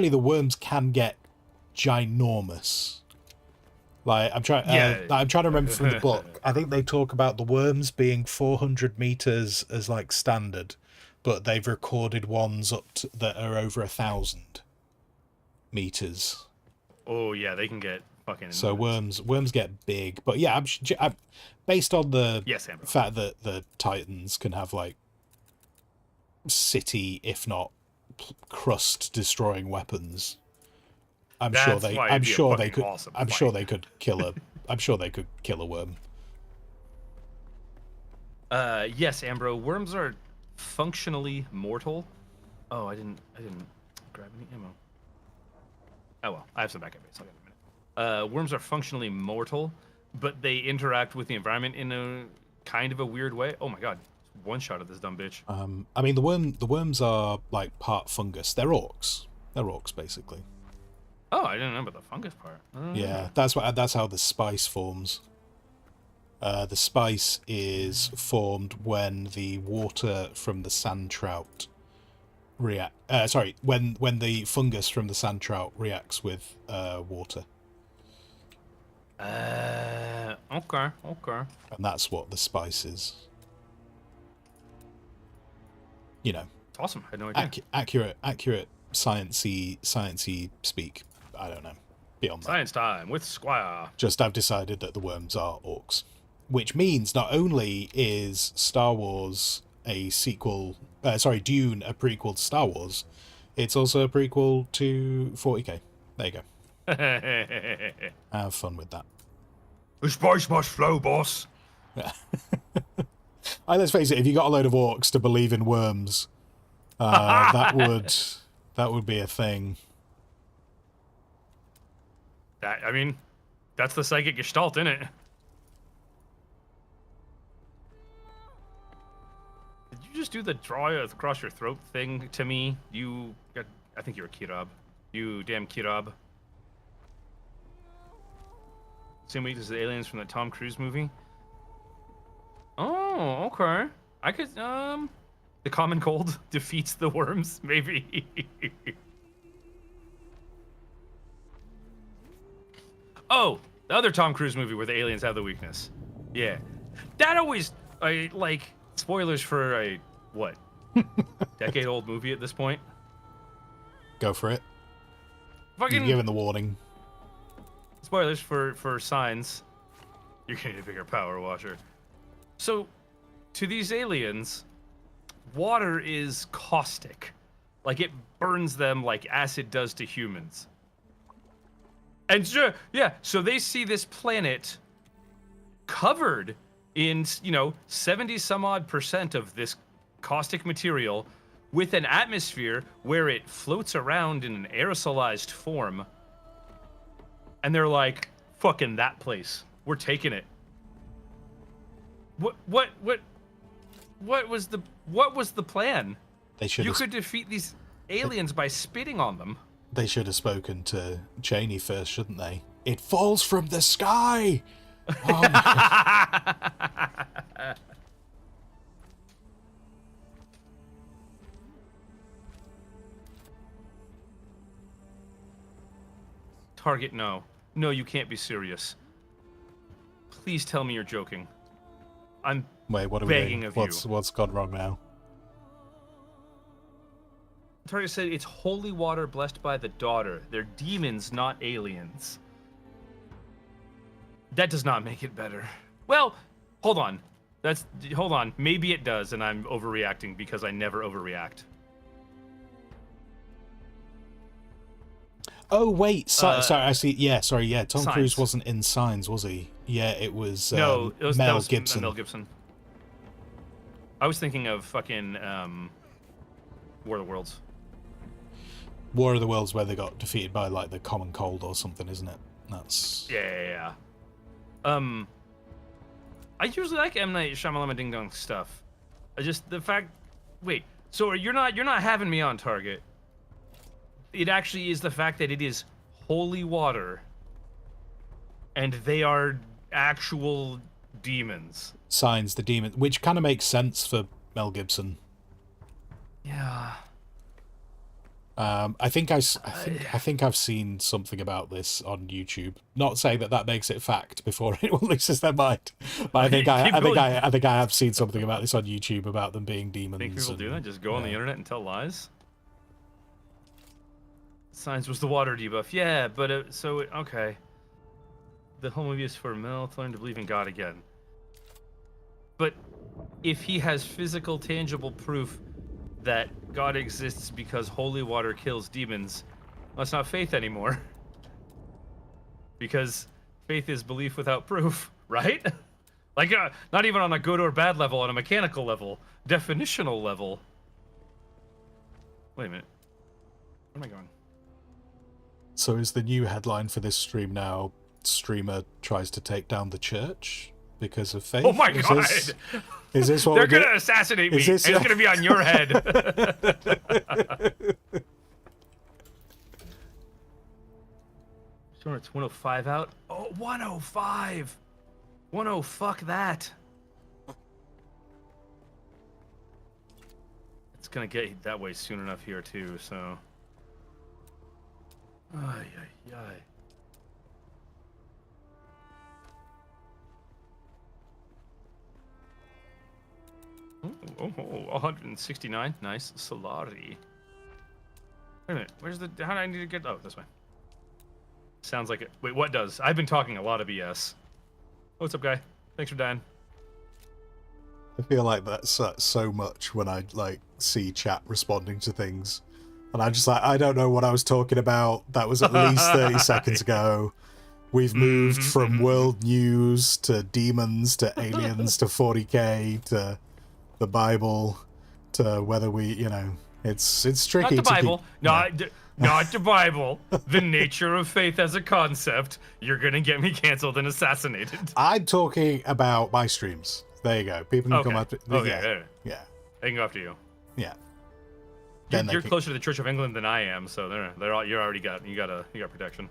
the worms can get ginormous. Like I'm trying to remember from the book. I think they talk about the worms being 400 meters as like standard, but they've recorded ones up to, that are over 1,000 meters. Oh yeah, they can get fucking. So worms get big, but yeah, I'm based on the fact that the Titans can have like city, if not crust destroying weapons. I'm sure they could. Awesome I'm sure they could kill a. I'm sure they could kill a worm. Yes, Ambro. Worms are functionally mortal. Oh, I didn't grab any ammo. Oh well, I have some backup base. I'll get it in a minute. Worms are functionally mortal, but they interact with the environment in a kind of a weird way. Oh my god, one shot of this dumb bitch. I mean the worms are like part fungus. They're orcs. They're orcs basically. Oh, I didn't know about the fungus part. Yeah, that's how the spice forms. The spice is formed when the water from the sand trout when the fungus from the sand trout reacts with water. Okay. And that's what the spice is. You know. It's awesome. I had no idea. Accurate sciencey speak. I don't know. Beyond that. Science time with Squire. Just I've decided that the worms are orcs. Which means not only is Star Wars a sequel... Dune a prequel to Star Wars, it's also a prequel to 40K. There you go. Have fun with that. The spice must flow, boss. Let's face it, if you got a load of orcs to believe in worms, that would be a thing. That's the psychic gestalt, isn't it? Did you just do the draw across your throat thing to me? I think you're a Kirab. You damn Kirab. Same week as the aliens from the Tom Cruise movie. Oh, okay. I could, the common cold defeats the worms, maybe. Oh, the other Tom Cruise movie where the aliens have the weakness. Yeah. That always, spoilers for a, what? Decade-old movie at this point? Go for it. Fucking... You've given the warning. Spoilers for Signs. You're gonna need a bigger power washer. So, to these aliens, water is caustic. Like, it burns them like acid does to humans. And so they see this planet covered in, 70 some odd % of this caustic material with an atmosphere where it floats around in an aerosolized form. And they're like, fucking that place. We're taking it. What was the plan? You could defeat these aliens by spitting on them. They should have spoken to Cheney first, shouldn't they? It falls from the sky! Oh my God. Target, no. No, you can't be serious. please tell me you're joking. I'm Wait, what are begging we of doing? you. What's gone wrong now? Target said it's holy water blessed by the daughter. They're demons, not aliens. That does not make it better. Well, hold on. Hold on. Maybe it does, and I'm overreacting because I never overreact. Oh wait, sorry. I see. Yeah, sorry. Yeah, Tom Signs. Cruise wasn't in Signs, was he? Yeah, it was. No, it was Mel Gibson. Mel Gibson. I was thinking of fucking War of the Worlds. War of the Worlds, where they got defeated by like the common cold or something, isn't it? That's. Yeah. I usually like M. Night Shyamalan Ding Dong stuff. The fact. Wait, so you're not having me on target. It actually is the fact that it is holy water, and they are actual demons. Signs, the demon, which kind of makes sense for Mel Gibson. Yeah. I think I've seen something about this on YouTube. Not saying that makes it fact before anyone loses their mind, but I think I have seen something about this on YouTube about them being demons. Think people do that? Just go on the internet and tell lies? Signs was the water debuff. Yeah, but okay. The whole movie is for Mel to learn to believe in God again. But if he has physical, tangible proof that God exists because holy water kills demons, well, that's not faith anymore. Because faith is belief without proof, right? Like, not even on a good or bad level, on a mechanical level, definitional level. Wait a minute. Where am I going? So is the new headline for this stream now, streamer tries to take down the church because of faith? Oh my god! Is this what they're gonna assassinate me, and it's gonna be on your head. Sure, it's 105 out. Oh, 105! 10, fuck that. It's gonna get that way soon enough here too, so. Ay. Oh, 169. Nice. Solari. Wait a minute. Where's the... How do I need to get... Oh, this way. Sounds like it. Wait, what does? I've been talking a lot of BS. What's up, guy? Thanks for dying. I feel like that's so much when I, like, see chat responding to things. And I'm just like, I don't know what I was talking about. That was at least 30 seconds ago. We've moved from world news to demons to aliens to 40k to the Bible to whether we, it's tricky. Not the Bible. Not the Bible. The nature of faith as a concept. You're going to get me canceled and assassinated. I'm talking about my streams. There you go. People can come up. Yeah. They can go after you. Yeah. You're closer to the Church of England than I am, so they're all, you got protection.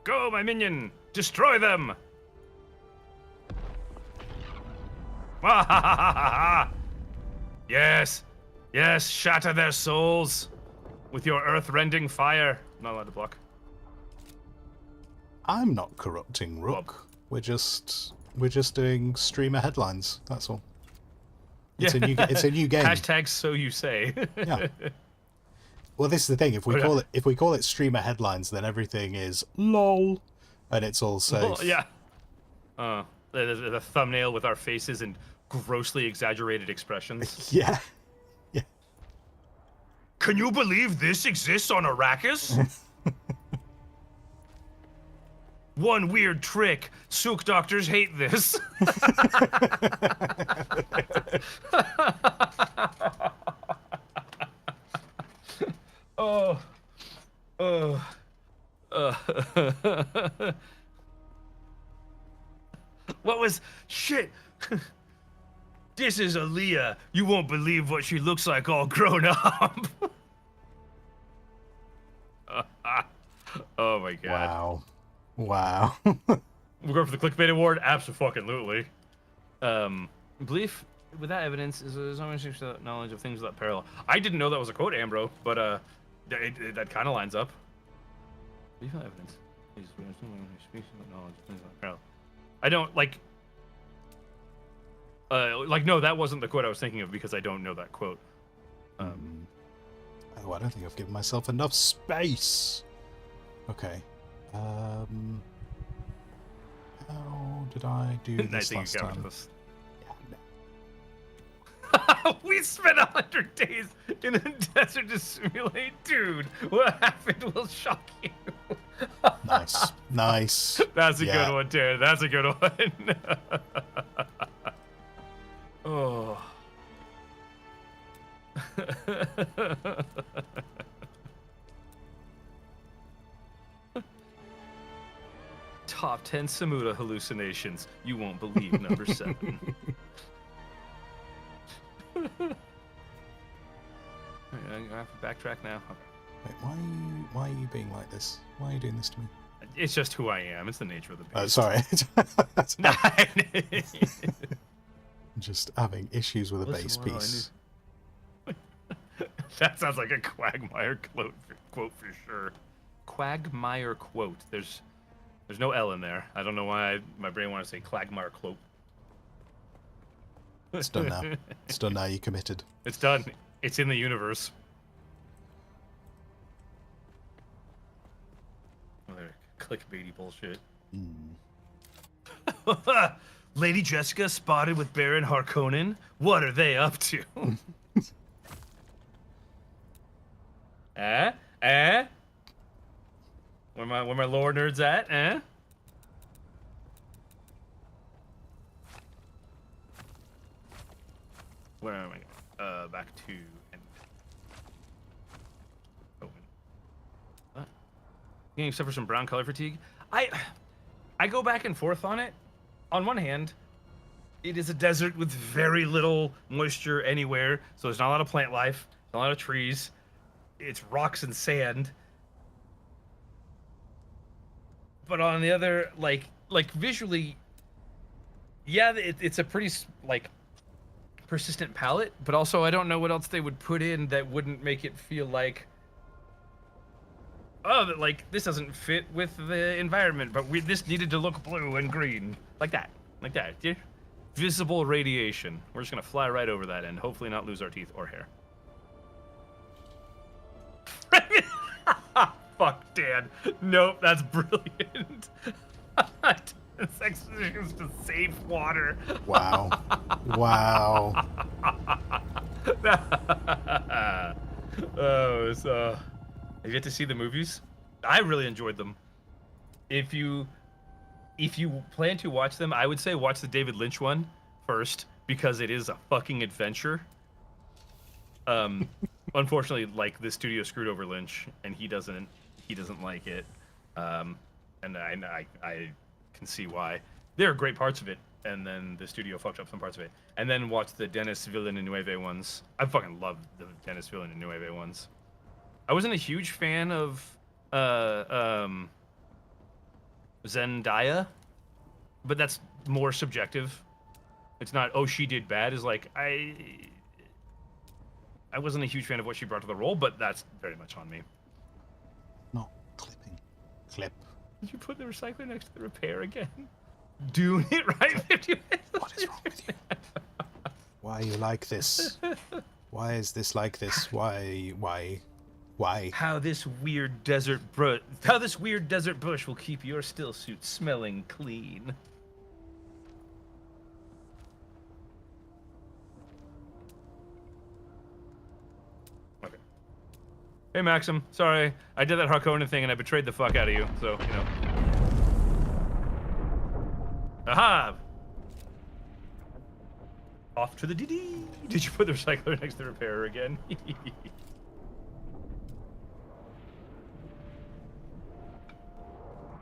Go, my minion! Destroy them! Yes, shatter their souls with your earth-rending fire. I'm not allowed to block. I'm not corrupting Rook. We're just doing streamer headlines. That's all. It's a new game. Hashtag so you say. Yeah. Well, this is the thing. If we call it streamer headlines, then everything is lol, and it's all safe. Well, yeah. The thumbnail with our faces and grossly exaggerated expressions. Yeah. Can you believe this exists on Arrakis? One weird trick. Sook doctors hate this. What was shit? This is Aaliyah. You won't believe what she looks like all grown up. Oh my god. Wow. We're going for the clickbait award? Absolutely. Belief without evidence is so much knowledge of things without parallel. I didn't know that was a quote, Ambro, but that kind of lines up. Leave evidence. I don't like. No, that wasn't the quote I was thinking of because I don't know that quote. Oh, I don't think I've given myself enough space. Okay. How did I do I this think last you got time? this. Yeah, no. We spent 100 days in the desert to simulate Dune. What happened will shock you. Nice. Nice. That's a Yeah. good one, Darren. That's a good one. Oh. Top 10 Samuda hallucinations. You won't believe number 7. I have to backtrack now. Wait, why are you being like this? Why are you doing this to me? It's just who I am. It's the nature of the beast. Sorry. Sorry. Just having issues with a base Listen, piece. That sounds like a Quagmire quote for sure. Quagmire quote. There's no L in there. I don't know why my brain wanted to say Quagmire quote. It's done now. It's done now. You committed. It's done. It's in the universe. Oh, clickbaity bullshit. Lady Jessica spotted with Baron Harkonnen. What are they up to? Where my lore nerds at? Where am I going? Back to what? Getting except for some brown color fatigue. I go back and forth on it. On one hand, it is a desert with very little moisture anywhere, so there's not a lot of plant life, not a lot of trees. It's rocks and sand. But on the other, like visually, yeah, it's a pretty persistent palette. But also, I don't know what else they would put in that wouldn't make it feel like, oh, that this doesn't fit with the environment. But this needed to look blue and green, like that. Yeah. Visible radiation. We're just gonna fly right over that and hopefully not lose our teeth or hair. Fuck, Dan. Nope, that's brilliant. Sex positions to save water. Wow. Wow. Oh, so have you yet to see the movies? I really enjoyed them. If you plan to watch them, I would say watch the David Lynch one first because it is a fucking adventure. Unfortunately, the studio screwed over Lynch, and he doesn't like it. And I can see why. There are great parts of it, and then the studio fucked up some parts of it. And then watch the Denis Villeneuve ones. I fucking love the Denis Villeneuve ones. I wasn't a huge fan of Zendaya, but that's more subjective. It's not, oh, she did bad. It's like, I wasn't a huge fan of what she brought to the role, but that's very much on me. Not clipping. Clip. Did you put the recycler next to the repair again? Doing it right 50 What is wrong with you? Why are you like this? Why is this like this? Why? How this weird desert bush will keep your still suit smelling clean. Okay. Hey Maxim, sorry, I did that Harkonnen thing and I betrayed the fuck out of you, so, you know. Aha! Off to the DD. Did you put the recycler next to the repairer again?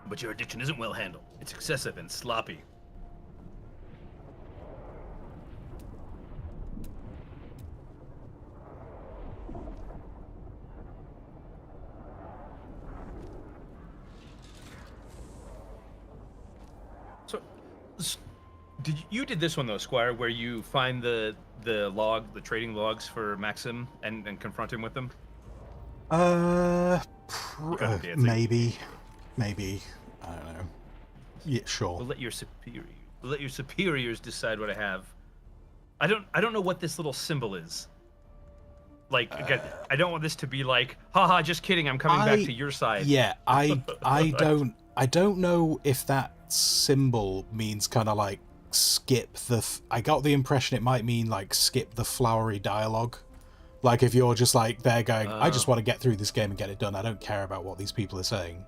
But your addiction isn't well handled. It's excessive and sloppy. So, you did this one though, Squire, where you find the trading logs for Maxim and confront him with them? Maybe. maybe, I don't know. Yeah, sure. We'll let your superiors decide what I have. I don't know what this little symbol is. Like, again, I don't want this to be like, haha, just kidding, I'm coming back to your side. Yeah, I don't know if that symbol means kind of like skip the... I got the impression it might mean like skip the flowery dialogue. Like if you're just like there going, I just want to get through this game and get it done. I don't care about what these people are saying.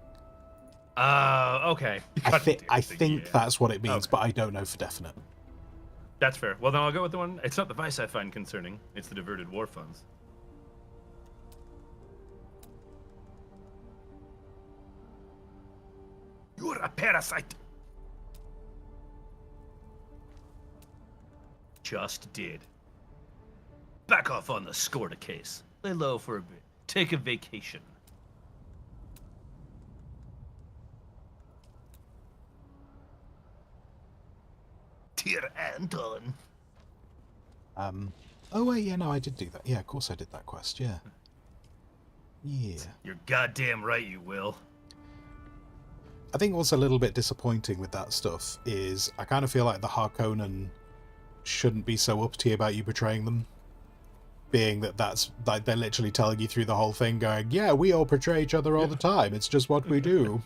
Okay. I think that's what it means, but I don't know for definite. That's fair. Well, then I'll go with the one. It's not the vice I find concerning. It's the diverted war funds. You're a parasite. Just did. Back off on the Scorta case. Lay low for a bit. Take a vacation. Dear Anton. Oh wait, yeah, no, I did do that. Yeah, of course I did that quest, yeah. Yeah. You're goddamn right you will. I think what's a little bit disappointing with that stuff is I kind of feel like the Harkonnen shouldn't be so uppity about you betraying them. Being that that's like they're literally telling you through the whole thing going, yeah, we all betray each other all the time. It's just what we do.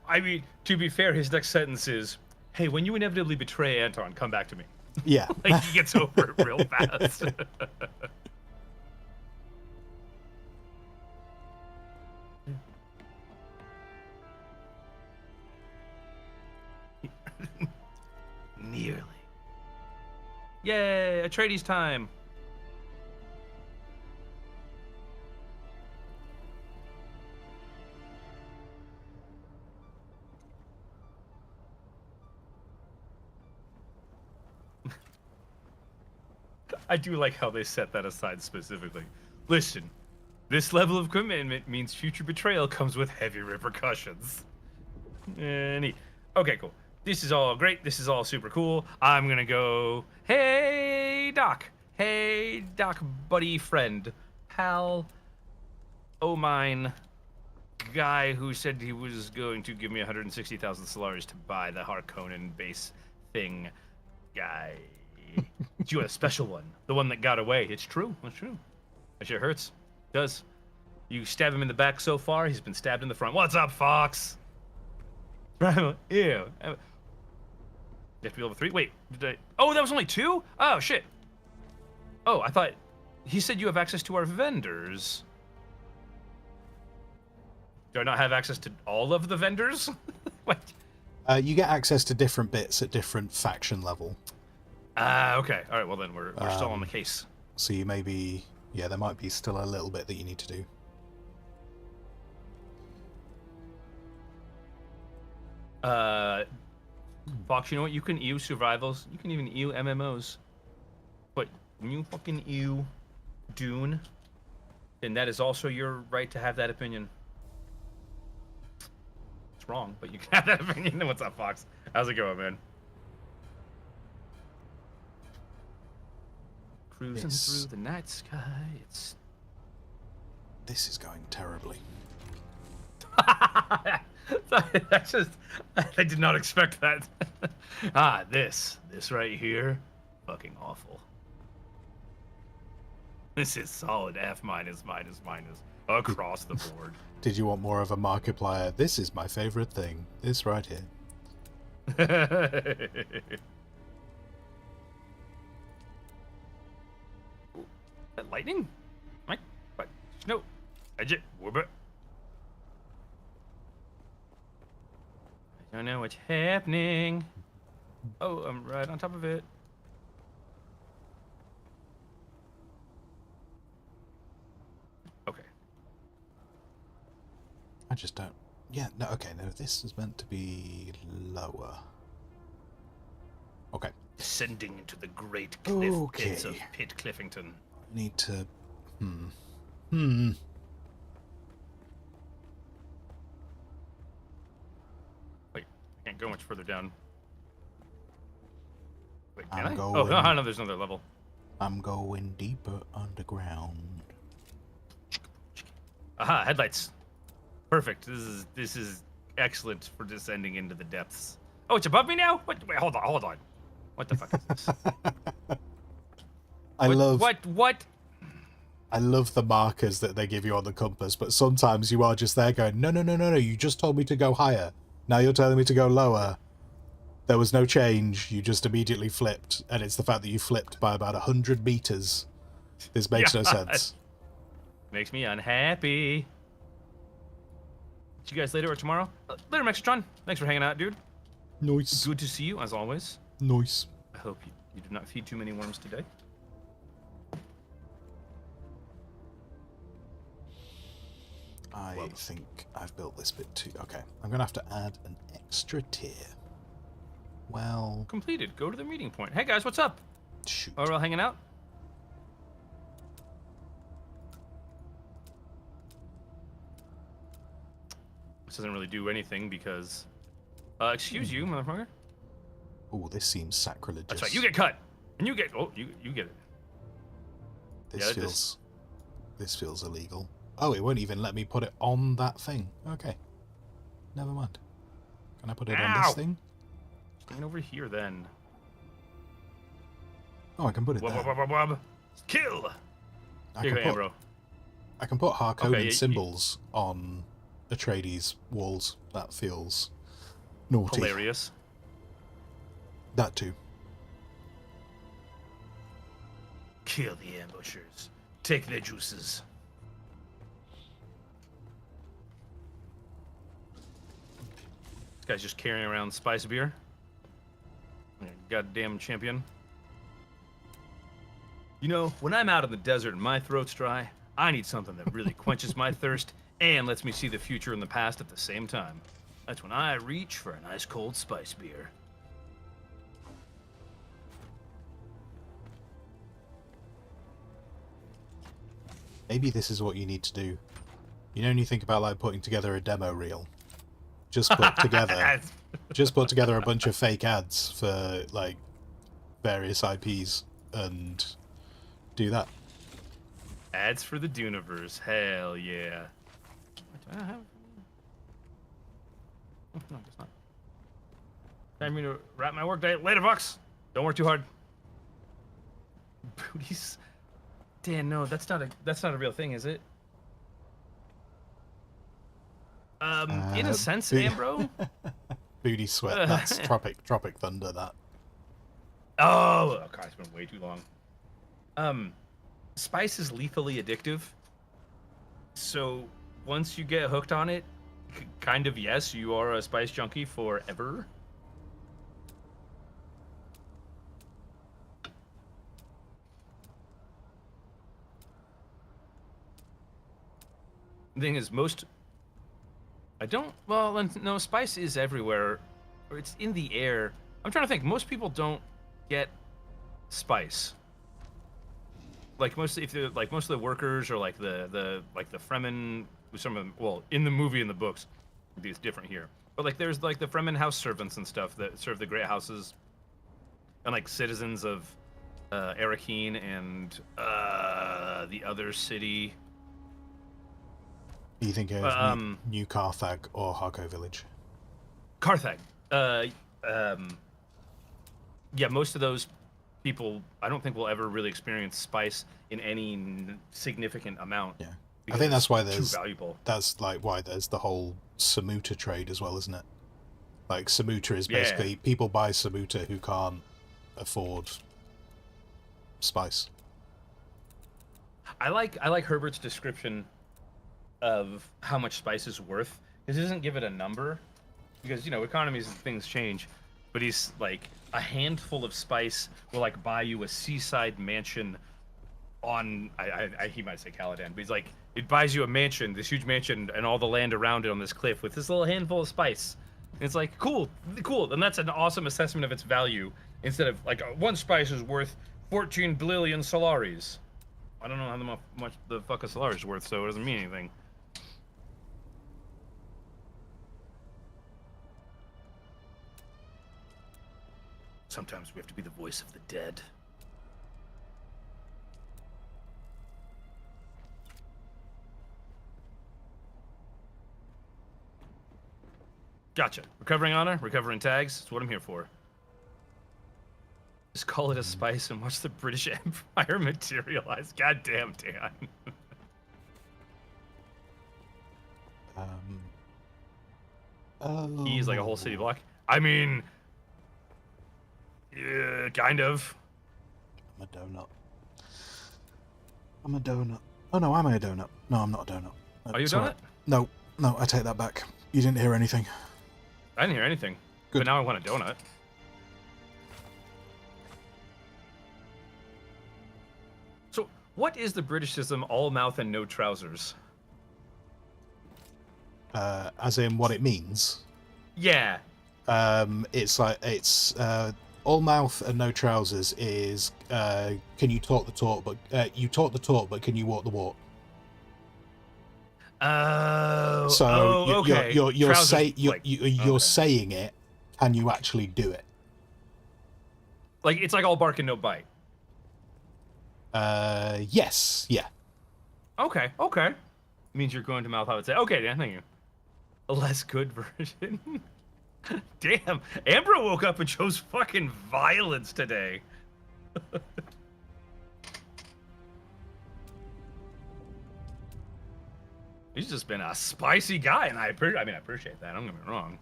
I mean, to be fair, his next sentence is, hey, when you inevitably betray Anton, come back to me. Yeah. Like, he gets over it real fast. Nearly. Yay, Atreides time. I do like how they set that aside specifically. Listen, this level of commitment means future betrayal comes with heavy repercussions. Neat. Okay, cool. This is all great. This is all super cool. I'm gonna go, hey, Doc. Hey, Doc, buddy, friend, pal, oh mine, guy who said he was going to give me 160,000 Solaris to buy the Harkonnen base thing guy. You a special one. The one that got away. It's true. It's true. That shit hurts. It does. You stab him in the back so far, he's been stabbed in the front. What's up, Fox? Ew. You have to be level 3? Wait, did I... Oh, that was only 2? Oh, shit. Oh, I thought... He said you have access to our vendors. Do I not have access to all of the vendors? What? You get access to different bits at different faction level. Okay. All right, well then, we're still on the case. So you may be... Yeah, there might be still a little bit that you need to do. Fox, you know what? You can EU survivals. You can even EU MMOs. But when you fucking EU Dune, then that is also your right to have that opinion. It's wrong, but you can have that opinion. What's up, Fox? How's it going, man? Cruising through the night sky. This is going terribly. That's just... I did not expect that. This right here, fucking awful. This is solid F minus across the board. Did you want more of a Markiplier? This is my favorite thing. This right here. That lightning? What? No. Edge it. Whoop. I don't know what's happening. Oh, I'm right on top of it. Okay. I just don't... Yeah, no, okay, no, this is meant to be lower. Okay. Descending into the great cliff pits of Pit Cliffington. Need to... Wait, I can't go much further down. Wait, can I'm I? going, Oh, no, there's another level. I'm going deeper underground. Aha, headlights. Perfect. This is excellent for descending into the depths. Oh, it's above me now? What? Wait, hold on. What the fuck is this? I love the markers that they give you on the compass, but sometimes you are just there going, no, you just told me to go higher. Now you're telling me to go lower. There was no change. You just immediately flipped, and it's the fact that you flipped by about 100 meters. This makes no sense. Makes me unhappy. See you guys later or tomorrow. Later, Mexitron. Thanks for hanging out, dude. Nice. Good to see you, as always. Nice. I hope you do not feed too many worms today. I think I've built this bit too. Okay, I'm going to have to add an extra tier. Well... Completed. Go to the meeting point. Hey, guys, what's up? Shoot. Are we all hanging out? This doesn't really do anything because... excuse you, motherfucker. Oh, this seems sacrilegious. That's right. You get cut. And you get... Oh, you get it. This feels illegal. Oh, it won't even let me put it on that thing. Okay. Never mind. Can I put it on this thing? Stand over here, then. Oh, I can put it there. Kill! I can put Harkonnen symbols on Atreides walls. That feels naughty. Hilarious. That too. Kill the ambushers. Take their juices. This guy's just carrying around spice beer. Goddamn champion. You know, when I'm out in the desert and my throat's dry, I need something that really quenches my thirst and lets me see the future and the past at the same time. That's when I reach for an ice cold spice beer. Maybe this is what you need to do. You know when you think about like putting together a demo reel? Just put together a bunch of fake ads for like various IPs and do that. Ads for the Duneverse. Hell yeah. Do I have... Oh, no, it's not. Time to wrap my workday. Later, Vox. Don't work too hard. Booties. Dan, no, that's not a real thing, is it? In a sense, Ambro. Booty sweat. That's Tropic Thunder. That. Oh, God, it's been way too long. Spice is lethally addictive. So once you get hooked on it, kind of yes, you are a spice junkie forever. The thing is, no, spice is everywhere, or it's in the air. I'm trying to think. Most people don't get spice. Like most of the workers or like the Fremen, some of them, well, in the movie and the books, it's different here. But like there's like the Fremen house servants and stuff that serve the great houses, and like citizens of Arrakeen and the other city. You think of New Carthag or Harko Village? Carthag. Yeah, most of those people, I don't think will ever really experience spice in any significant amount. Yeah, I think that's why there's too valuable. That's like why there's the whole Samuta trade as well, isn't it? Like Samuta is basically people buy Samuta who can't afford spice. I like Herbert's description of how much spice is worth. He doesn't give it a number because, you know, economies and things change, but he's like, a handful of spice will like buy you a seaside mansion on he might say Caladan, but he's like, it buys you a mansion, this huge mansion, and all the land around it on this cliff with this little handful of spice. And it's like, cool, and that's an awesome assessment of its value. Instead of like one spice is worth 14 billion Solaris. I don't know how much the fuck a Solaris is worth, so it doesn't mean anything. Sometimes we have to be the voice of the dead. Gotcha. Recovering honor, recovering tags. That's what I'm here for. Just call it a spice and watch the British Empire materialize. Goddamn, Dan. He's like a whole city block. I mean, yeah, kind of. I'm a donut. I'm a donut. Oh no, am I a donut? No, I'm not a donut. Are you a donut? No, I take that back. You didn't hear anything. I didn't hear anything. Good. But now I want a donut. So, what is the British system all mouth and no trousers? As in what it means. Yeah. It's all mouth and no trousers is can you talk the talk, but you talk the talk, but can you walk the walk? Oh. So Okay. you're Okay. saying it. Can you actually do it? Like it's like all bark and no bite. Yes, yeah. Okay. Means you're going to mouth. I would say. Okay, Dan. Thank you. A less good version. Damn, Ambro woke up and chose fucking violence today. He's just been a spicy guy, and I appreciate that. Don't get me wrong,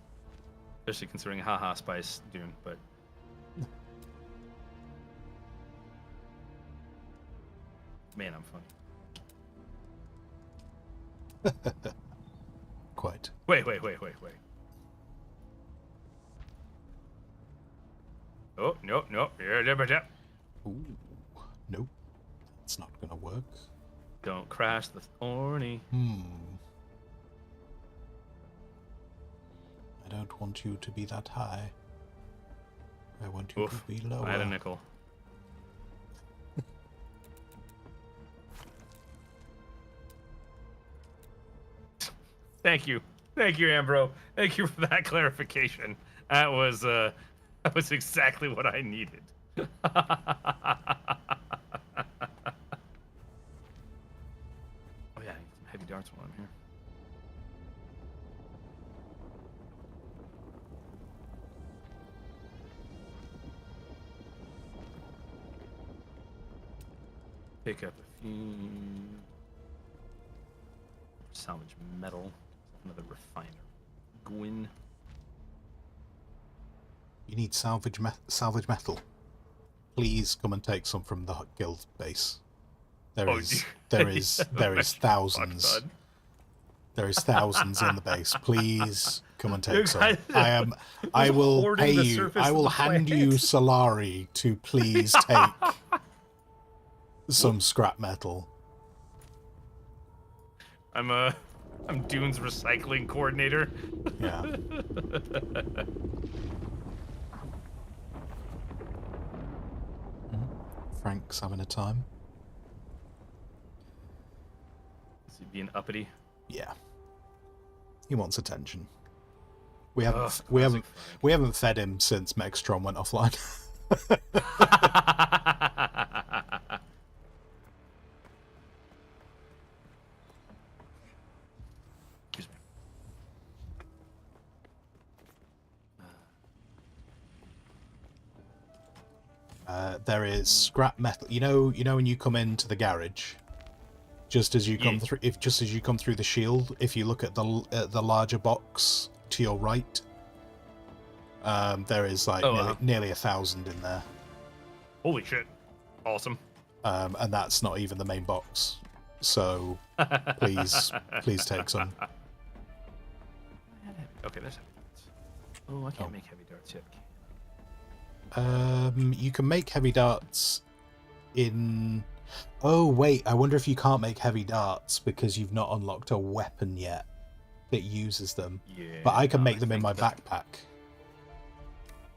especially considering haha spice Dune, but. Man, I'm funny. Quite. Wait. Oh, no. Yeah. Ooh, nope. That's not gonna work. Don't crash the thorny. I don't want you to be that high. I want you Oof, to be lower. I had a nickel. Thank you, Ambro. Thank you for that clarification. That was exactly what I needed. Oh yeah, some heavy darts while I'm here. Pick up a few. Salvage metal. Another refiner. Gwyn. You need salvage metal. Please come and take some from the guild base. There is thousands. There is thousands in the base. Please come and take some. I will pay you. I will hand you Solari to please take some scrap metal. I'm Dune's recycling coordinator. Yeah. Frank's having a time. Is he being uppity? Yeah. He wants attention. We haven't fed him since Megstrom went offline. Excuse me. There is scrap metal. You know when you come into the garage, just as you come through, the shield, if you look at the larger box to your right, there is like nearly 1,000 in there. Holy shit! Awesome. And that's not even the main box. So please take some. Okay, there's heavy darts. Oh, I can't make heavy darts yet. You can make heavy darts in... Oh, wait, I wonder if you can't make heavy darts because you've not unlocked a weapon yet that uses them. Yeah, but I can make them in my backpack.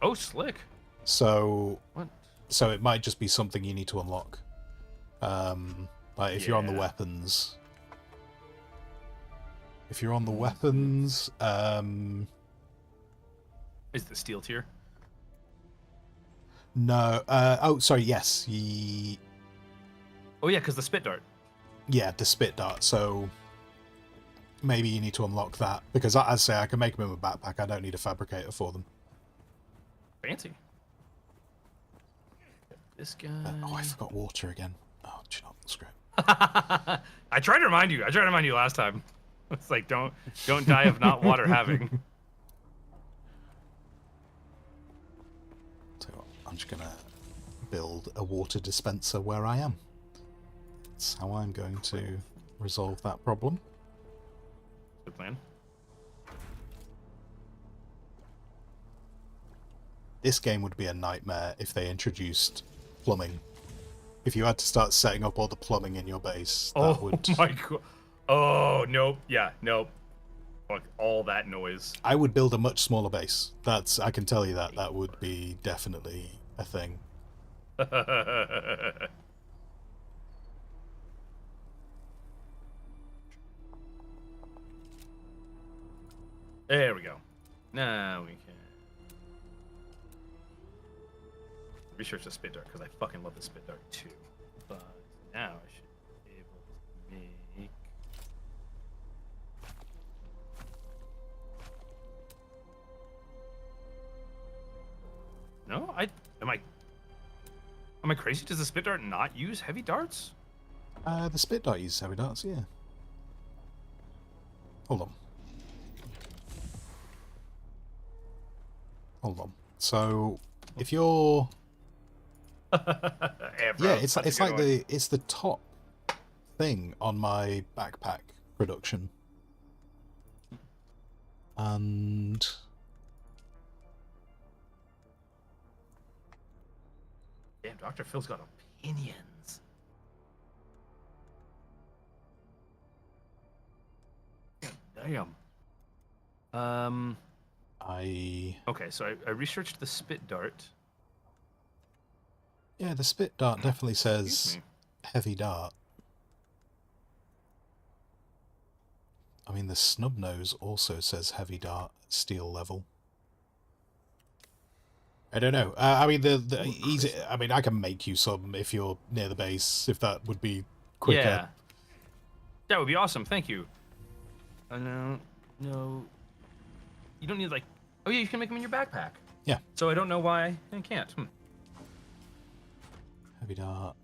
Oh, slick. So... What? So it might just be something you need to unlock. Like if you're on the weapons... If you're on the weapons... Is the steel tier? No. Oh, sorry. Yes. Oh yeah, because the spit dart. Yeah, the spit dart. So maybe you need to unlock that, because as I say, I can make them in a backpack. I don't need a fabricator for them. Fancy. This guy. Oh, I forgot water again. Oh, do you know what? Screw it. I tried to remind you. I tried to remind you last time. It's like don't die of not water having. So I'm just gonna build a water dispenser where I am. That's how I'm going to resolve that problem. Good plan. This game would be a nightmare if they introduced plumbing. If you had to start setting up all the plumbing in your base, that would... my god. Oh, nope. Yeah, nope. Fuck all that noise. I would build a much smaller base. That's, I can tell you that. That would be definitely a thing. There we go. Now we can research the spit dart because I fucking love the spit dart too. But now I should be able to make. No, am I crazy? Does the spit dart not use heavy darts? The spit dart uses heavy darts, yeah. Hold on. Hold on. So, if you're... yeah, it's like the top thing on my backpack production. And... Damn, Dr. Phil's got opinions. Damn. Okay, so I researched the spit dart. Yeah, the spit dart definitely says heavy dart. I mean, the snub nose also says heavy dart steel level. I don't know. I mean, the easy. I mean, I can make you some if you're near the base, if that would be quicker. Yeah, that would be awesome. Thank you. No, you don't need like. Oh yeah, you can make them in your backpack. Yeah. So I don't know why I can't. Heavy dart.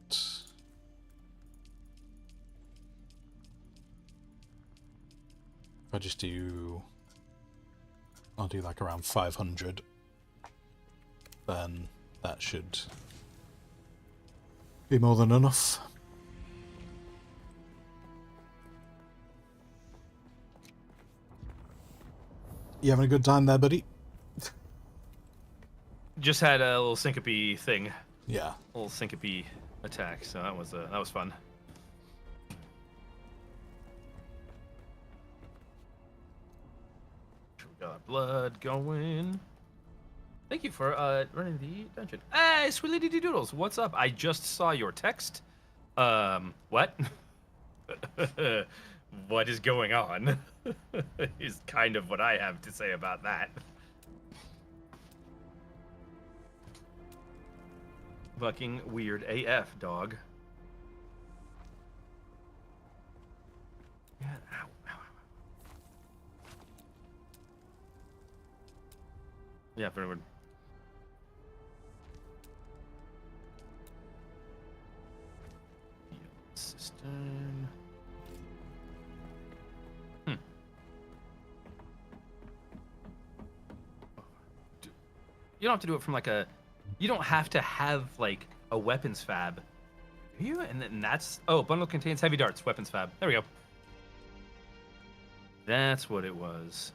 If I just do... I'll do like around 500. Then that should be more than enough. You having a good time there, buddy? Just had a little syncope thing. Yeah. A little syncope attack, so that was fun. We got blood going. Thank you for running the dungeon. Hey, sweet lady doodles, what's up? I just saw your text. What? What is going on? Is kind of what I have to say about that. Fucking weird AF, dog. Yeah, ow, ow, ow. Yeah, very weird. Cistern. You don't have to do it from like a... You don't have to have like a weapons fab. Do you? And then that's... Oh, bundle contains heavy darts, weapons fab. There we go. That's what it was.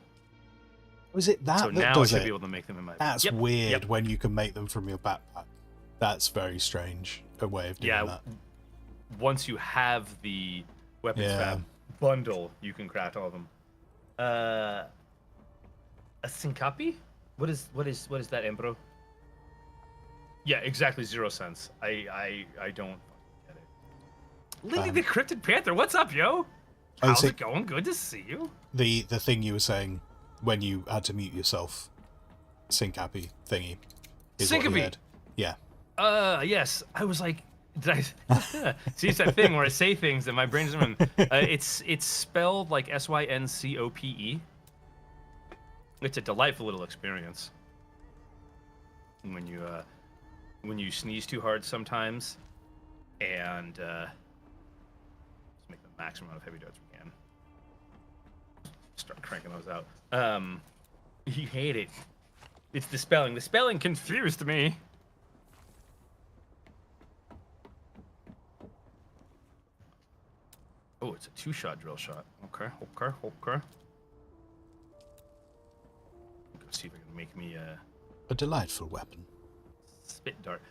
Was it that So that now I does should it? be able to make them in my... That's Yep, weird yep. when you can make them from your backpack. That's very strange, a way of doing that. Once you have the weapons fab bundle, you can craft all of them. A syncope? What is that, Embro? Yeah, exactly 0 cents. I don't get it. Lady the Cryptid Panther, what's up, yo? How's it going? Good to see you. The thing you were saying when you had to mute yourself, syncope thingy. Is what you Syncope. heard. Yeah. Yes. I was like, Did I see? It's that thing where I say things that my brain doesn't remember. It's spelled like Syncope. It's a delightful little experience. When you sneeze too hard sometimes, and let's make the maximum amount of heavy darts we can. Start cranking those out. You hate it. It's the spelling. The spelling confused me. Oh, it's a 2-shot drill shot. Okay. Go see if I can make me A delightful weapon. spit dart.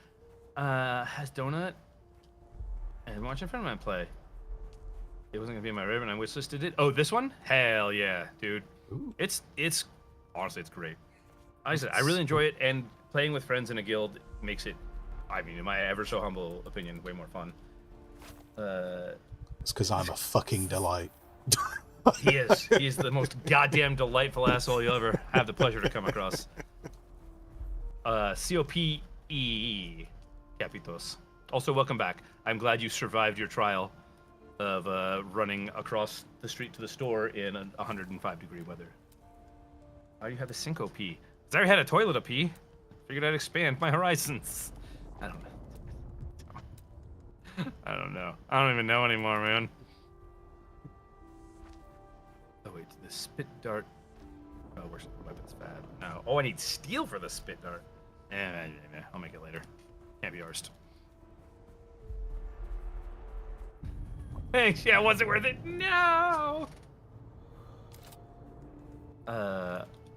Has Donut and watching a friend of mine play. It wasn't gonna be in my ribbon. I wishlisted it. Oh, this one? Hell yeah, dude. Ooh. It's honestly it's great. Like I said, I really enjoy it, and playing with friends in a guild makes it, I mean, in my ever so humble opinion, way more fun. It's because I'm a fucking delight. He is. He is the most goddamn delightful asshole you'll ever have the pleasure to come across. COPE Capitos. Also, welcome back. I'm glad you survived your trial of running across the street to the store in 105-degree weather. Why do you have a syncope? Because I already had a toilet to pee. Figured I'd expand my horizons. I don't know. I don't know. I don't even know anymore, man. Oh wait, the spit dart. Oh, where's the weapons fab? No. Oh, I need steel for the spit dart. I'll make it later. Can't be arsed. Thanks. Yeah, was it worth it? No.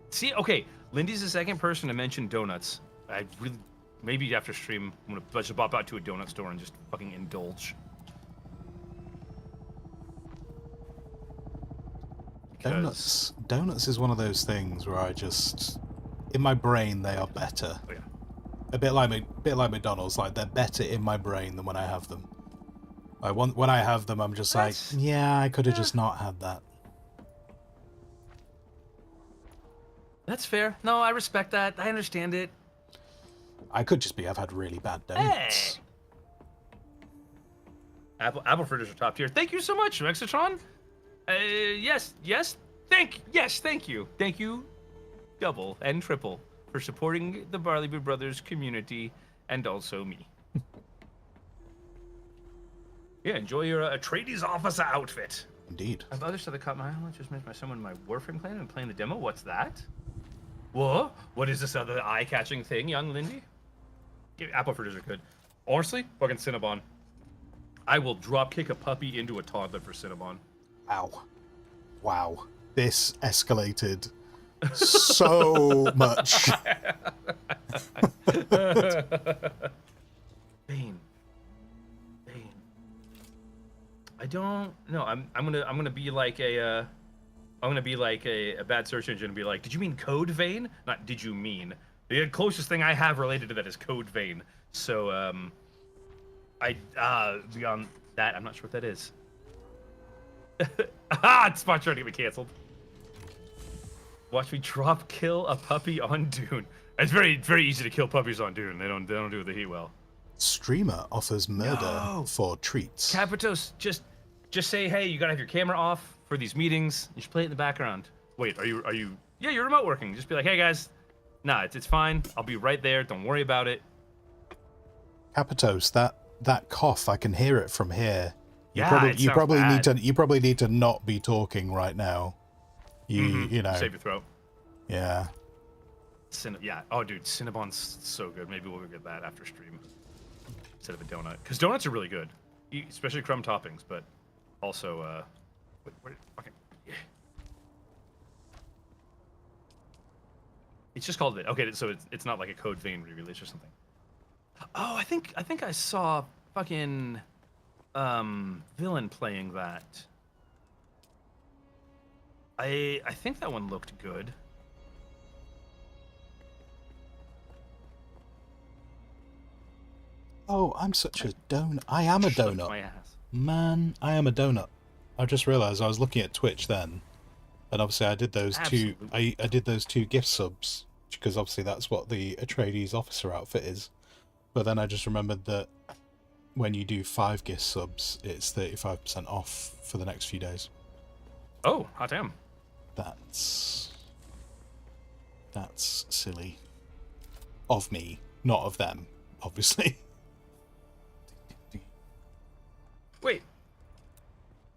See, okay. Lindy's the second person to mention donuts. I really, maybe after stream, I'm gonna just pop out to a donut store and just fucking indulge. Donuts is one of those things where I just, in my brain, they are better. Oh yeah. A bit like McDonald's. Like, they're better in my brain than when I have them. When I have them, I'm just like, yeah, I could have just not had that. That's fair. No, I respect that. I understand it. I could just be I've had really bad donuts. Hey. Apple fritters are top tier. Thank you so much, Mexitron. Yes, thank you. Thank you, double and triple, for supporting the Barleybeer Brothers community and also me. Yeah, enjoy your Atreides officer outfit. Indeed. I've other stuff that caught my eye. I just mentioned someone in my Warframe clan and playing the demo. What's that? Whoa? What is this other eye-catching thing, young Lindy? Apple fritters are good. Honestly, fucking Cinnabon. I will drop kick a puppy into a toddler for Cinnabon. Wow. This escalated so much. Bane. I don't know. I'm gonna be like a bad search engine and be like, did you mean code vein? Not did you mean. The closest thing I have related to that is code vein. So beyond that, I'm not sure what that is. It's Spot trying to get me canceled. Watch me drop kill a puppy on Dune. It's very easy to kill puppies on Dune. They don't do the heat well. Streamer offers murder for treats. Capitos, just say, hey, you gotta have your camera off for these meetings. You should play it in the background. Wait, are you? Yeah, you're remote working. Just be like, hey guys, nah, it's fine. I'll be right there. Don't worry about it. Capitos, that cough, I can hear it from here. You probably need to not be talking right now. You know. Save your throat. Yeah. Yeah. Oh, dude, Cinnabon's so good. Maybe we'll get that after stream instead of a donut, because donuts are really good, especially crumb toppings. But also, okay. Yeah. It's just called it. Okay, so it's not like a Code Vein re-release or something. Oh, I think I saw fucking Villain playing that. I think that one looked good. Oh, I'm such a donut. I am a donut. My ass. Man, I am a donut. I just realised I was looking at Twitch then, and obviously I did those two. I did those 2 gift subs because obviously that's what the Atreides officer outfit is. But then I just remembered that when you do 5 GIS subs, it's 35% off for the next few days. Oh, hot damn. That's silly. Of me, not of them, obviously. Wait.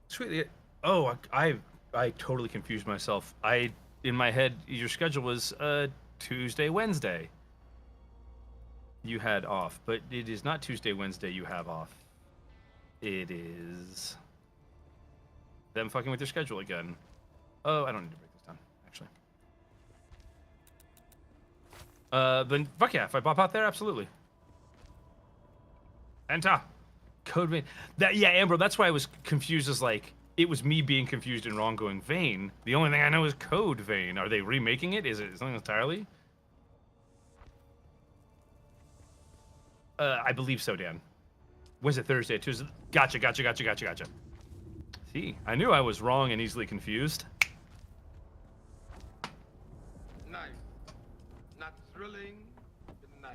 Sweet. Oh, I totally confused myself. In my head, your schedule was Tuesday, Wednesday. You had off, but it is not Tuesday, Wednesday you have off. It is them fucking with your schedule again. Oh, I don't need to break this down, actually. Then fuck yeah, if I pop out there, absolutely. Enter. Code vein. Amber, that's why I was confused as like, it was me being confused and wrong going vein. The only thing I know is code vein. Are they remaking it? Is it something entirely? I believe so, Dan. Was it Thursday? Tuesday? Gotcha. See, I knew I was wrong and easily confused. Nice. Not thrilling, but nice.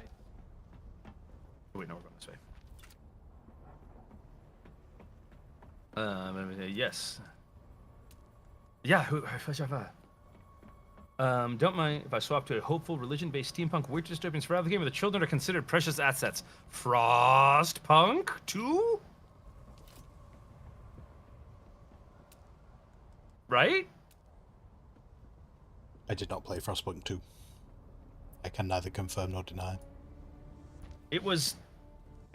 Oh, wait, no, we're going this way. Yes. Yeah, don't mind if I swap to a hopeful, religion-based steampunk weird disturbance for the game where the children are considered precious assets. Frostpunk 2? Right? I did not play Frostpunk 2. I can neither confirm nor deny. It was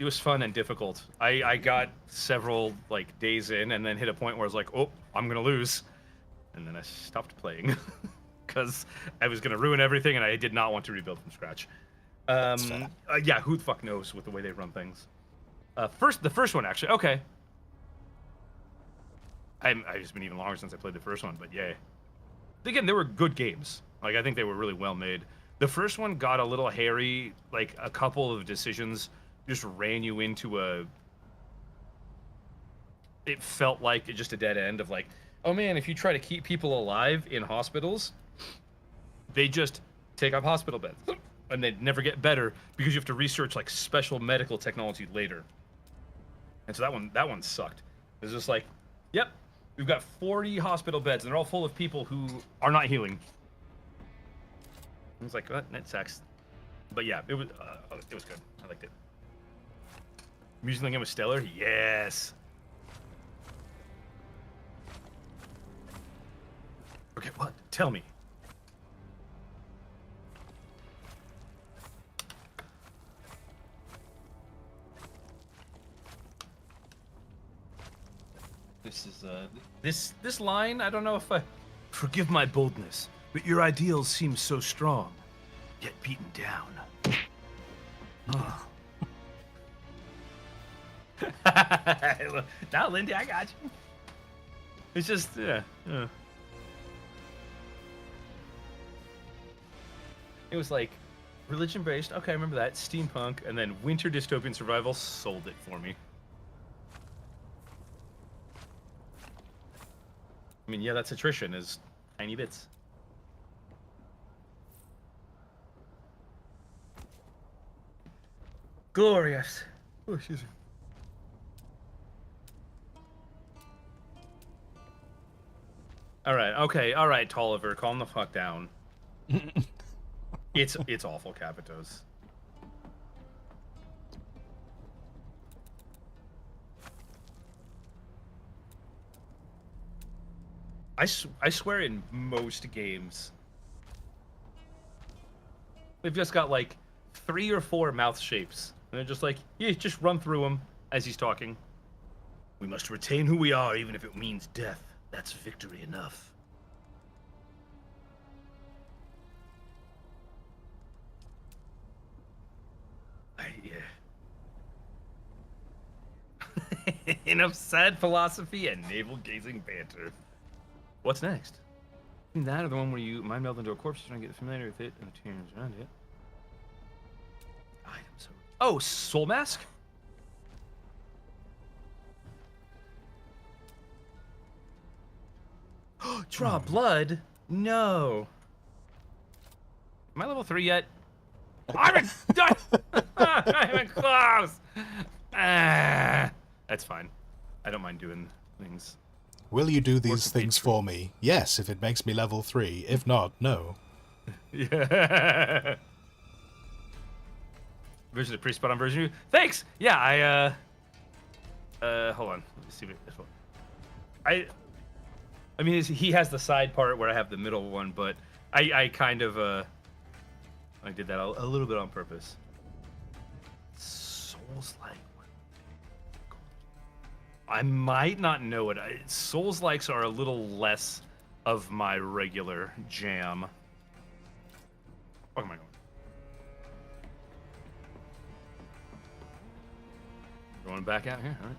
fun and difficult. I got several like days in and then hit a point where I was like, oh, I'm gonna lose. And then I stopped playing. Because I was going to ruin everything, and I did not want to rebuild from scratch. Yeah, who the fuck knows with the way they run things. The first one, actually. Okay. It's been even longer since I played the first one, but yay. Again, they were good games. Like, I think they were really well made. The first one got a little hairy. Like, a couple of decisions just ran you into a... It felt like just a dead end of like, oh man, if you try to keep people alive in hospitals... They just take up hospital beds, and they never get better because you have to research like special medical technology later. And so that one sucked. It's just like, yep, we've got 40 hospital beds, and they're all full of people who are not healing. I was like, what? That sucks. But yeah, it was good. I liked it. Music in the game was stellar. Yes. Okay, what? Tell me. This line, I don't know if I... Forgive my boldness, but your ideals seem so strong, yet beaten down. Oh. Now, Lindy, I got you. It's just, yeah. It was like, religion-based, okay, I remember that, steampunk, and then winter dystopian survival sold it for me. I mean, yeah, that's attrition, is tiny bits. Glorious. Oh, excuse me. All right, Tolliver, calm the fuck down. It's awful, Capitos. I swear in most games, they've just got like 3 or 4 mouth shapes. And they're just like, yeah, just run through them as he's talking. We must retain who we are, even if it means death. That's victory enough. Yeah. Enough sad philosophy and navel-gazing banter. What's next? Between that or the one where you mind meld into a corpse, trying to get familiar with it and the tunes around it. Items. Oh, Soul Mask? Draw blood? No. Am I level 3 yet? I'm in close! That's fine. I don't mind doing things. Will you do these compete things for- for me? Yes, if it makes me level 3. If not, no. Yeah. Version of pre-spot on version 2. Thanks. Yeah, hold on. Let me see this one. I mean, he has the side part where I have the middle one, but I kind of I did that a little bit on purpose. Souls-like. I might not know it. Souls-likes are a little less of my regular jam. Where am I going? Going back out here. All right.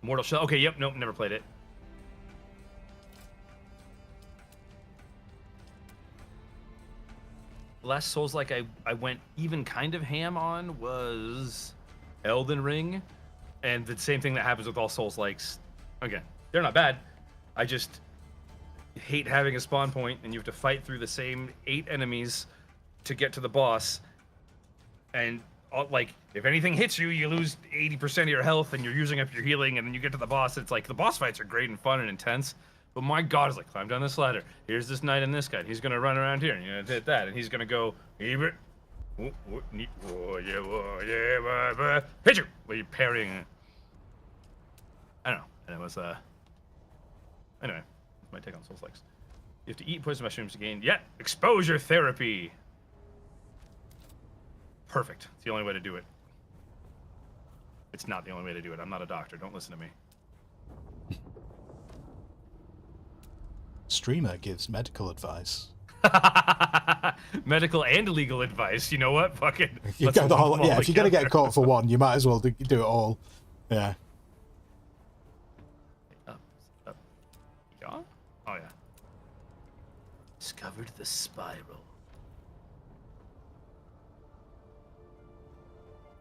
Mortal Shell. Okay, yep, nope, never played it. Last Souls-like I went even kind of ham on was Elden Ring. And the same thing that happens with all Souls-likes. Again, they're not bad. I just hate having a spawn point and you have to fight through the same 8 enemies to get to the boss. And like, if anything hits you, you lose 80% of your health and you're using up your healing, and then you get to the boss. It's like the boss fights are great and fun and intense. But my God, it's like, climb down this ladder. Here's this knight and this guy. He's gonna run around here and you're gonna hit that, and he's gonna go hit you while you're parrying. I don't know. And it was anyway, my take on Souls-likes. You have to eat poison mushrooms to gain exposure therapy. Perfect. It's the only way to do it. It's not the only way to do it. I'm not a doctor. Don't listen to me. Streamer gives medical advice. Medical and legal advice. You know what? Fucking. You get the whole, yeah, if you're gonna get caught for one, you might as well do it all. Yeah. Up. Yeah? Oh yeah. Discovered the spiral.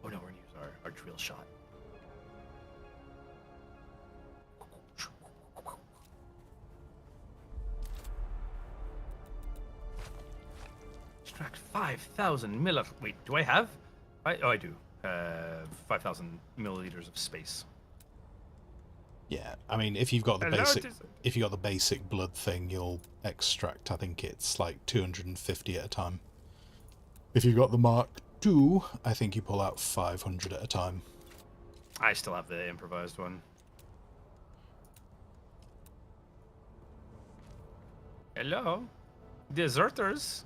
Oh no, we're gonna use our drill shot. Extract 5,000 milliliters. Wait, do I have? I do. 5,000 milliliters of space. Yeah, I mean, if you've got the Hello, basic blood thing, you'll extract. I think it's like 250 at a time. If you've got the Mark II, I think you pull out 500 at a time. I still have the improvised one. Hello, deserters.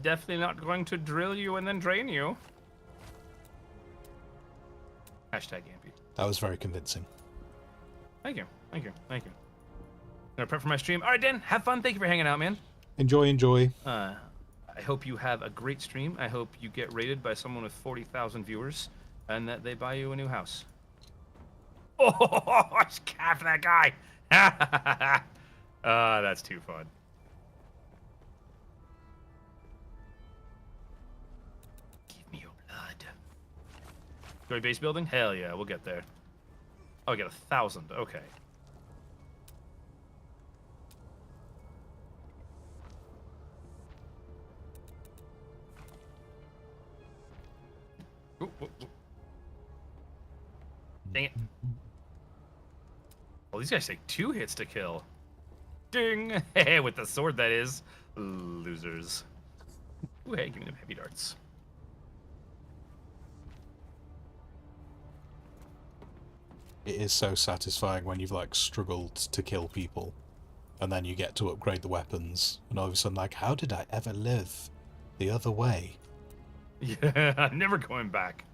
Definitely not going to drill you and then drain you. Hashtag Ampy. That was very convincing. Thank you. Gonna prep for my stream. All right, Dan, have fun. Thank you for hanging out, man. Enjoy. I hope you have a great stream. I hope you get rated by someone with 40,000 viewers and that they buy you a new house. Oh, I just capped that guy. That's too fun. Give me your blood. Joy base building? Hell yeah, we'll get there. Oh, I get 1,000. Okay. Ooh. Dang it. Well, these guys take 2 hits to kill. Ding! With the sword, that is. Losers. Ooh, hey, give me them heavy darts. It is so satisfying when you've like struggled to kill people, and then you get to upgrade the weapons, and all of a sudden, like, how did I ever live the other way? Yeah, I'm never going back.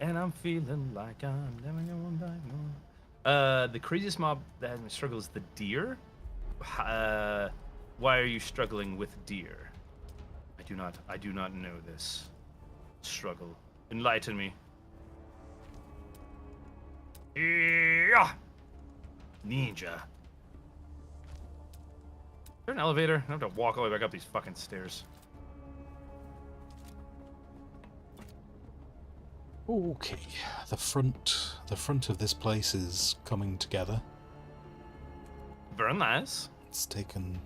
And I'm feeling like I'm never going back. No. The craziest mob that has me struggle is the deer. Why are you struggling with deer? I do not know this struggle. Enlighten me. Yeah. Ninja. Is there an elevator? I have to walk all the way back up these fucking stairs. Okay, the front of this place is coming together. Very nice. It's taken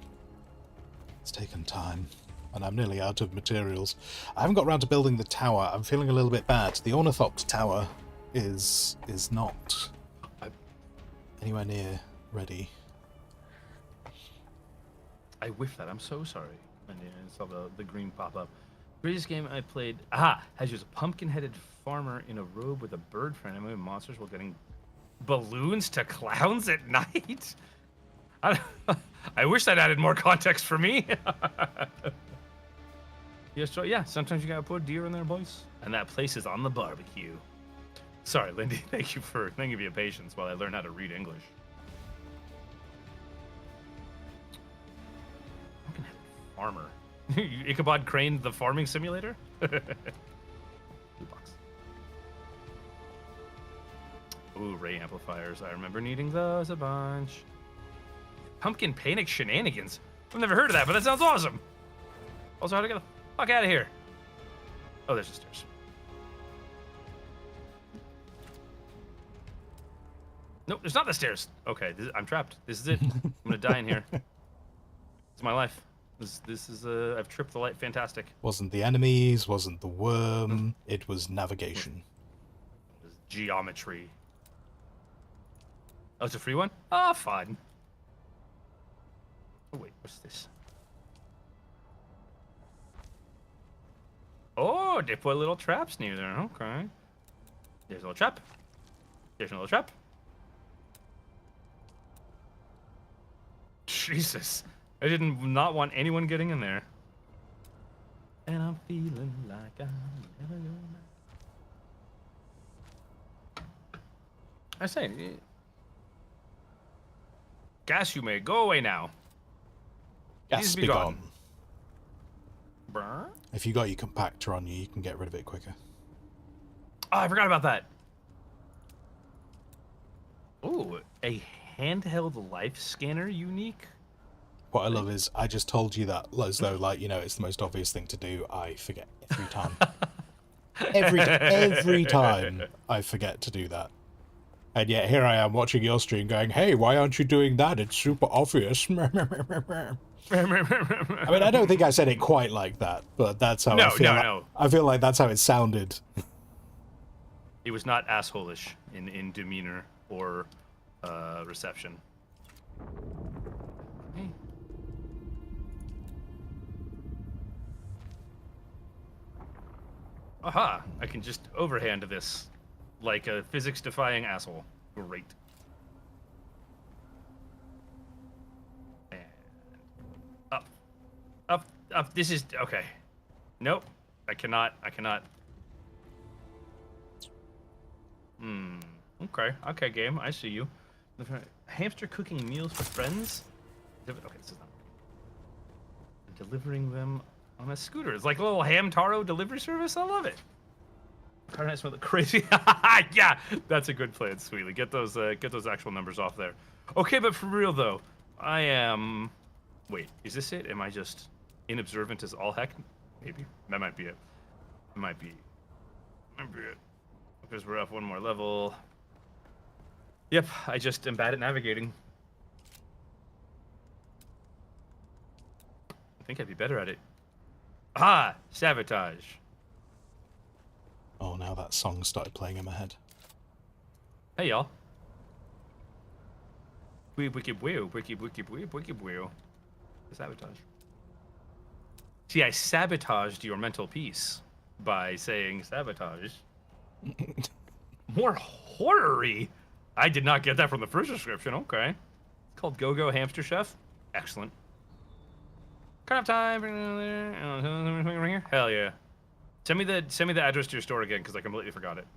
time, and I'm nearly out of materials. I haven't got around to building the tower. I'm feeling a little bit bad. The Ornithox Tower is not anywhere near ready. I whiffed that. I'm so sorry. I saw the green pop up. Greatest game I played. Aha! Has used a pumpkin-headed farmer in a robe with a bird for animated monsters while getting balloons to clowns at night. I wish that added more context for me. Yes, so yeah. Sometimes you gotta put deer in there, boys. And that place is on the barbecue. Sorry, Lindy. Thank you for your patience while I learn how to read English. Farmer. Ichabod Crane, the farming simulator? $2. Ooh, Ray amplifiers. I remember needing those a bunch. Pumpkin panic shenanigans. I've never heard of that, but that sounds awesome. Also, how to get the fuck out of here? Oh, there's the stairs. Nope, there's not the stairs. Okay, I'm trapped. This is it. I'm gonna die in here. It's my life. This is I've tripped the light. Fantastic. Wasn't the enemies, wasn't the worm, it was navigation. It was geometry. Oh, it's a free one? Ah, fun. Oh, wait, what's this? Oh, they put little traps near there. Okay. There's a little trap. There's another trap. Jesus. I did not want anyone getting in there. And I'm feeling like I'm never going back. I say, gas you may go away now. Gas be gone. Brr. If you got your compactor on you, you can get rid of it quicker. Oh, I forgot about that. Ooh, a handheld life scanner unique. What I love is I just told you that as though, like, you know, it's the most obvious thing to do. I forget every time. every time I forget to do that. And yet here I am watching your stream going, hey, why aren't you doing that? It's super obvious. I mean, I don't think I said it quite like that, but that's how I feel. No. I feel like that's how it sounded. It was not asshole-ish in demeanor or reception. Hey. Aha! I can just overhand this like a physics-defying asshole. Great. And up. Up. This is... Okay. Nope. I cannot. Okay, game. I see you. Hamster cooking meals for friends? Okay, this is not... And delivering them on a scooter. It's like a little Hamtaro delivery service. I love it. Carnight smell crazy. Yeah, that's a good plan, Sweetly. Get those actual numbers off there. Okay, but for real though, I am. Wait, is this it? Am I just inobservant as all heck? Maybe that might be it. It might be. Because we're up one more level. Yep, I just am bad at navigating. I think I'd be better at it. Ah, sabotage. Oh, now that song started playing in my head. Hey, y'all. Wiki. Sabotage. See, I sabotaged your mental peace by saying sabotage. More horror-y. I did not get that from the first description. Okay. It's called Go-Go Hamster Chef. Excellent. Cut off time. Right here. Hell yeah. Send me the address to your store again, because I completely forgot it.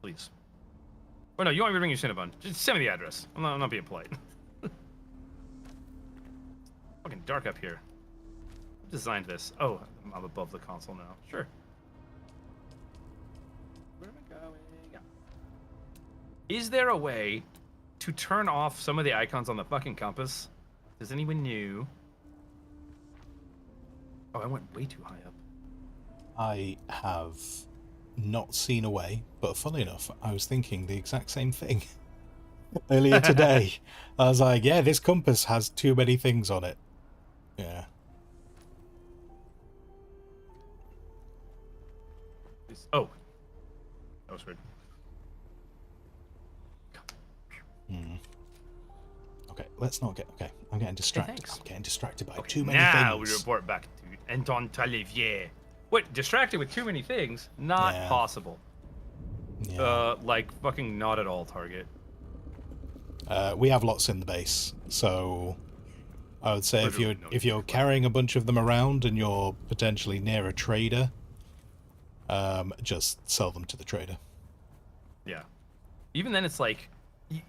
Please. Oh no, you want me to bring you Cinnabon? Just send me the address. I'm not being polite. Fucking dark up here. Who designed this? Oh, I'm above the console now. Sure. Where am I going? Yeah. Is there a way to turn off some of the icons on the fucking compass? Does anyone know? Oh, I went way too high up. I have not seen a way, but funnily enough, I was thinking the exact same thing earlier today. I was like, yeah, this compass has too many things on it. Yeah. Oh, that was weird. Okay, let's not get... Okay, I'm getting distracted. thanks. I'm getting distracted by Okay, too many now things. we report back to Anton Talivier. What, distracted with too many things? Not Yeah. possible. Yeah. Like fucking not at all, Target. We have lots in the base, so I would say Literally no if you're need. carrying a bunch of them around and you're potentially near a trader, just sell them to the trader. Yeah. Even then, it's like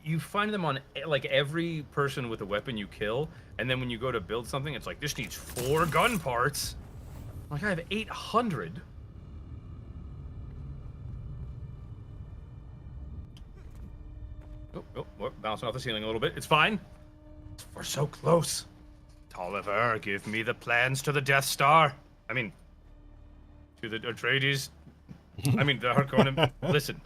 you find them on like every person with a weapon you kill, and then when you go to build something, it's like this needs 4 gun parts. Like I have 800. Oh, bouncing off the ceiling a little bit. It's fine. We're so close. Tolliver, give me the plans to the Death Star. I mean, to the Atreides. I mean, the Harkonnen. Listen.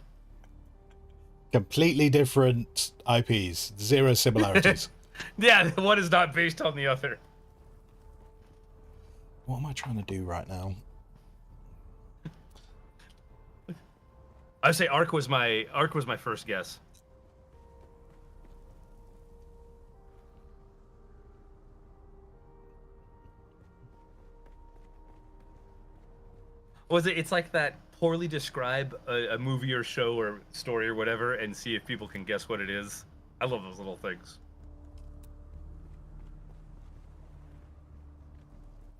Completely different IPs, 0 similarities. Yeah, one is not based on the other. What am I trying to do right now? I would say Ark was my first guess. Was it? It's like that. Poorly describe a movie or show or story or whatever, and see if people can guess what it is. I love those little things.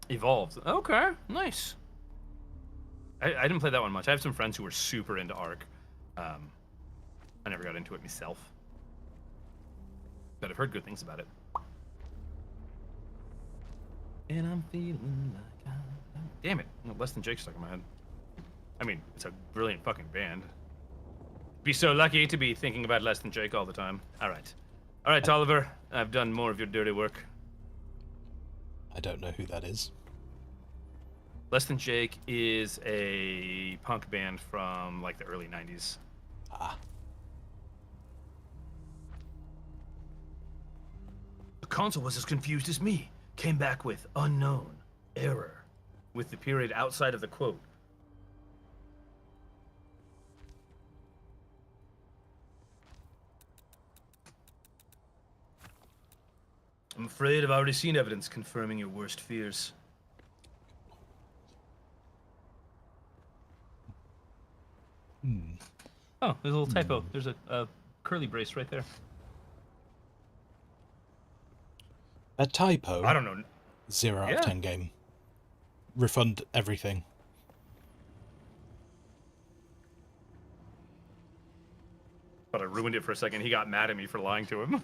Evolved. Okay, nice. I didn't play that one much. I have some friends who were super into Ark. I never got into it myself, but I've heard good things about it. And I'm feeling like damn it! Less Than Jake stuck in my head. I mean, it's a brilliant fucking band. Be so lucky to be thinking about Less Than Jake all the time. All right, Tolliver. I've done more of your dirty work. I don't know who that is. Less Than Jake is a punk band from like the early 90s. Ah. The console was as confused as me. Came back with unknown error with the period outside of the quote. I'm afraid I've already seen evidence confirming your worst fears. Oh, there's a little typo. There's a curly brace right there. A typo? I don't know. 0 out Yeah. of 10 game. Refund everything. But I ruined it for a second. He got mad at me for lying to him.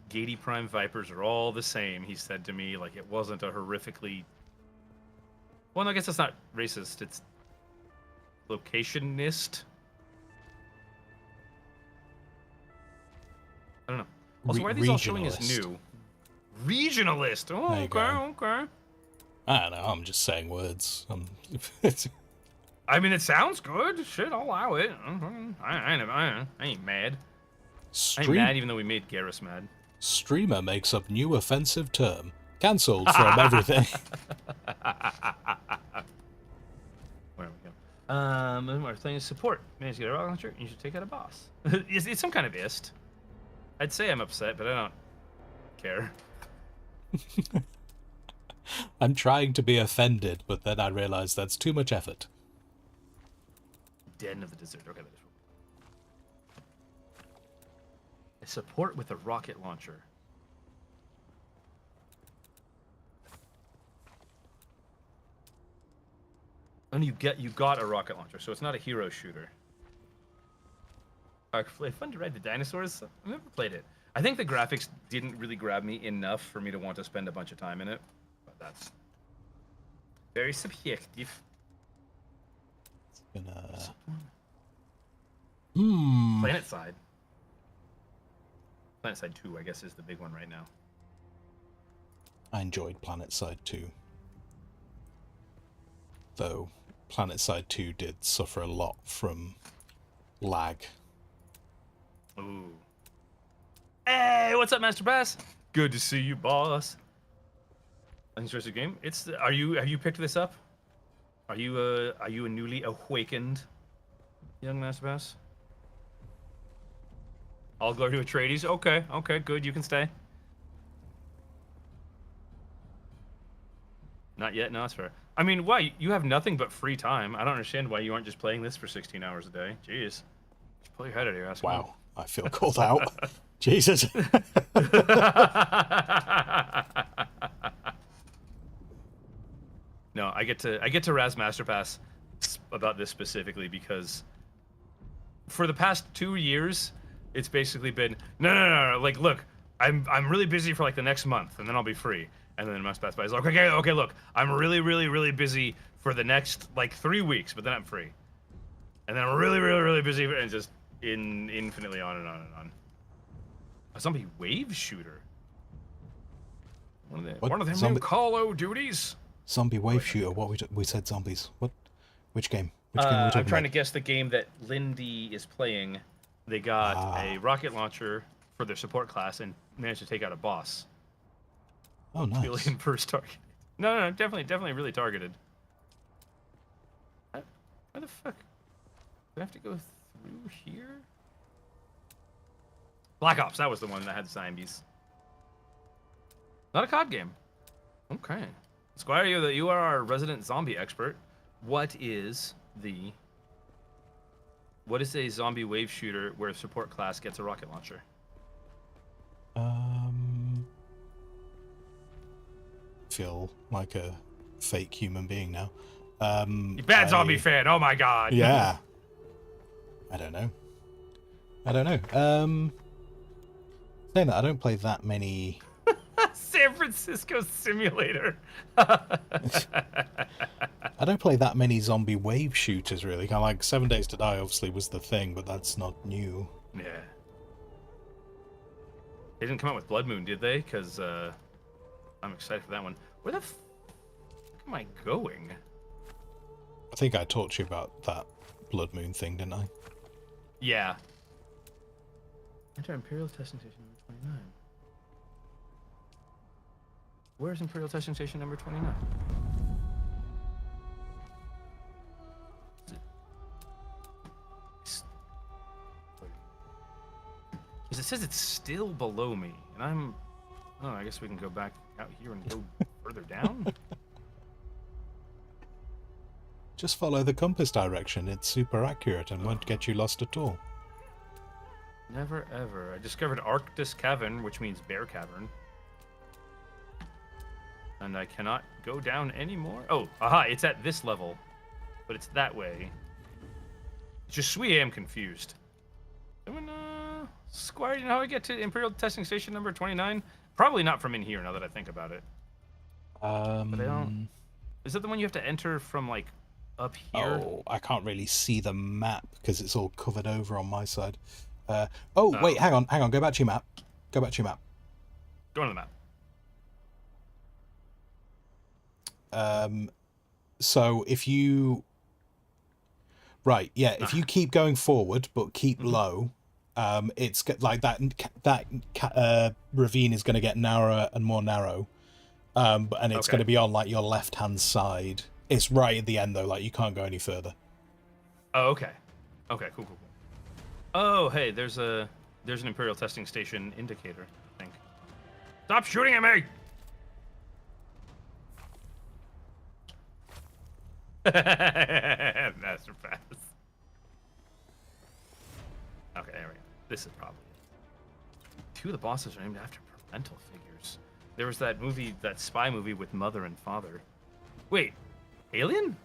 Gady Prime Vipers are all the same, he said to me. Like, it wasn't a horrifically... Well, no, I guess that's not racist. It's locationist. I don't know. Also, why are these all showing as new? Regionalist. Oh, There you okay, go. okay. I don't know, I'm just saying words. I mean, it sounds good. Shit, I'll allow it. I ain't mad. I ain't mad even though we made Garrus mad. Streamer makes up new offensive term. Cancelled from everything. Where we go? Our thing is support. Manage to get a rocket launcher, you should take out a boss. It's some kind of ist. I'd say I'm upset, but I don't care. I'm trying to be offended, but then I realize that's too much effort. Den of the Desert. Okay, that is. Support with a rocket launcher. And you got a rocket launcher, so it's not a hero shooter. Fun to ride the dinosaurs. I've never played it. I think the graphics didn't really grab me enough for me to want to spend a bunch of time in it. But that's very subjective. Planet Side. Planet Side 2, I guess, is the big one right now. I enjoyed Planet Side 2. Though Planet Side 2 did suffer a lot from lag. Ooh. Hey, what's up, Master Bass? Good to see you, boss. Interesting game. Have you picked this up? Are you a newly awakened young Master Bass? All glory to Atreides. Okay, good. You can stay. Not yet. No, that's fair. I mean, why? You have nothing but free time. I don't understand why you aren't just playing this for 16 hours a day. Jeez. Just pull your head out of your ass. Wow, I feel called out. Jesus. No, I get to razz Masterpass about this specifically because for the past 2 years, it's basically been no. Like, look, I'm really busy for like the next month, and then I'll be free. And then Masterpass is like, okay, look, I'm really busy for the next like 3 weeks, but then I'm free. And then I'm really busy, and just infinitely on and on and on. A zombie wave shooter. One of them new Call of Duties. Zombie wave shooter. What we said zombies. What? Which game? Which game are we talking I'm trying about? to guess the game that Lindy is playing. They got a rocket launcher for their support class and managed to take out a boss. Oh, nice. Billion first target. No, definitely really targeted. Where the fuck? Do I have to go through here? Black Ops, that was the one that had zombies. Not a COD game. Okay. Squire, you are our resident zombie expert. What is a zombie wave shooter where a support class gets a rocket launcher? Feel like a fake human being now. You bad zombie fan. Oh my god. Yeah. I don't know. Saying that, I don't play that many. San Francisco Simulator. I don't play that many zombie wave shooters, really. Kind of like 7 Days to Die obviously was the thing, but that's not new. Yeah. They didn't come out with Blood Moon, did they? Because I'm excited for that one. Where the f am I going? I think I talked to you about that Blood Moon thing, didn't I? Yeah. Enter Imperial Testing Station number 29. Where's Imperial Testing Station number 29? Because it says it's still below me, and I'm... Oh, I guess we can go back out here and go further down? Just follow the compass direction. It's super accurate and won't get you lost at all. Never ever. I discovered Arctis Cavern, which means Bear Cavern. And I cannot go down anymore. Oh, aha, it's at this level. But it's that way. Je suis am confused. Squire, you know how I get to Imperial Testing Station number 29? Probably not from in here, now that I think about it. But I don't... Is that the one you have to enter from, like, up here? Oh, I can't really see the map because it's all covered over on my side. Wait, hang on. Go back to your map. Go on to the map. So if you... Right, yeah, if you keep going forward but keep low, it's like that ravine is going to get narrower and more narrow, and it's going to be on like your left hand side. It's right at the end though, like you can't go any further. Oh, okay, cool. Oh, hey, there's an Imperial Testing Station indicator, I think. Stop shooting at me! Master Pass. Okay, there we go. This is probably it. 2 of the bosses are named after parental figures. There was that movie, that spy movie with mother and father. Wait, Alien?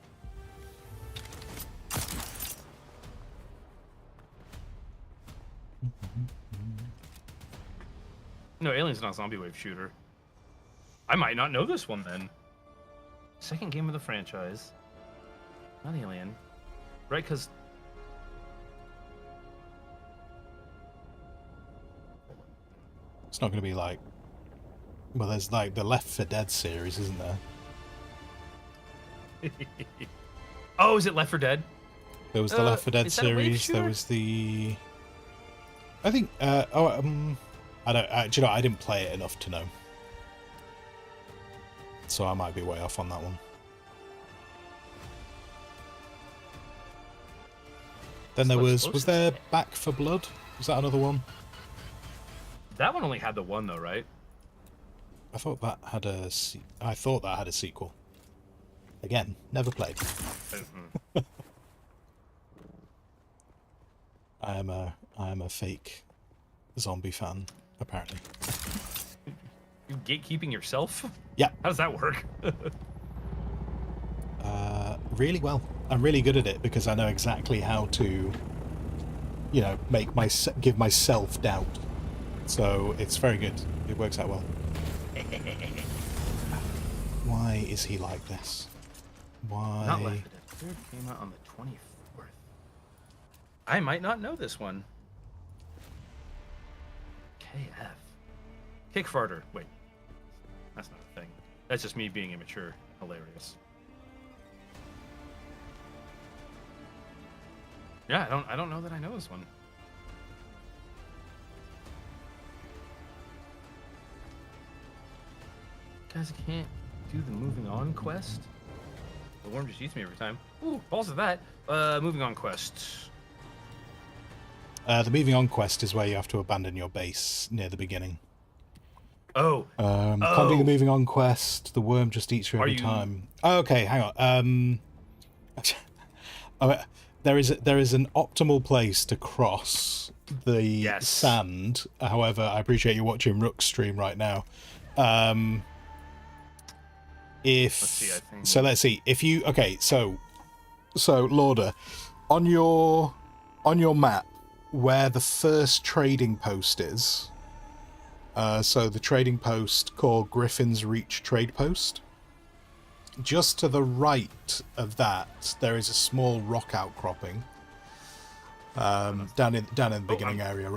No, Alien's not a zombie wave shooter. I might not know this one then. Second game of the franchise. Not Alien. Right, because... It's not going to be like... Well, there's like the Left 4 Dead series, isn't there? Oh, is it Left 4 Dead? There was the Left 4 Dead is that a wave series. There shooter? was the. I think. I don't. Do you know? I didn't play it enough to know. So I might be way off on that one. Then there was there Back for Blood? Was that another one? That one only had the one though, right? I thought that had a sequel. Again, never played. I am a fake zombie fan, apparently. You gatekeeping yourself? Yeah. How does that work? Really well. I'm really good at it because I know exactly how to, give myself doubt. So it's very good. It works out well. Why is he like this? Why? Not Left 4 Dead 3 came out on the 24th. I might not know this one. KF. Kickfarter. Wait. That's not a thing. That's just me being immature. Hilarious. Yeah, I don't know that I know this one. Guys, I can't do the moving on quest. The worm just eats me every time. Ooh, balls of that. Moving on quest. The moving on quest is where you have to abandon your base near the beginning. Oh. Can't do the moving on quest. The worm just eats you every time. Oh, okay, hang on. There is an optimal place to cross the sand. However, I appreciate you watching Rook's stream right now. Let's see. If you so Lauder, on your map where the first trading post is. So the trading post called Griffin's Reach Trade Post. Just to the right of that, there is a small rock outcropping. Down in the beginning area.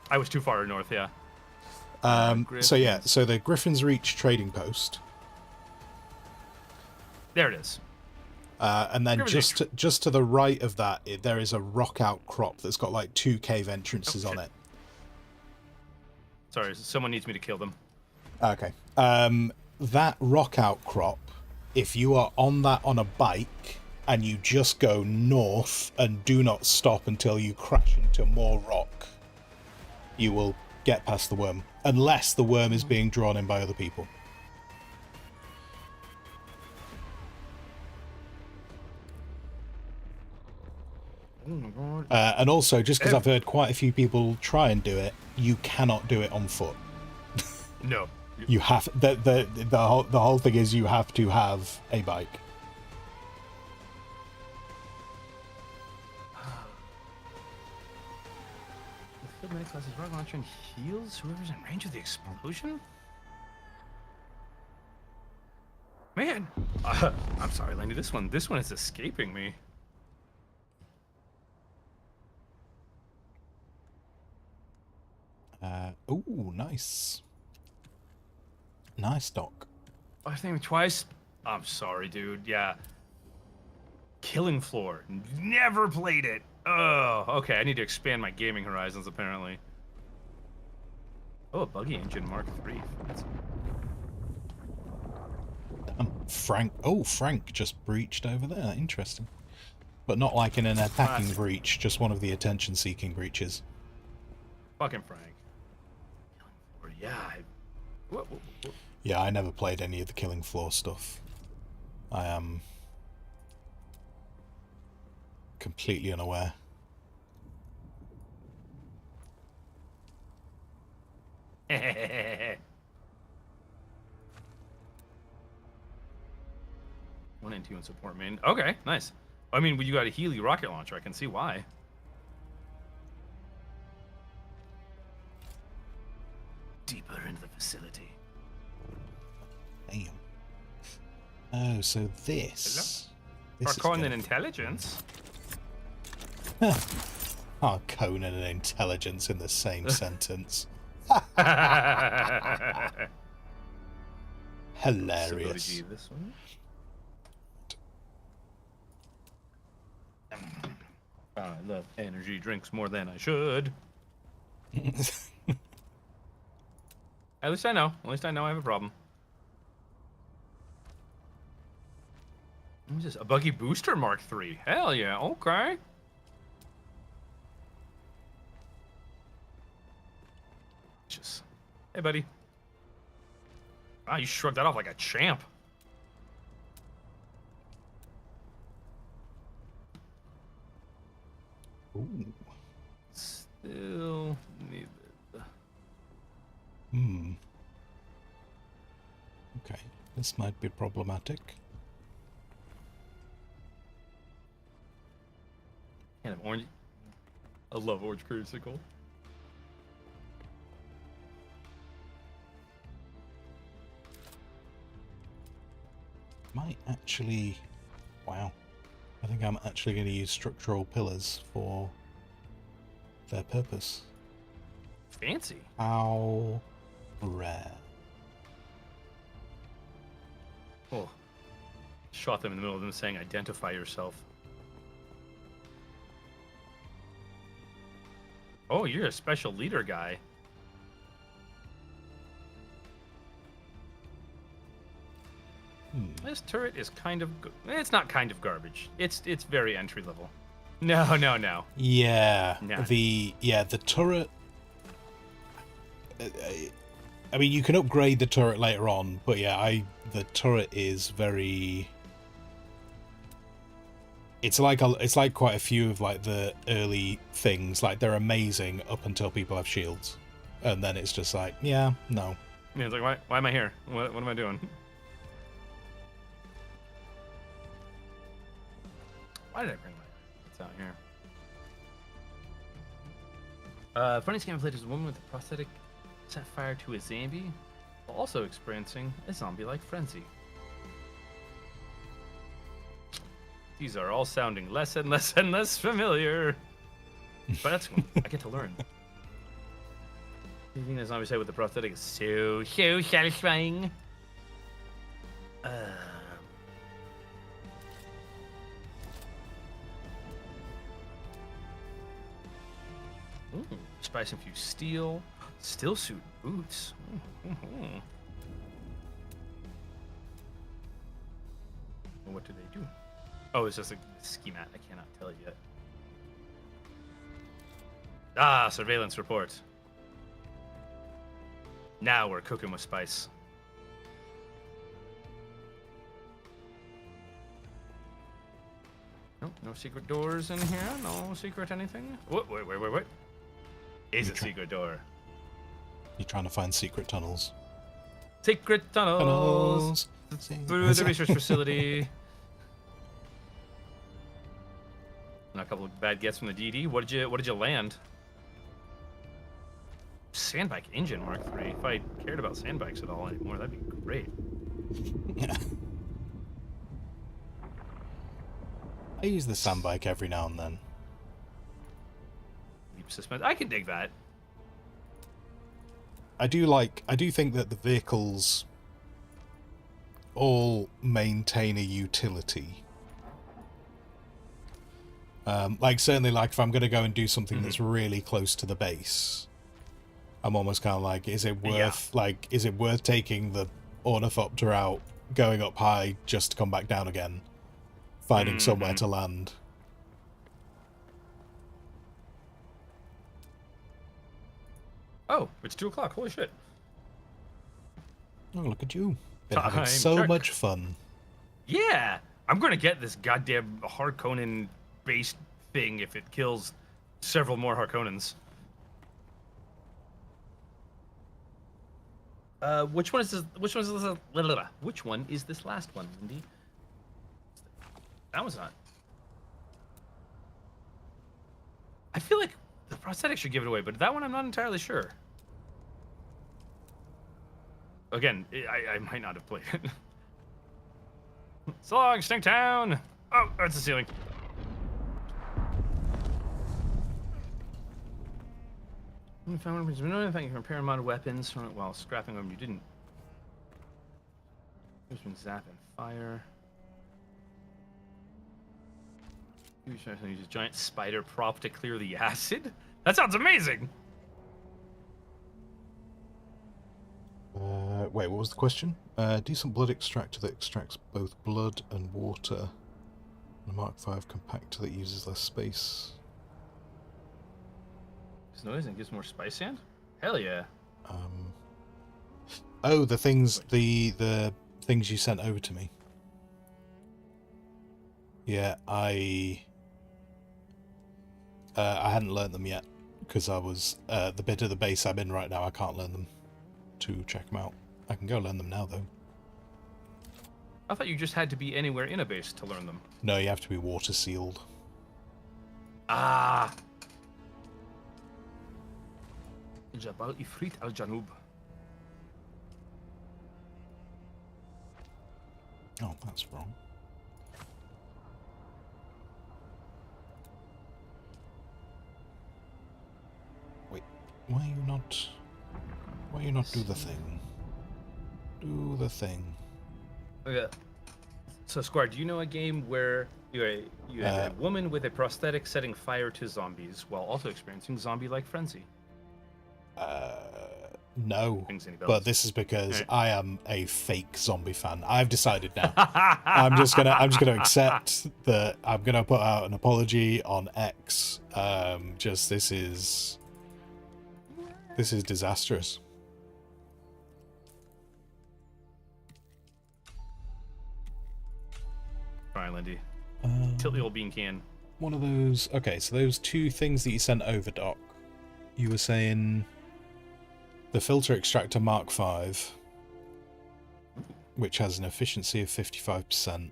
I was too far north, yeah. So the Griffin's Reach Trading Post. There it is. And then just to the right of that, there is a rock outcrop that's got like 2 cave entrances on it. Sorry, someone needs me to kill them. Okay. That rock outcrop, if you are on that on a bike and you just go north and do not stop until you crash into more rock, you will get past the worm. Unless the worm is being drawn in by other people. And also, just because I've heard quite a few people try and do it, you cannot do it on foot. No. You have the whole thing is you have to have a bike. The field many classes rocket launcher and heals whoever's in range of the explosion. Man, I'm sorry, Landy. This one is escaping me. Ooh, nice. Nice, Doc. I think twice. I'm sorry, dude. Yeah. Killing Floor. Never played it. Oh, okay. I need to expand my gaming horizons, apparently. Oh, a buggy engine Mark III. Frank. Oh, Frank just breached over there. Interesting. But not like in an attacking breach, just one of the attention-seeking breaches. Fucking Frank. Yeah. What? Yeah, I never played any of the Killing Floor stuff. I am completely unaware. One and two in support main. Okay, nice. I mean, when you got a Healy rocket launcher, I can see why. Deeper into the facility. Damn. Oh, so this. Are Conan intelligence? Are Conan and intelligence in the same sentence? Hilarious. This one. love energy drinks more than I should. At least I know. At least I know I have a problem. What is this? A buggy booster Mark III. Hell yeah. Okay. Just, hey, buddy. Wow, you shrugged that off like a champ. Ooh. Still needed. Hmm. Okay, this might be problematic. Kind of orange. I love orange creamsicle. Might actually... Wow. I think I'm actually going to use structural pillars for their purpose. Fancy. How rare. Oh. Shot them in the middle of them saying, identify yourself. Oh, you're a special leader guy. This turret is kind of... It's not kind of garbage. It's very entry level. No, no, no. Yeah. No. The turret... I mean, you can upgrade the turret later on, but yeah, the turret is very... It's like quite a few of like the early things. Like they're amazing up until people have shields, and then it's just like, yeah, no. Yeah, it's like, why am I here? What am I doing? Why did I bring my out here? Funny scam played as a woman with a prosthetic set fire to a zombie, while also experiencing a zombie-like frenzy. These are all sounding less and less and less familiar. But that's cool. I get to learn. Anything that zombie said with the prosthetic is so satisfying. Ooh, spice infused steel, steel suit boots. Well, what do they do? Oh, it's just a schemat. I cannot tell yet. Ah, surveillance report. Now we're cooking with spice. Nope, no secret doors in here. No secret anything. Wait. Is it secret door? You're trying to find secret tunnels. Secret tunnels. Through the research facility. And a couple of bad gets from the DD. What did you land? Sandbike engine Mark III. If I cared about sandbikes at all anymore, that'd be great. Yeah. I use the sandbike every now and then. Leap suspense. I can dig that. I do think that the vehicles all maintain a utility. Like certainly, like if I'm going to go and do something that's really close to the base, I'm almost kind of like, is it worth taking the ornithopter out, going up high just to come back down again, finding somewhere to land? Oh, it's 2 o'clock. Holy shit! Oh, look at you! Been having Time so check. much fun. Yeah, I'm gonna get this goddamn Harkonnen based thing if it kills several more Harkonnens. Which one is this? Which one is this last one, Lindy? That was not. I feel like the prosthetic should give it away, but that one I'm not entirely sure. Again, I might not have played it. So long, Stinktown! Oh, that's the ceiling. You found weapons. We know anything you can repair modded weapons while scrapping them. You didn't. There's been zap and fire. Use a giant spider prop to clear the acid? That sounds amazing! Wait, what was the question? Decent blood extractor that extracts both blood and water. And a Mark V compactor that uses less space. This noise and gives more spice sand? Hell yeah. Oh, the things you sent over to me. Yeah, I hadn't learned them yet because I was the bit of the base I'm in right now. I can't learn them to check them out. I can go learn them now though. I thought you just had to be anywhere in a base to learn them. No, you have to be water sealed. Ah. Jabal Ifrit al Janub. Oh, that's wrong. Wait, why you not do the thing? Do the thing. Okay. So, Squire, do you know a game where you have a woman with a prosthetic setting fire to zombies while also experiencing zombie-like frenzy? No, Rings any bells? but this is because I am a fake zombie fan. I've decided now. I'm just gonna accept that. I'm gonna put out an apology on X. This is disastrous. All right, Lindy. Tilt the old bean can. One of those. Okay, so those two things that you sent over, Doc. You were saying the filter extractor Mark V, which has an efficiency of 55%,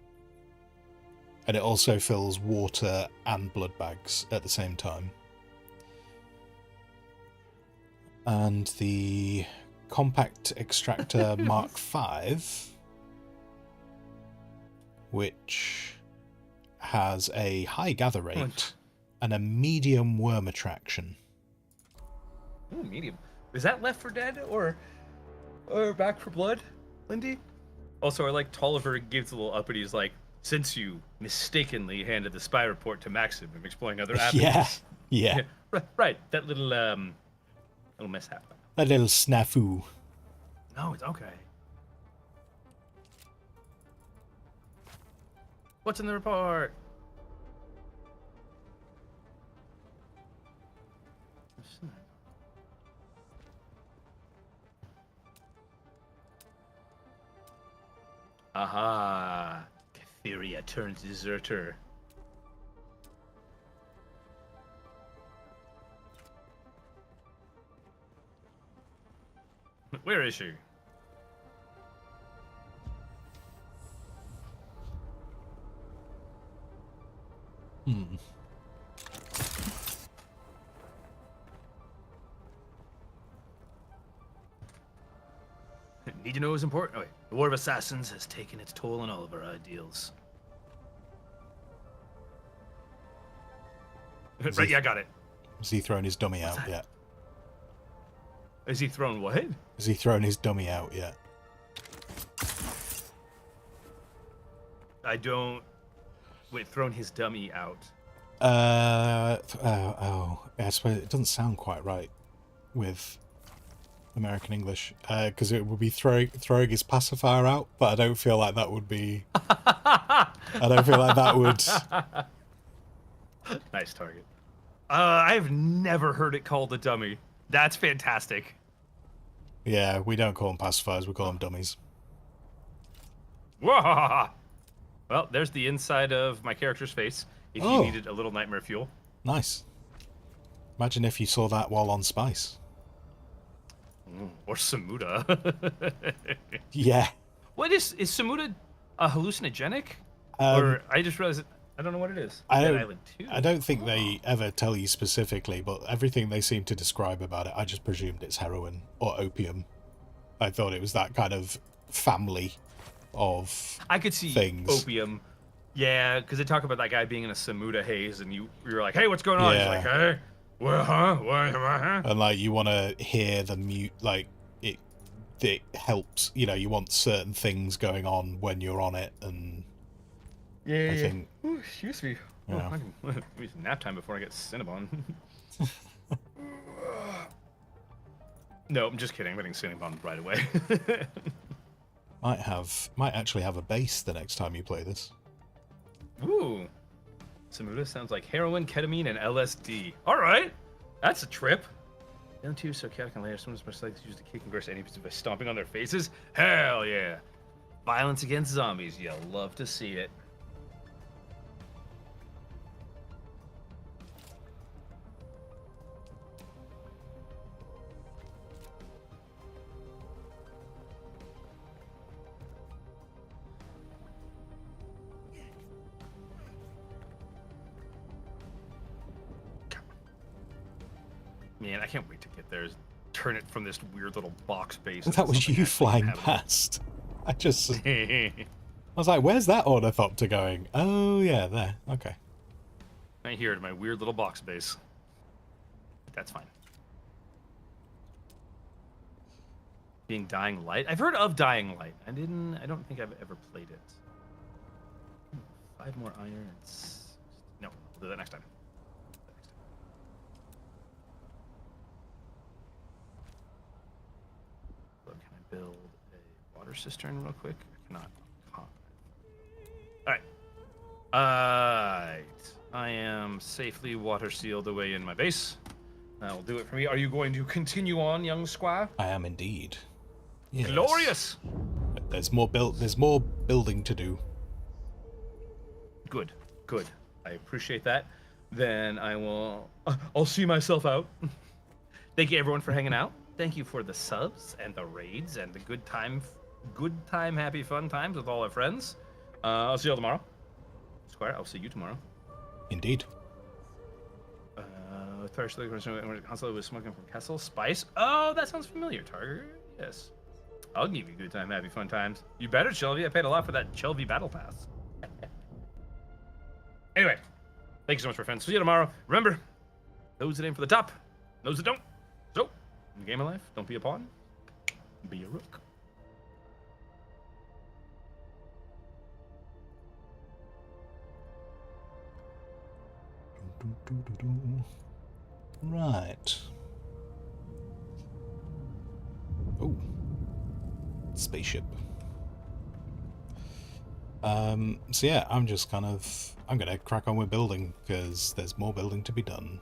and it also fills water and blood bags at the same time. And the compact extractor Mark V, which has a high gather rate and a medium worm attraction. Ooh, medium. Is that Left 4 Dead or Back 4 Blood, Lindy? Also, I like Tolliver gives a little up and he's like, since you mistakenly handed the spy report to Maxim, I'm exploring other avenues. Yeah. Right. That little mishap. That little snafu. No, it's okay. What's in the report? Aha! Catharia turns deserter. Where is she? Need to know is important. Oh, wait. The War of Assassins has taken its toll on all of our ideals. Right, yeah, I got it. Has he thrown his dummy out yet? Is he thrown what? Has he thrown his dummy out yet? I don't... Wait, thrown his dummy out. I suppose it doesn't sound quite right with American English, because it would be throwing his pacifier out, but I don't feel like that would be... I don't feel like that would... Nice target. I've never heard it called a dummy. That's fantastic. Yeah, we don't call them pacifiers, we call them dummies. Whoa! Well, there's the inside of my character's face, if you needed a little nightmare fuel. Nice. Imagine if you saw that while on Spice. Or Samuda. Yeah. What is Samuda hallucinogenic? Or I just realized I don't know what it is. I don't think they ever tell you specifically, but everything they seem to describe about it, I just presumed it's heroin or opium. I thought it was that kind of family of I could see things. Opium. Yeah, because they talk about that guy being in a Samuda haze, and you're like, hey, what's going on? Yeah. He's like, hey, what, huh? What, huh? And like you want to hear the mute, like it helps. You know, you want certain things going on when you're on it, and Yeah. I think Ooh, excuse me. Yeah. It's nap time before I get Cinnabon. No, I'm just kidding. I'm getting Cinnabon right away. Might actually have a base the next time you play this. Ooh. Some of this sounds like heroin, ketamine, and LSD. All right. That's a trip. Down two so chaotic and later, someone's most likely to use the kick and gross enemies by stomping on their faces. Hell yeah. Violence against zombies. You love to see it. Man, I can't wait to get there. Turn it from this weird little box base. That was you flying past. I was like, where's that ornithopter going? Oh, yeah, there. Okay. Right here in my weird little box base. That's fine. Being Dying Light? I've heard of Dying Light. I don't think I've ever played it. 5 more irons. No, we'll do that next time. Build a water cistern real quick. I cannot. Alright. I am safely water sealed away in my base. That will do it for me. Are you going to continue on, young squire? I am indeed. Yes. Glorious! There's more building to do. Good. I appreciate that. Then I'll see myself out. Thank you everyone for hanging out. Thank you for the subs and the raids and the good time, happy, fun times with all our friends. I'll see you all tomorrow. Squire, I'll see you tomorrow. Indeed. Constantly was smoking from Kessel. Spice. Oh, that sounds familiar, Target. Yes. I'll give you good time, happy, fun times. You better, Shelby. I paid a lot for that Shelby Battle Pass. Anyway, thank you so much for friends. See you tomorrow. Remember, those that aim for the top, those that don't. So, in the game of life, don't be a pawn, be a rook. Right. Oh. Spaceship. So yeah, I'm gonna crack on with building, because there's more building to be done.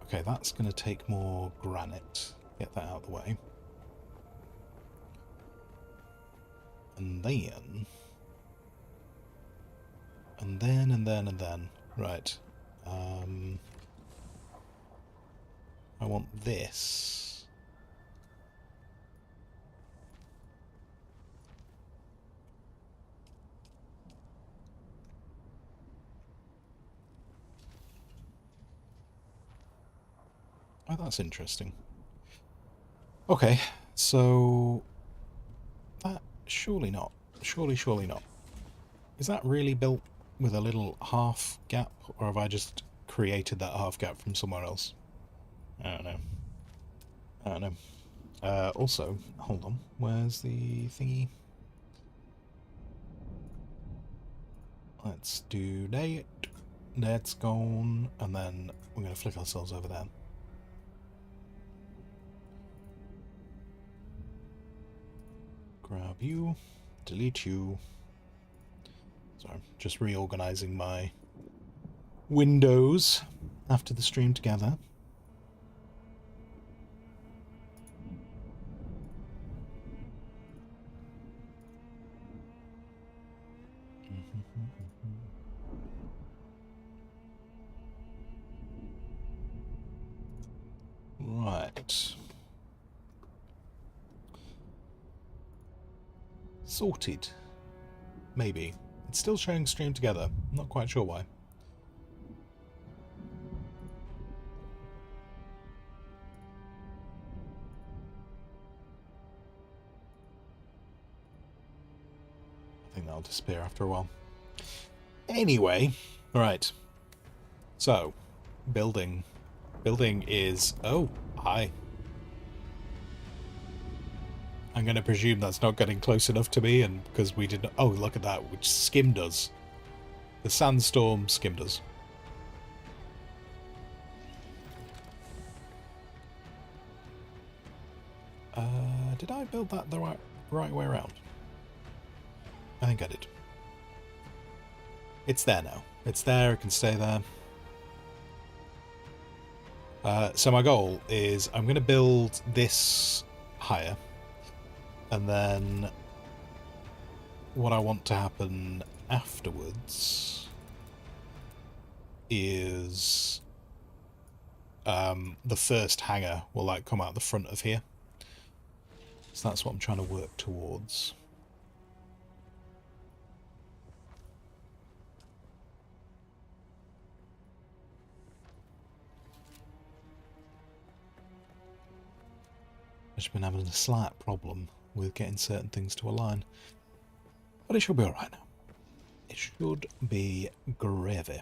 Okay, that's gonna take more granite. Get that out of the way. And then. Right. I want this. Oh, that's interesting. Okay, so that surely not. Surely not. Is that really built with a little half gap, or have I just created that half gap from somewhere else? I don't know. Also, hold on. Where's the thingy? Let's do that. That's gone, and then we're going to flick ourselves over there. Grab you, delete you. Sorry, just reorganizing my windows after the stream together. Right. Sorted. Maybe. It's still showing stream together. I'm not quite sure why. I think that'll disappear after a while. Anyway, right. So, building. Building is... Oh, hi. I'm going to presume that's not getting close enough to me, and because we didn't... Oh, look at that, which skimmed us. The sandstorm skimmed us. Did I build that the right way around? I think I did. It's there now. It's there, it can stay there. So my goal is I'm going to build this higher, and then what I want to happen afterwards is the first hangar will like come out the front of here. So that's what I'm trying to work towards. I've just been having a slight problem with getting certain things to align. But it should be alright now. It should be gravy.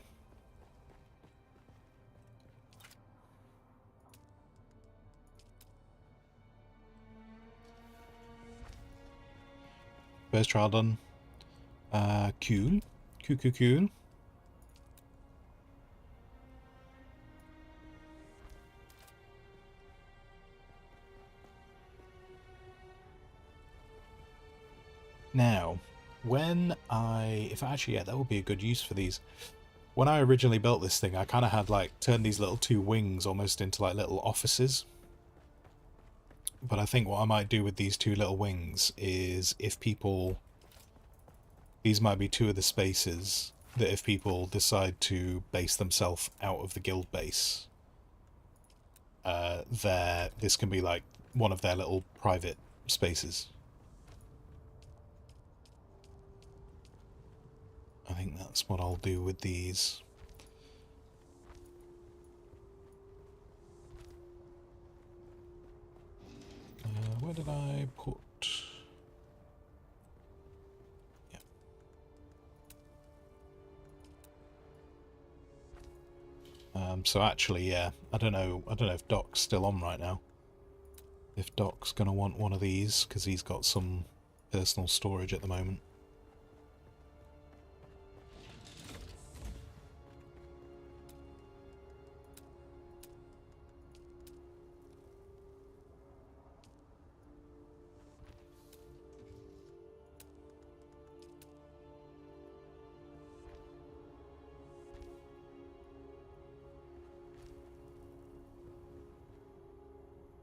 First trial done. Cool. Cool. Now, yeah, that would be a good use for these. When I originally built this thing, I kind of had like turned these little two wings almost into like little offices. But I think what I might do with these two little wings is these might be two of the spaces that if people decide to base themselves out of the guild base, this can be like one of their little private spaces. I think that's what I'll do with these. Where did I put... Yeah. So actually, yeah, I don't know if Doc's still on right now. If Doc's gonna want one of these, because he's got some personal storage at the moment.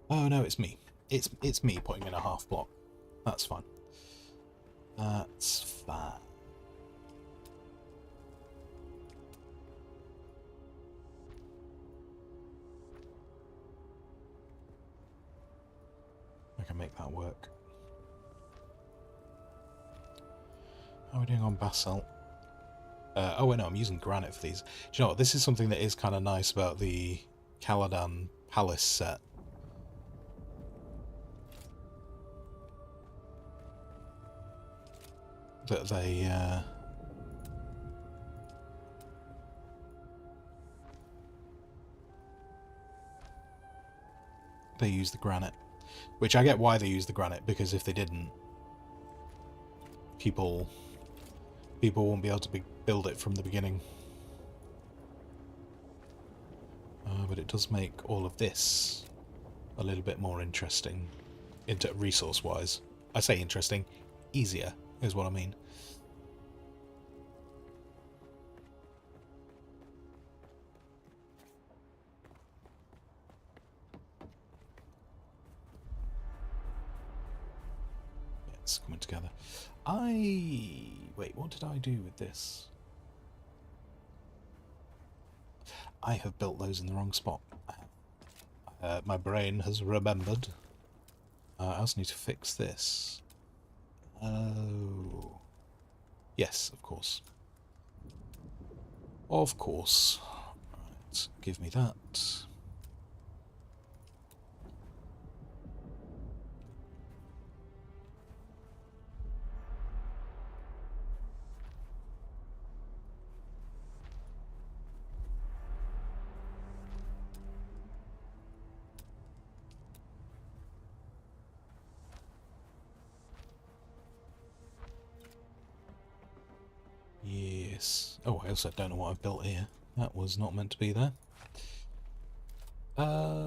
Oh no, it's me. It's me putting in a half block. That's fine. That's fine. I can make that work. How are we doing on basalt? Oh wait, no, I'm using granite for these. Do you know what? This is something that is kind of nice about the Caladan Palace set. That they use the granite, which I get why they use the granite, because if they didn't, people won't be able to build it from the beginning. But it does make all of this a little bit more interesting, into resource-wise. I say interesting, easier is what I mean. It's coming together. Wait, what did I do with this? I have built those in the wrong spot. My brain has remembered. I also need to fix this. Oh. Yes, of course. Of course. Right, give me that. Yeah. Nice. Oh, I also don't know what I've built here. That was not meant to be there. Oh!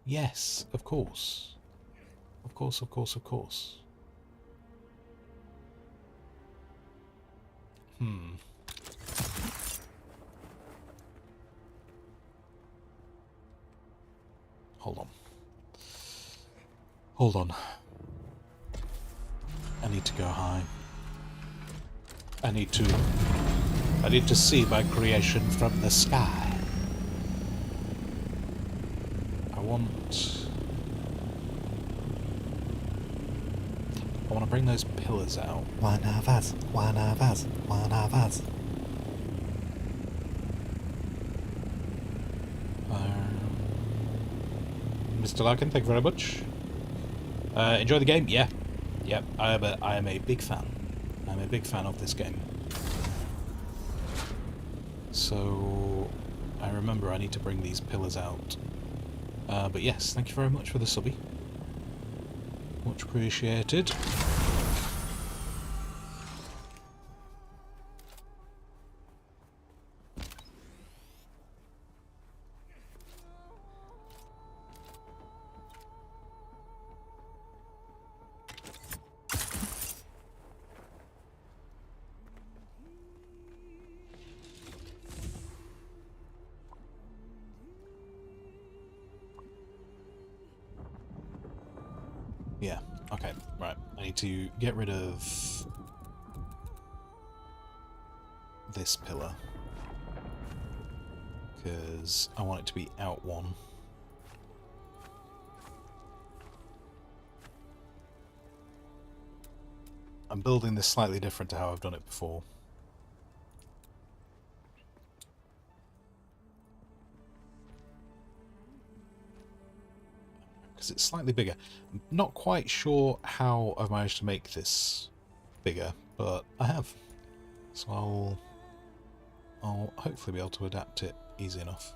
Yes, of course. Of course, of course, of course. Hold on. Hold on. I need to go high. I need to see my creation from the sky. I want to bring those pillars out. One of us, one of us, one of us. Mr. Larkin, thank you very much. Enjoy the game? Yeah. Yep, I am a big fan. I'm a big fan of this game. So, I remember I need to bring these pillars out. But yes, thank you very much for the subby. Much appreciated. Yeah, okay, right. I need to get rid of this pillar, because I want it to be out one. I'm building this slightly different to how I've done it before. Because it's slightly bigger. I'm not quite sure how I've managed to make this bigger, but I have. So I'll hopefully be able to adapt it easy enough.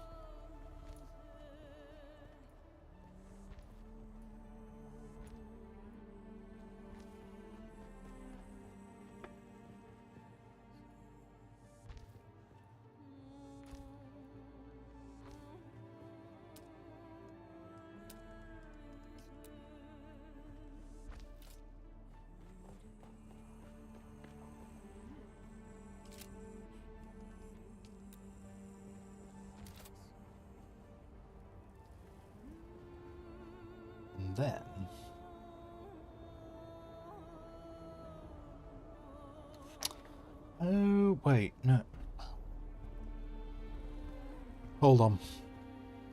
And then oh wait, no. Hold on.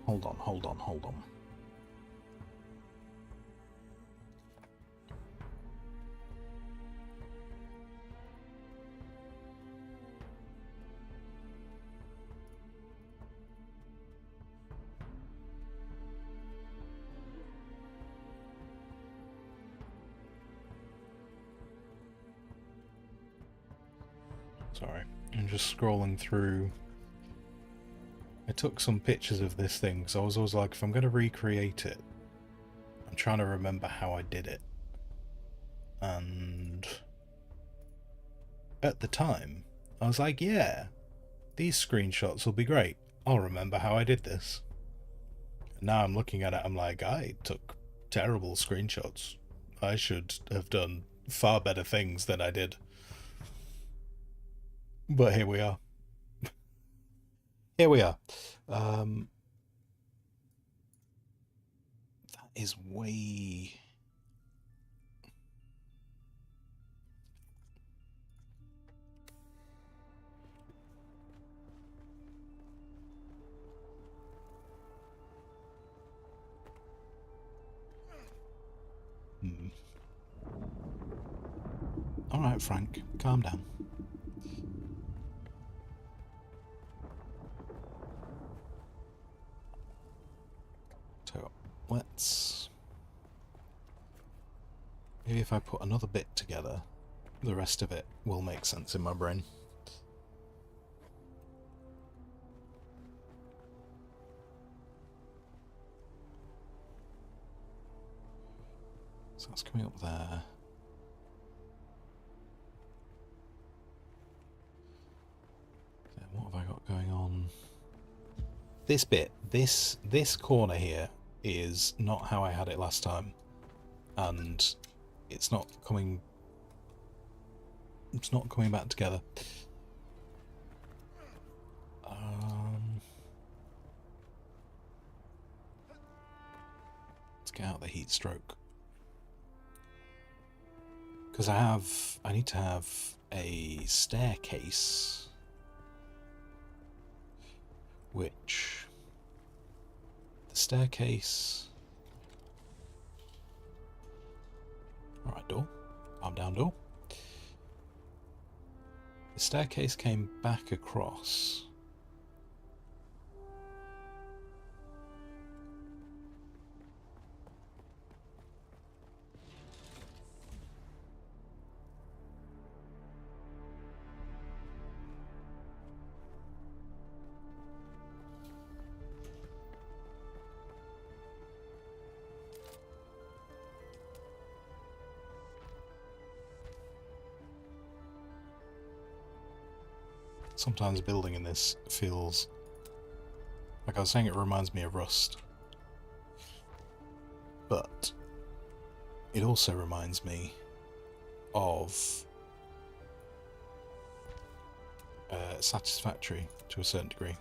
Hold on, hold on, hold on. Sorry, I'm just scrolling through. I took some pictures of this thing, so I was always like, if I'm going to recreate it, I'm trying to remember how I did it. And at the time, I was like, yeah, these screenshots will be great. I'll remember how I did this. And now I'm looking at it, I'm like, I took terrible screenshots. I should have done far better things than I did. But here we are. Here we are. That is way... Alright, Frank, calm down. So, let's... Maybe if I put another bit together, the rest of it will make sense in my brain. So that's coming up there. Then what have I got going on? This bit, this corner here is not how I had it last time, and it's not coming back together. Let's get out the heat stroke. Because I need to have a staircase, which the staircase. Alright, door. Arm down, door. The staircase came back across. Sometimes building in this feels, like I was saying, it reminds me of Rust. But it also reminds me of Satisfactory to a certain degree.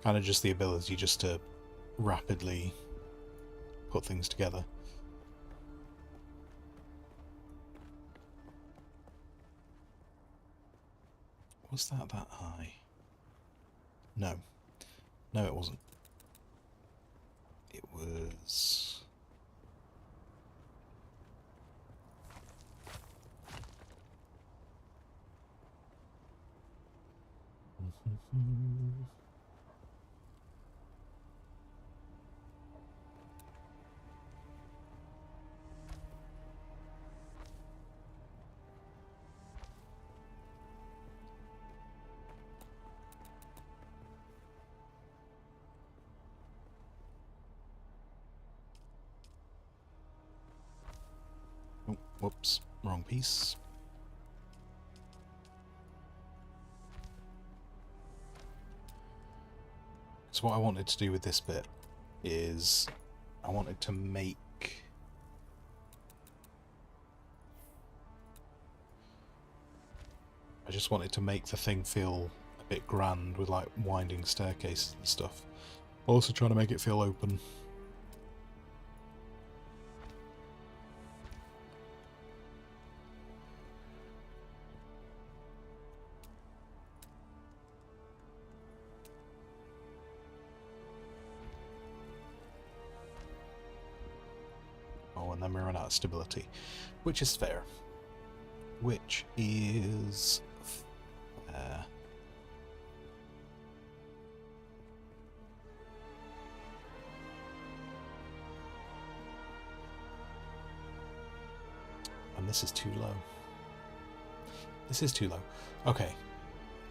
Kind of just the ability just to rapidly put things together. Was that high? No. No, it wasn't. It was... Oh, whoops, wrong piece. So what I wanted to do with this bit is I wanted to make I just wanted to make the thing feel a bit grand with like winding staircases and stuff. Also trying to make it feel open. And then we run out of stability, which is fair. Which is fair. And this is too low. This is too low. Okay.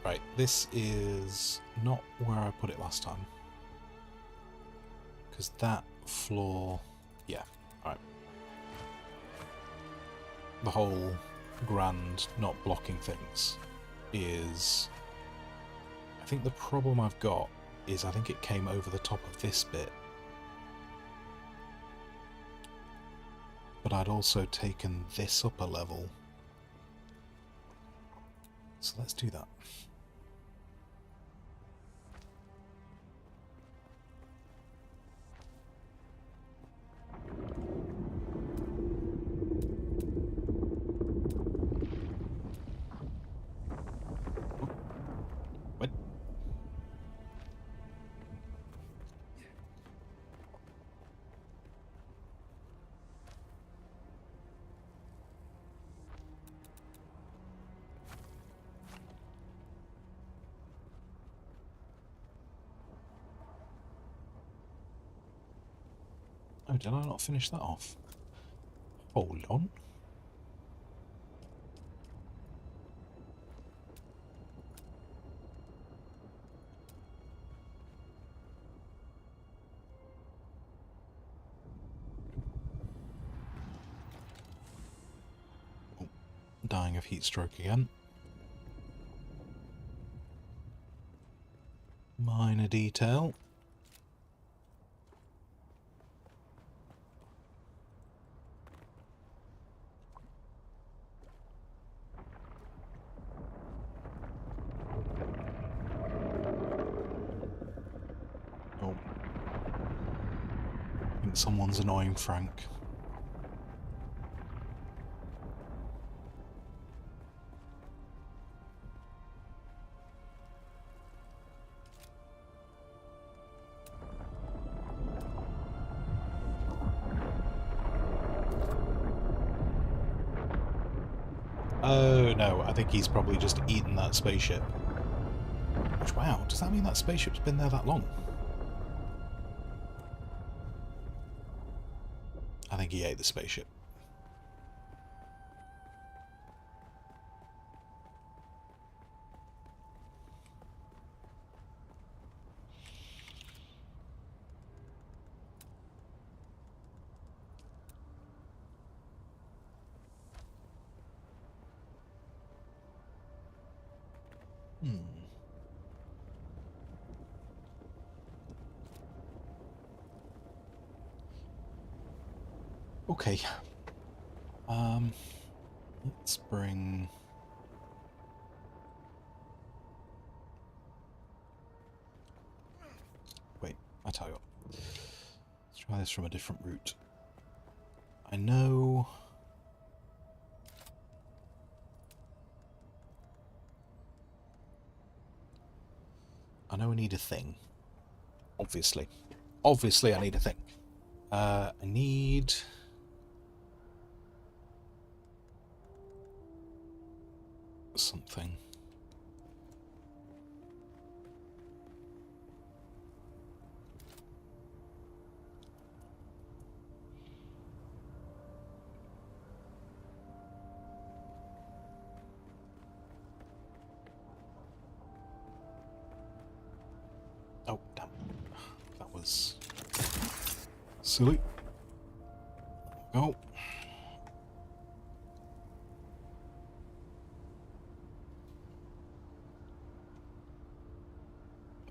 Right, this is not where I put it last time. Because that floor... Yeah, alright. The whole grand not blocking things is... I think the problem I've got is I think it came over the top of this bit. But I'd also taken this up a level. So let's do that. What? Oh, did I not finish that off? Hold on. Dying of heat stroke again. Minor detail. Oh. I think someone's annoying Frank. Oh no, I think he's probably just eaten that spaceship. Which, wow, does that mean that spaceship's been there that long? I think he ate the spaceship. Okay. Let's bring... Wait, I tell you what. Let's try this from a different route. I know... I need a thing. Obviously. Obviously I need a thing. I need... something. Oh, damn. That was silly. Go.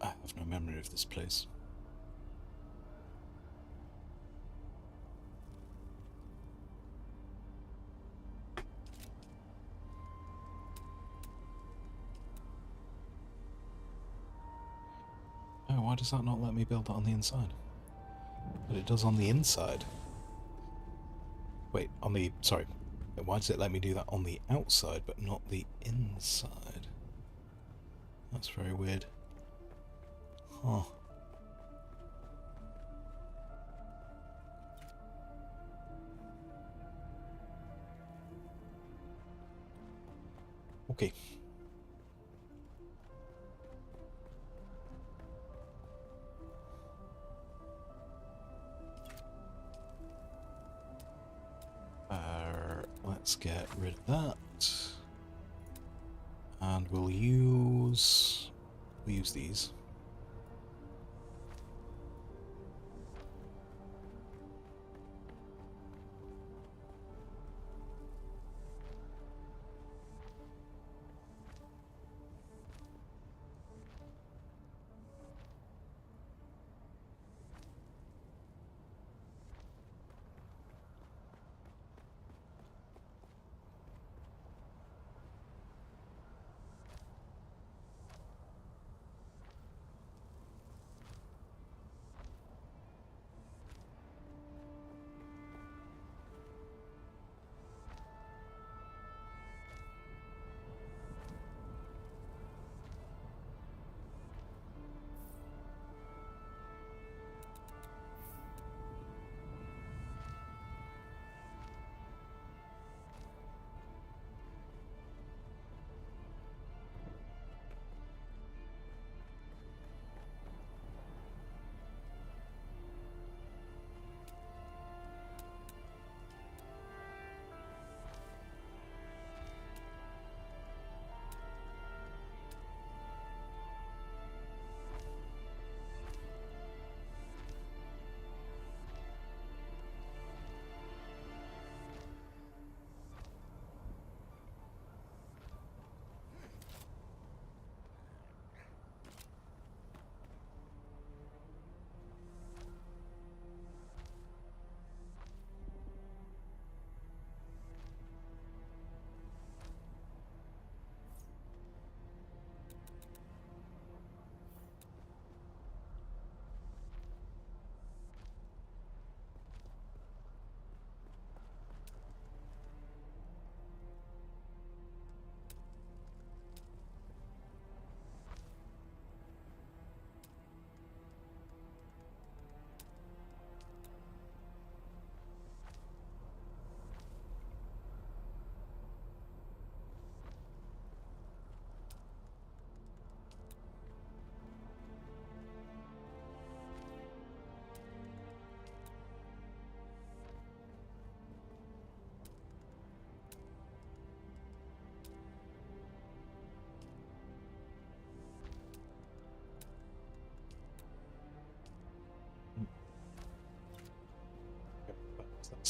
I have no memory of this place. Oh, why does that not let me build that on the inside? But it does on the inside. Wait, on the... sorry. Why does it let me do that on the outside, but not the inside? That's very weird. Huh. Okay. Let's get rid of that. And we'll use these.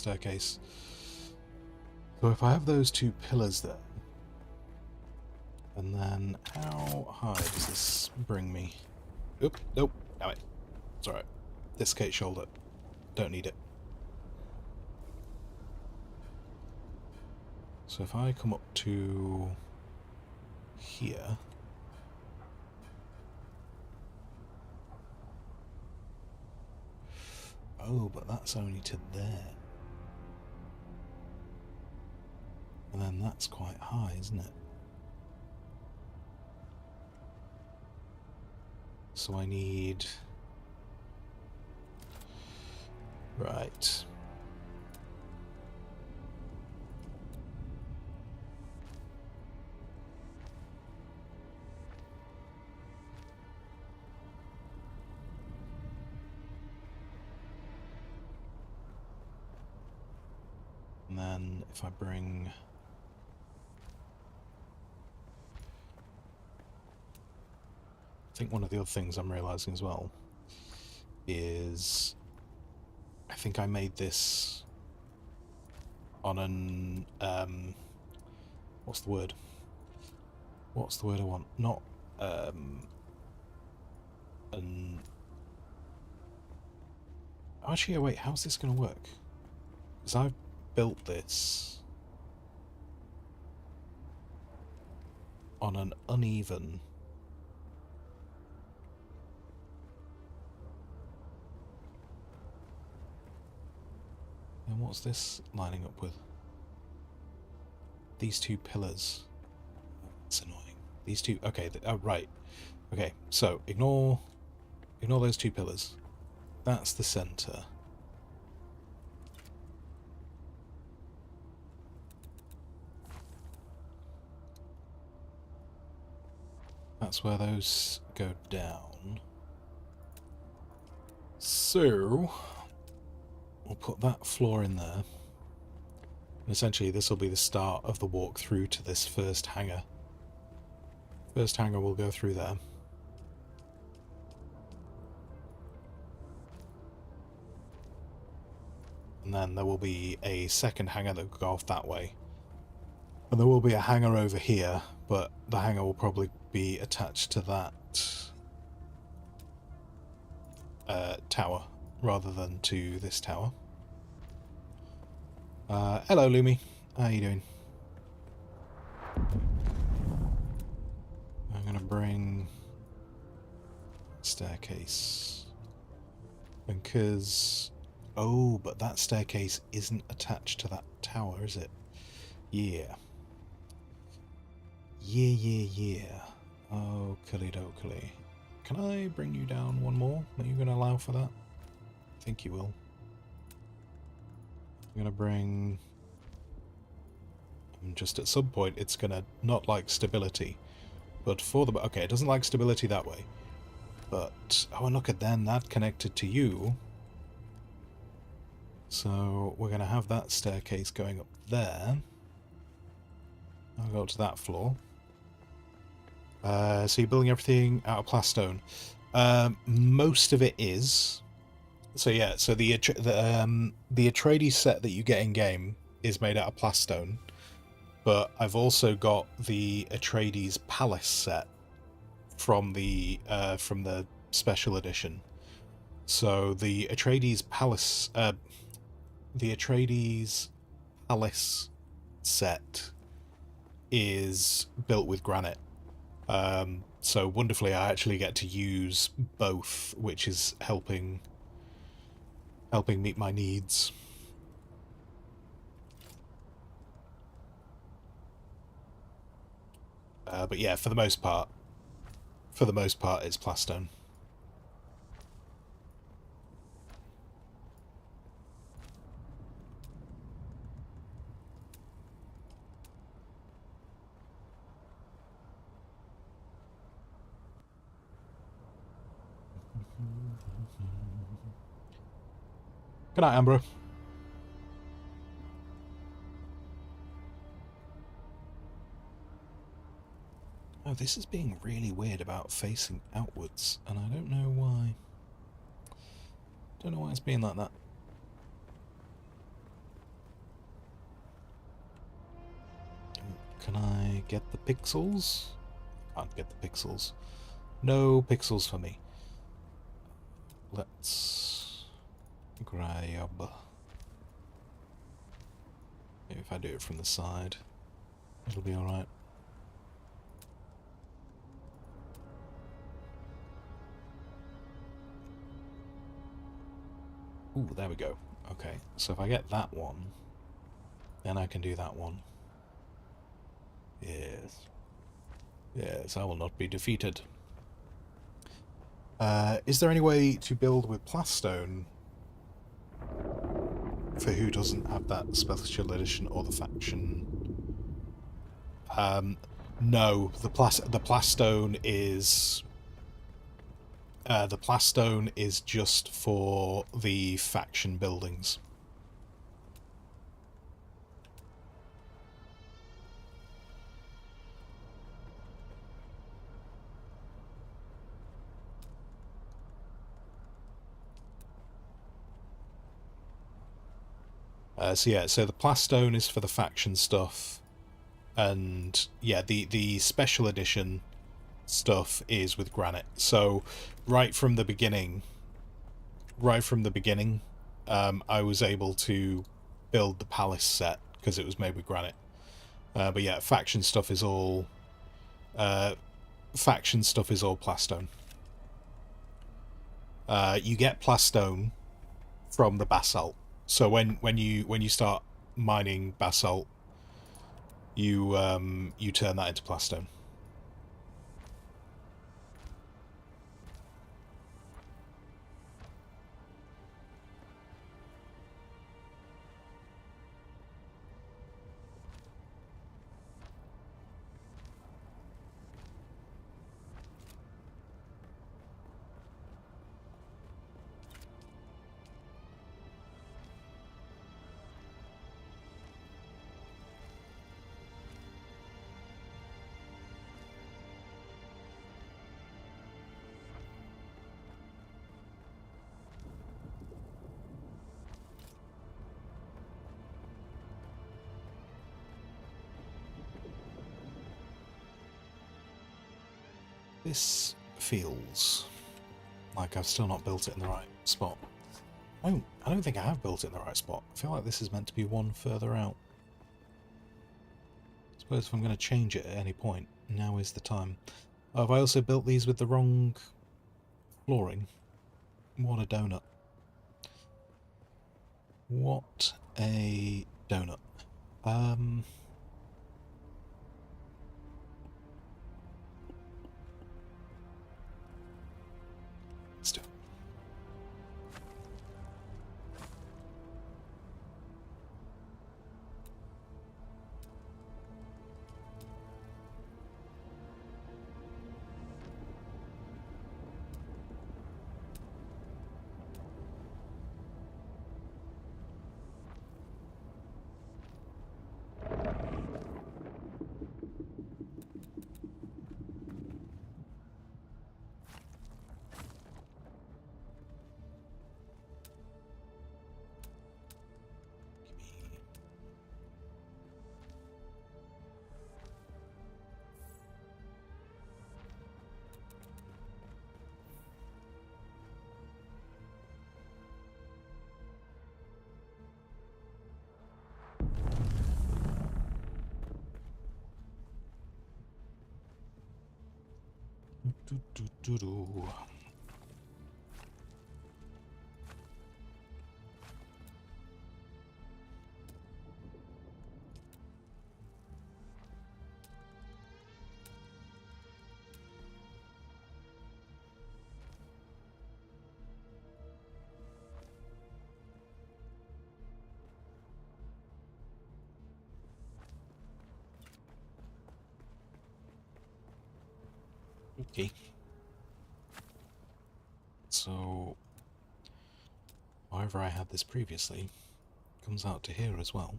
staircase. So if I have those two pillars there, and then how high does this bring me? Oop, nope, damn it. It's alright. Dislocate shoulder. Don't need it. So if I come up to here... Oh, but that's only to there. And then that's quite high, isn't it? So I need... Right. And then if I bring... I think one of the other things I'm realizing as well is I think I made this on an what's the word? What's the word I want? Not an actually wait, how's this gonna work? Because I've built this on an uneven and what's this lining up with? These two pillars. That's annoying. These two... Okay, oh, right. Okay, so ignore those two pillars. That's the center. That's where those go down. So... we'll put that floor in there. And essentially this will be the start of the walk through to this first hangar. First hangar will go through there. And then there will be a second hangar that will go off that way. And there will be a hangar over here, but the hangar will probably be attached to that tower rather than to this tower. Hello, Lumi. How you doing? I'm gonna bring staircase because but that staircase isn't attached to that tower, is it? Yeah. Yeah. Oh, dokily. Can I bring you down one more? Are you gonna allow for that? I think you will. I'm gonna bring... just at some point it's gonna not like stability. But for the... okay, it doesn't like stability that way. But... oh, and look at then, that connected to you. So we're gonna have that staircase going up there. I'll go to that floor. So you're building everything out of plastone. Most of it is... so yeah, so the Atreides set that you get in game is made out of plastone, but I've also got the Atreides Palace set from the special edition. So the Atreides Palace set is built with granite. So wonderfully, I actually get to use both, which is helping meet my needs. But yeah, for the most part, it's plastone. Good night, Amber. Oh, this is being really weird about facing outwards, and I don't know why. Don't know why it's being like that. can I get the pixels? Can't get the pixels. No pixels for me. Let's grab... Maybe if I do it from the side, it'll be alright. Ooh, there we go. Okay, so if I get that one, then I can do that one. Yes. Yes, I will not be defeated. Is there any way to build with plastone for who doesn't have that special edition or the faction? No, the plastone is just for the faction buildings. So the plastone is for the faction stuff, and yeah, the special edition stuff is with granite. So right from the beginning, I was able to build the palace set because it was made with granite. But yeah, faction stuff is all plastone. You get plastone from the basalt. So when you start mining basalt, you turn that into plastone. This feels like I've still not built it in the right spot. I don't think I have built it in the right spot. I feel like this is meant to be one further out. I suppose if I'm going to change it at any point, now is the time. Oh, have I also built these with the wrong flooring? What a donut. What a donut. Let's do it. Do. Okay. So, however I had this previously, comes out to here as well.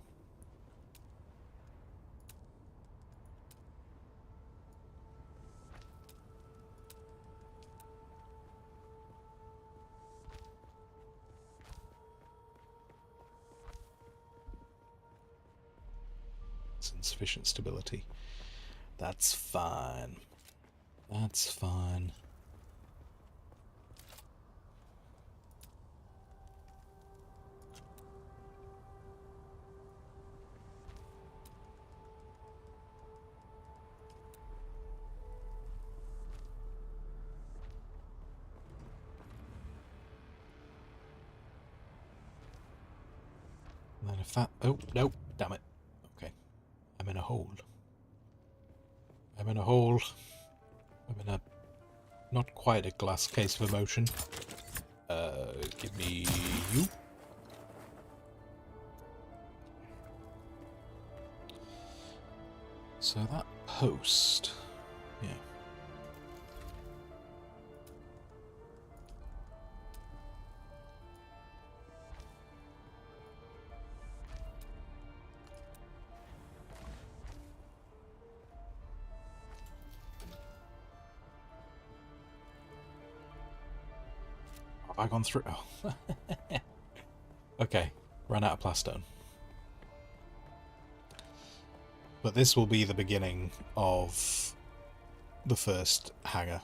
It's insufficient stability. That's fine. That's fine. And then if that... Oh, no, damn it. Okay. I'm in a hole. I'm in a hole. I'm in a... Not quite a glass case of emotion. Give me you. So that post... Yeah. Have I gone through? Oh. Okay, ran out of plastone. But this will be the beginning of the first hangar.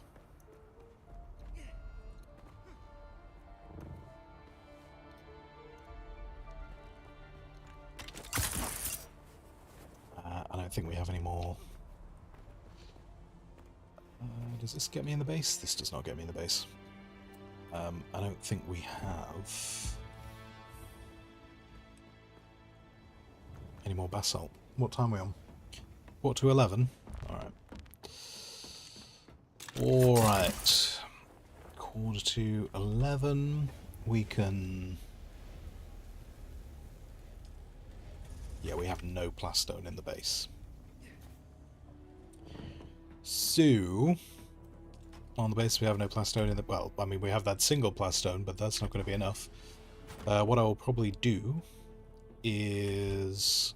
I don't think we have any more. Does this get me in the base? This does not get me in the base. I don't think we have any more basalt. What time are we on? What, to 11? Alright. Alright. 11:15. We can... Yeah, we have no plastone in the base. So... On the base we have no plastone in the... Well, I mean, we have that single plastone, but that's not going to be enough. What I will probably do is...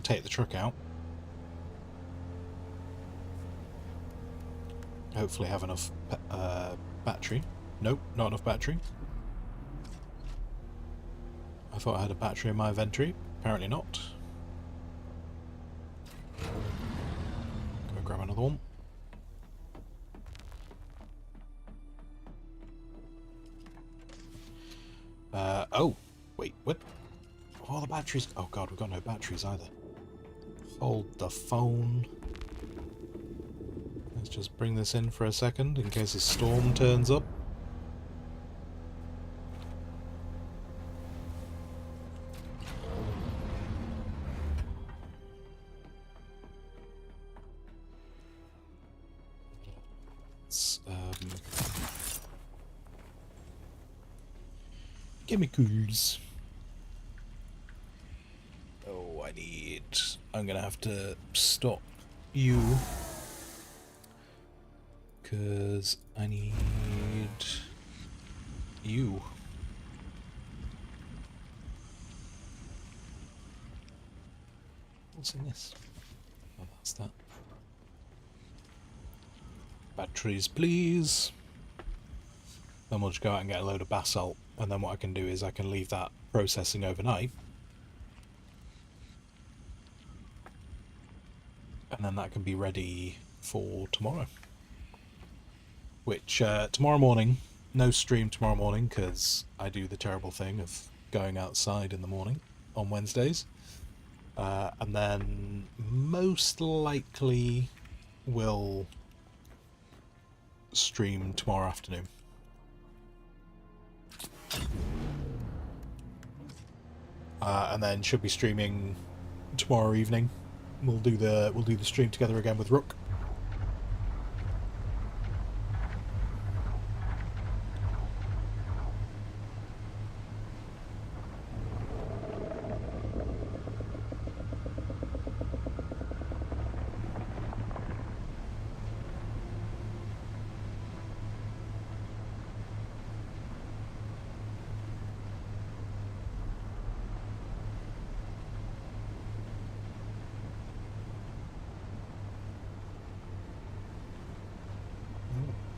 take the truck out. Hopefully have enough battery. Nope, not enough battery. I thought I had a battery in my inventory. Apparently not. Go grab another one. Oh, wait, what? Oh, the batteries. Oh god, we've got no batteries either. Hold the phone. Let's just bring this in for a second in case a storm turns up. Chemicals. Oh, I'm gonna have to stop you. Because I need you. What's in this? Oh, that's that. Batteries, please. Then we'll just go out and get a load of basalt. And then what I can do is I can leave that processing overnight. And then that can be ready for tomorrow. Which, tomorrow morning, no stream tomorrow morning, because I do the terrible thing of going outside in the morning on Wednesdays. And then most likely will stream tomorrow afternoon. And then should be streaming tomorrow evening. We'll do the stream together again with Rook.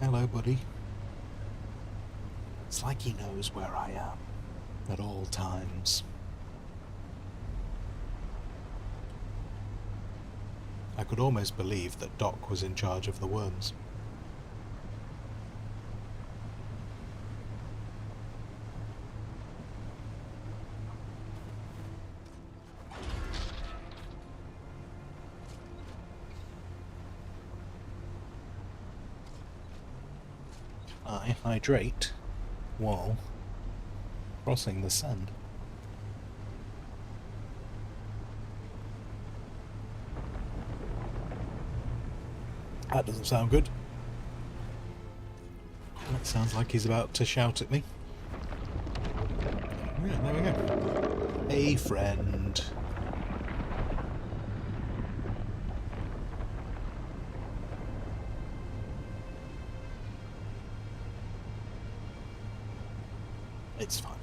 Hello, buddy. It's like he knows where I am. At all times. I could almost believe that Doc was in charge of the worms. I hydrate while crossing the sand. That doesn't sound good. That sounds like he's about to shout at me. Yeah, there we go. Hey, friend. It's fine.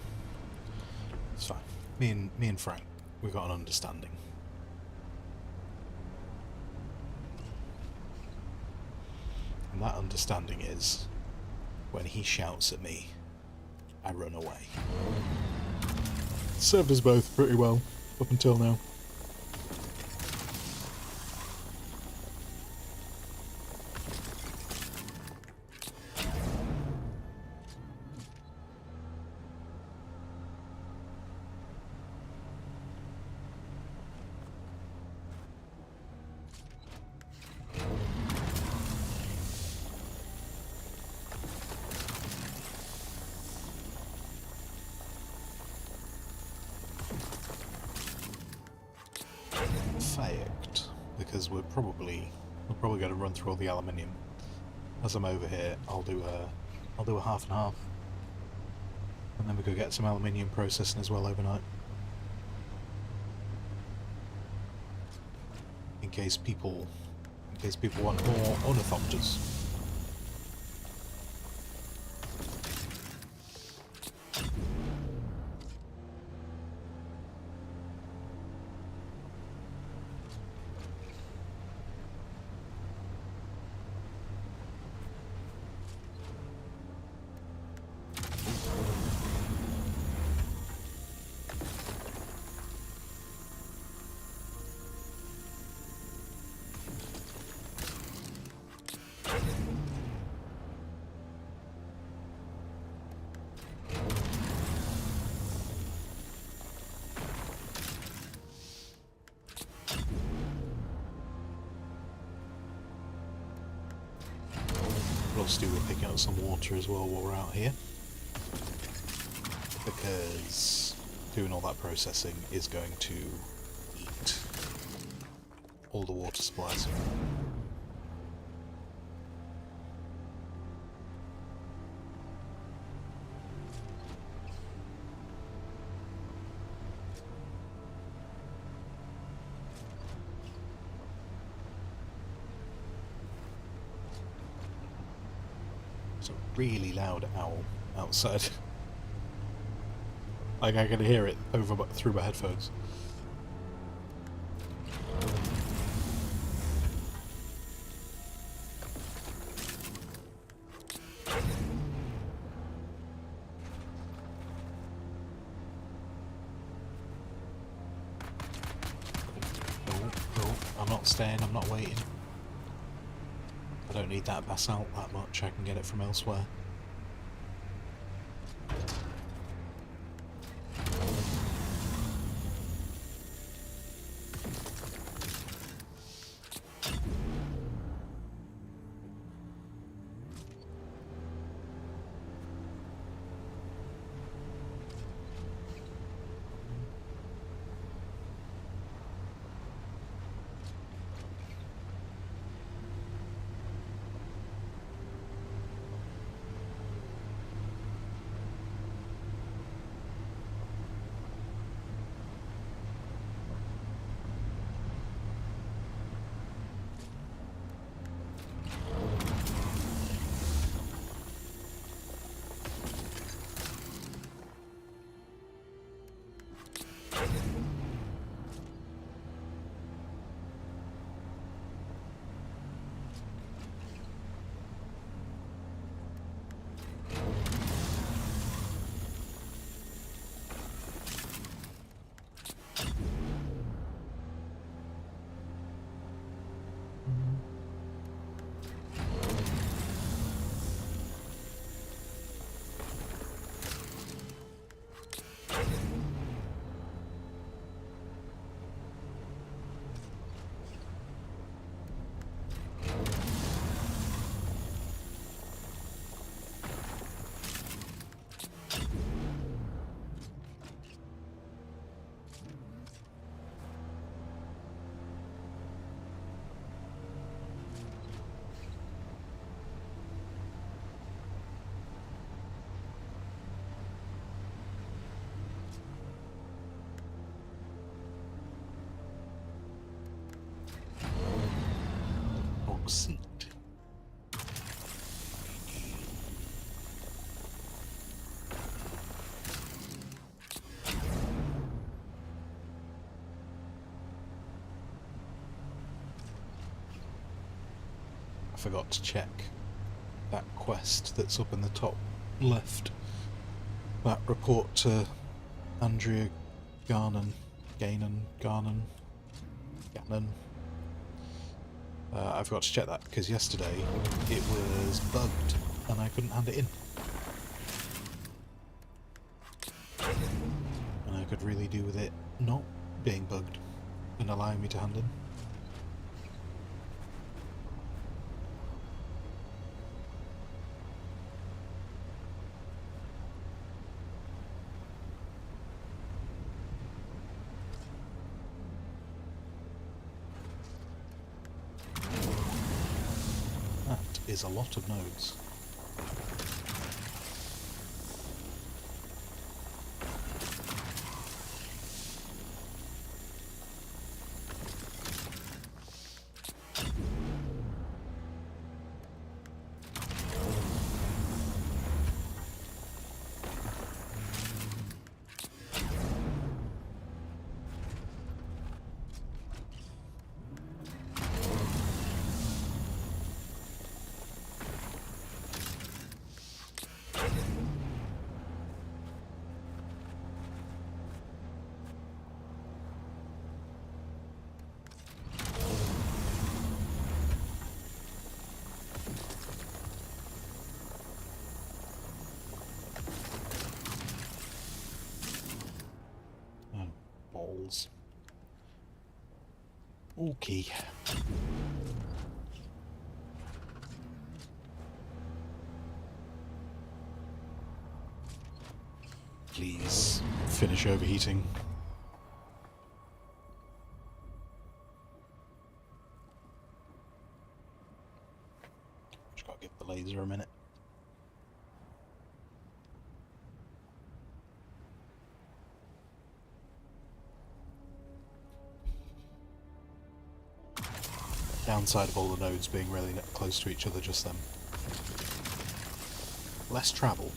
It's fine. Me and Frank, we got an understanding. And that understanding is, when he shouts at me, I run away. Served us both pretty well, up until now. Because we're probably going to run through all the aluminium. As I'm over here, I'll do a half and half, and then we could get some aluminium processing as well overnight. In case people want more ornithopters. Plus we're picking up some water as well while we're out here, because doing all that processing is going to eat all the water supplies. Really loud owl outside. Like I can hear it through my headphones. Oh, I'm not staying, I'm not waiting. I don't need that basalt that much, I can get it from elsewhere. forgot to check that quest that's up in the top left. That report to Andrea Gannon. I forgot to check that because yesterday it was bugged and I couldn't hand it in. And I could really do with it not being bugged and allowing me to hand in. Is a lot of nodes. Okay. Please finish overheating. Just gotta give the laser a minute. Downside of all the nodes being really close to each other just then. Less travel,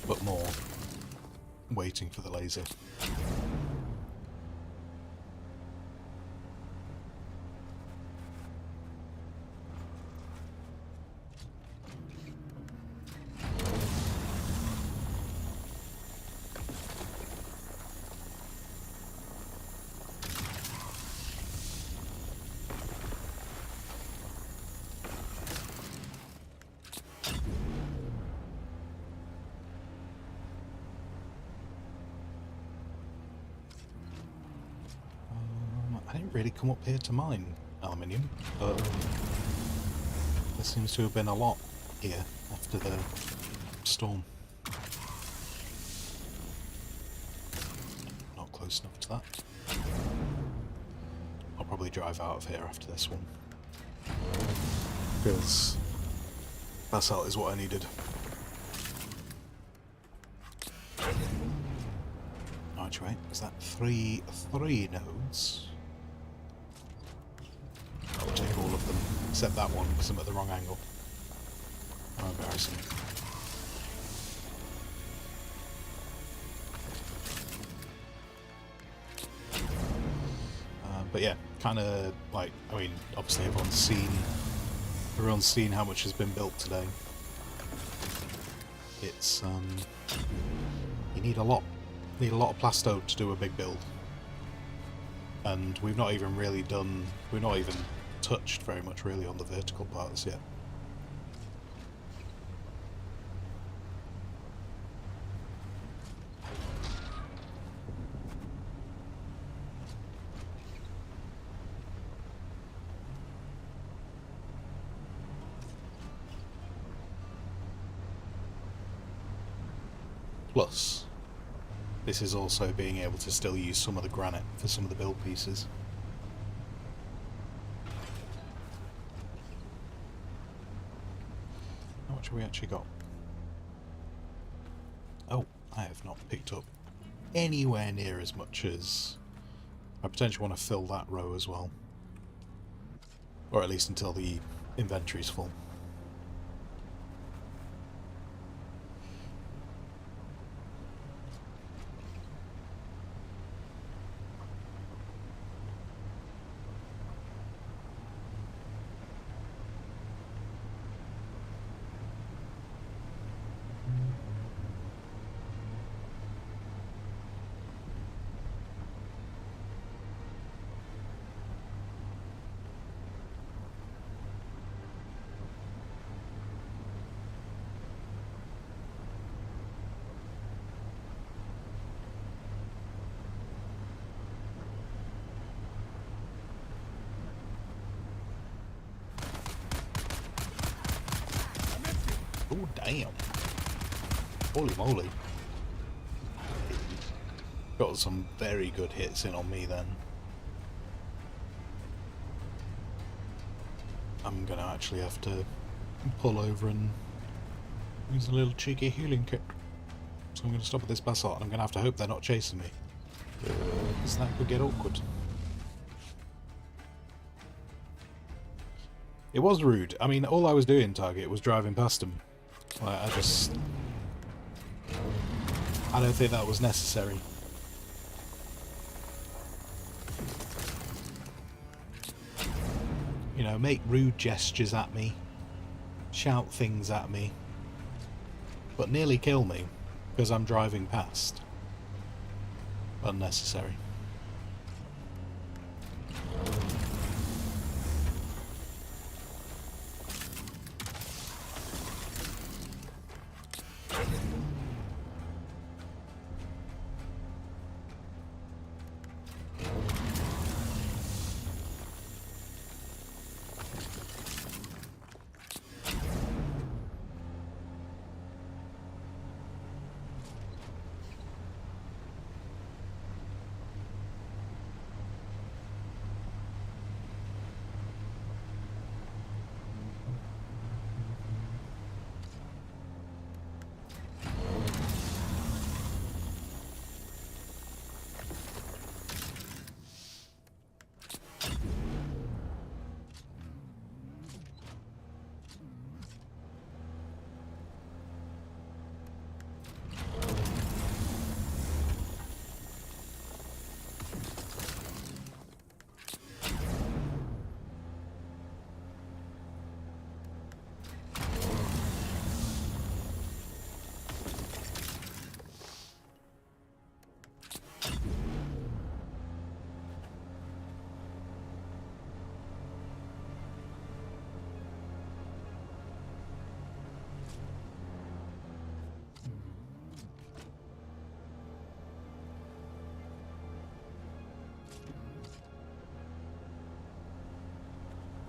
but more waiting for the laser. I didn't really come up here to mine aluminium, but there seems to have been a lot here after the storm. Not close enough to that. I'll probably drive out of here after this one, because basalt is what I needed. Actually, is that three nodes? I'll take all of them, except that one, because I'm at the wrong angle. How embarrassing. But yeah, kind of like, I mean, obviously everyone's seen how much has been built today. It's, you need a lot. Need a lot of plasto to do a big build. And we've not even touched very much really on the vertical parts yet. Plus, this is also being able to still use some of the granite for some of the build pieces. How much have we actually got? Oh, I have not picked up anywhere near as much as... I potentially want to fill that row as well. Or at least until the inventory's full. Oh, damn. Holy moly. Got some very good hits in on me then. I'm gonna actually have to pull over and use a little cheeky healing kit. So I'm gonna stop at this basalt and I'm gonna have to hope they're not chasing me. Because that could get awkward. It was rude. I mean, all I was doing, Target, was driving past them. Like, I don't think that was necessary. You know, make rude gestures at me, shout things at me, but nearly kill me because I'm driving past. Unnecessary.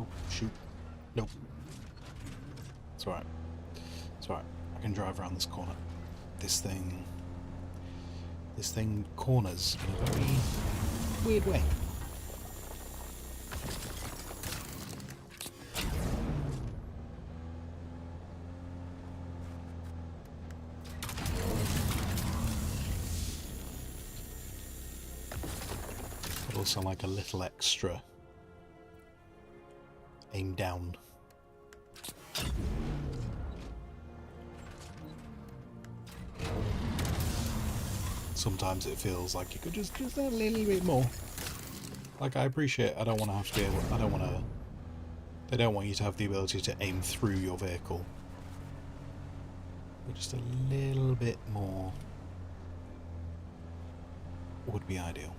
Oh, shoot. Nope. It's alright. It's alright. I can drive around this corner. This thing corners in a very weird way. But also like a little extra aim down. Sometimes it feels like you could just a little bit more. Like, I appreciate I don't want to have to be able, they don't want you to have the ability to aim through your vehicle. But just a little bit more would be ideal.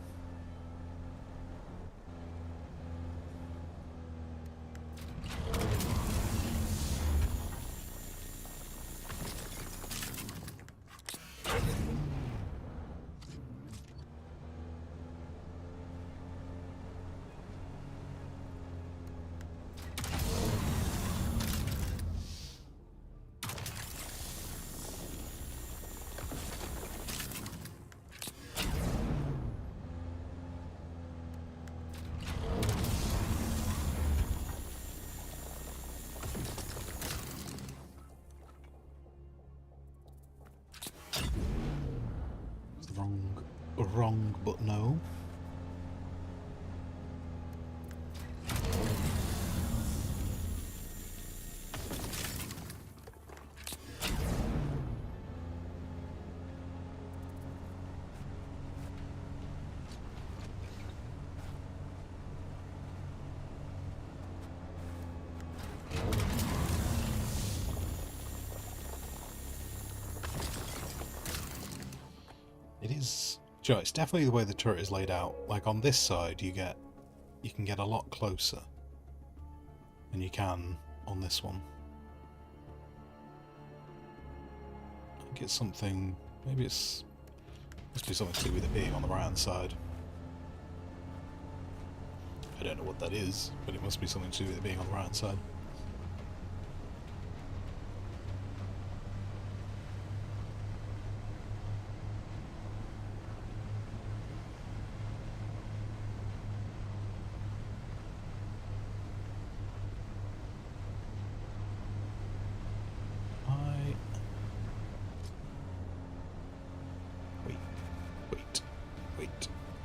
Wrong, but no. It is. Joe, it's definitely the way the turret is laid out. Like on this side, you can get a lot closer than you can on this one. I think it's something. Maybe must be something to do with it being on the right hand side. I don't know what that is, but it must be something to do with it being on the right hand side.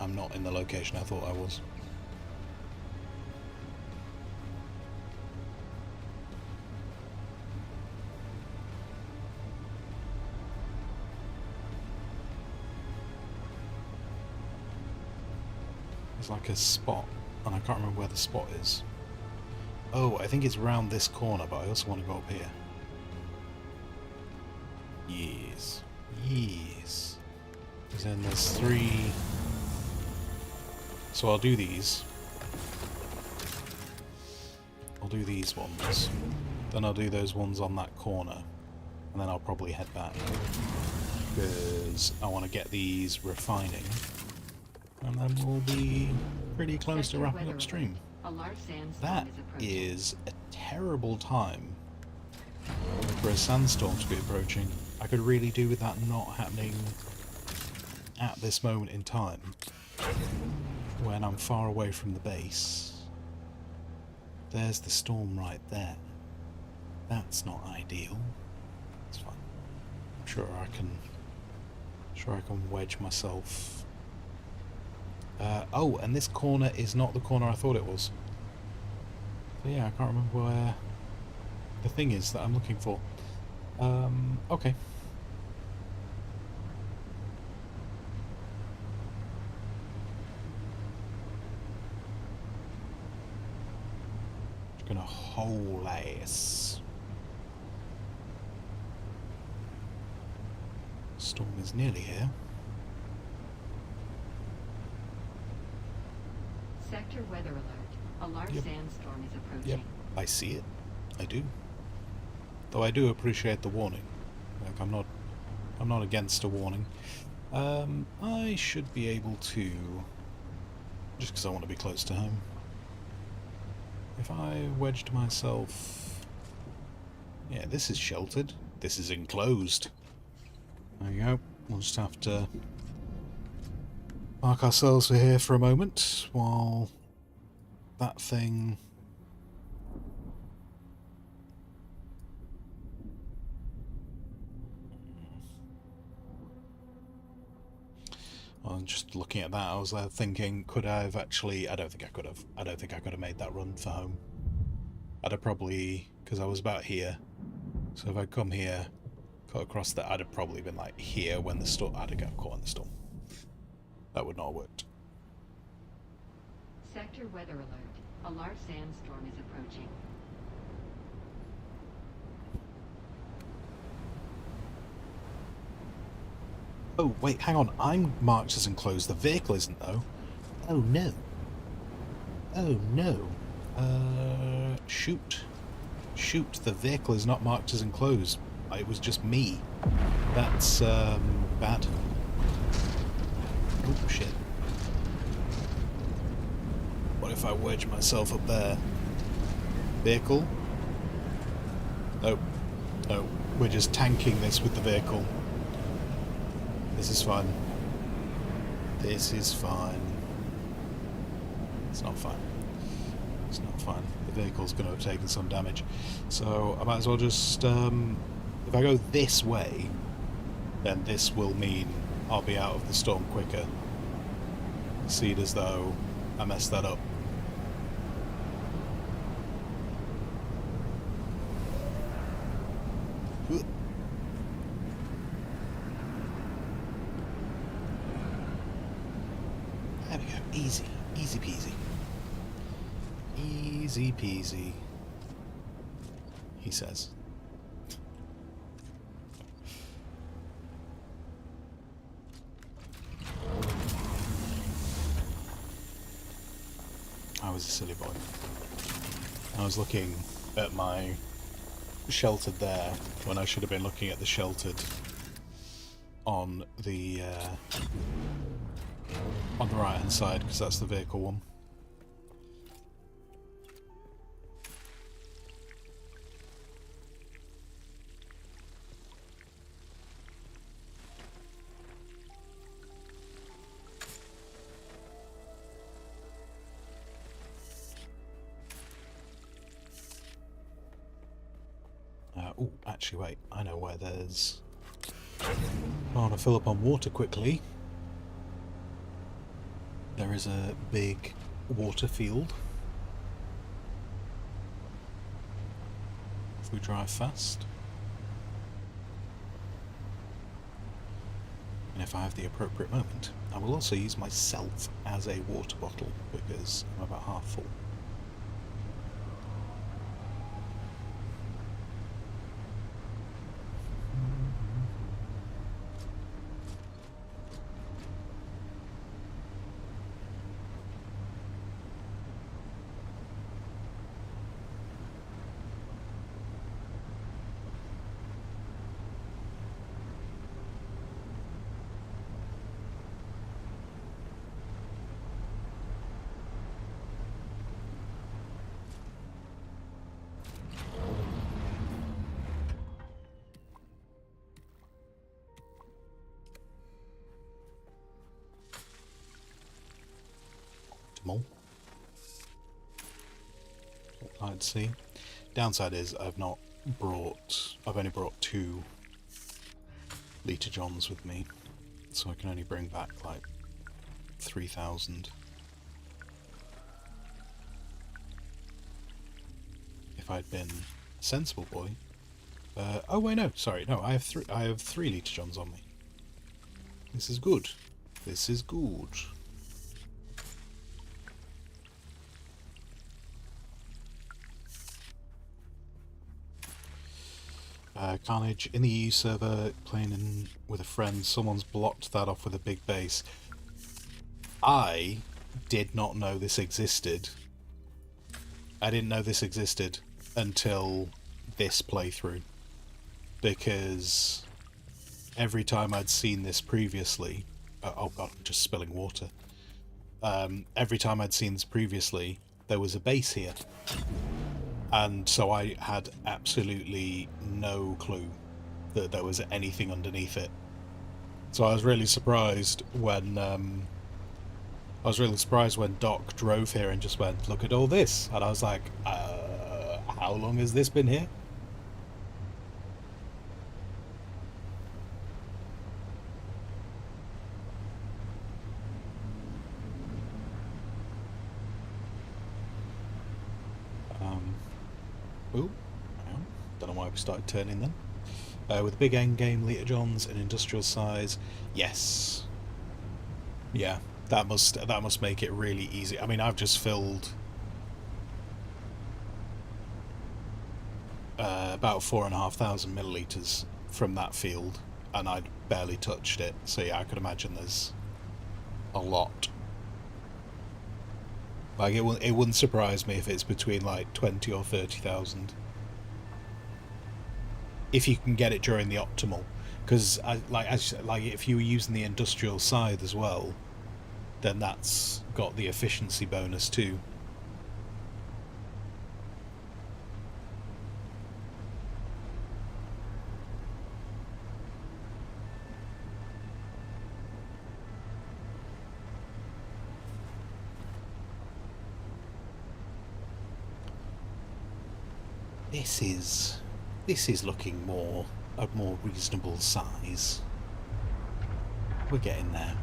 I'm not in the location I thought I was. There's like a spot, and I can't remember where the spot is. Oh, I think it's round this corner, but I also want to go up here. Yes. Yes. Because then there's 3... So I'll do these. I'll do these ones. Then I'll do those ones on that corner. And then I'll probably head back. Because I want to get these refining. And then we'll be pretty close to wrapping up stream. That is a terrible time for a sandstorm to be approaching. I could really do with that not happening at this moment in time when I'm far away from the base. There's the storm right there. That's not ideal. It's fine. I'm sure I can wedge myself. Oh, and this corner is not the corner I thought it was. So yeah, I can't remember where the thing is that I'm looking for. Okay. Just gonna haul ass. Storm is nearly here. Sector weather alert. A large sandstorm is approaching. Yep, I see it. I do. Though I do appreciate the warning. Like I'm not against a warning. I should be able to, just because I want to be close to home. If I wedged myself, yeah, this is sheltered. This is enclosed. There you go. We'll just have to mark ourselves here for a moment while that thing I'm just looking at that. I was thinking, could I have actually? I don't think I could have. I don't think I could have made that run for home. I'd have probably, because I was about here. So if I'd come here, cut across that, I'd have probably been like here when the storm. I'd have got caught in the storm. That would not have worked. Sector weather alert. A large sandstorm is approaching. Oh, wait, hang on. I'm marked as enclosed. The vehicle isn't, though. Oh, no. Oh, no. Shoot. Shoot, the vehicle is not marked as enclosed. It was just me. That's, bad. Oh, shit. What if I wedge myself up there? Vehicle? Nope. No. We're just tanking this with the vehicle. This is fine. This is fine. It's not fine. It's not fine. The vehicle's going to have taken some damage. So I might as well just... if I go this way, then this will mean I'll be out of the storm quicker. See it as though I messed that up. There we go. Easy. Easy peasy. Easy peasy. He says. I was a silly boy. I was looking at my sheltered there when I should have been looking at the sheltered on the right hand side, because that's the vehicle one. Oh, actually, wait. I know where there's... I want to fill up on water quickly. There is a big water field. If we drive fast. And if I have the appropriate moment, I will also use myself as a water bottle because I'm about half full. I'd see. Downside is I've only brought 2 Lita Johns with me, so I can only bring back like 3,000. If I'd been a sensible boy. Oh wait, no, sorry, no, I have 3 Lita Johns on me. This is good. This is good. Carnage, in the EU server, playing with a friend, someone's blocked that off with a big base. I did not know this existed. I didn't know this existed until this playthrough. Because every time I'd seen this previously... oh god, I'm just spilling water. Every time I'd seen this previously, there was a base here. And so I had absolutely no clue that there was anything underneath it. So I was really surprised when Doc drove here and just went, "Look at all this," and I was like, "How long has this been here?" Oh, don't know why we started turning then. With big endgame Lita Johns and industrial size, yes. Yeah, that must make it really easy. I mean, I've just filled about 4,500 milliliters from that field, and I'd barely touched it. So yeah, I could imagine there's a lot. Like, it wouldn't surprise me if it's between like 20 or 30,000. If you can get it during the optimal, because if you were using the industrial scythe as well, then that's got the efficiency bonus too. This is looking a more reasonable size. We're getting there.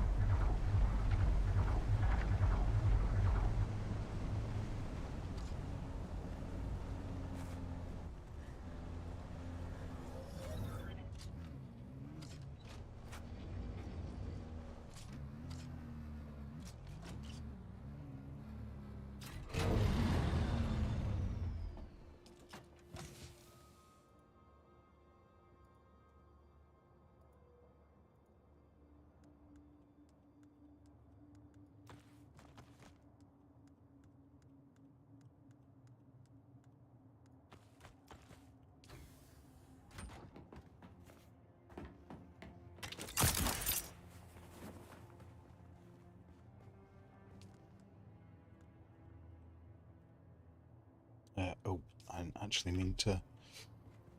Oh, I actually didn't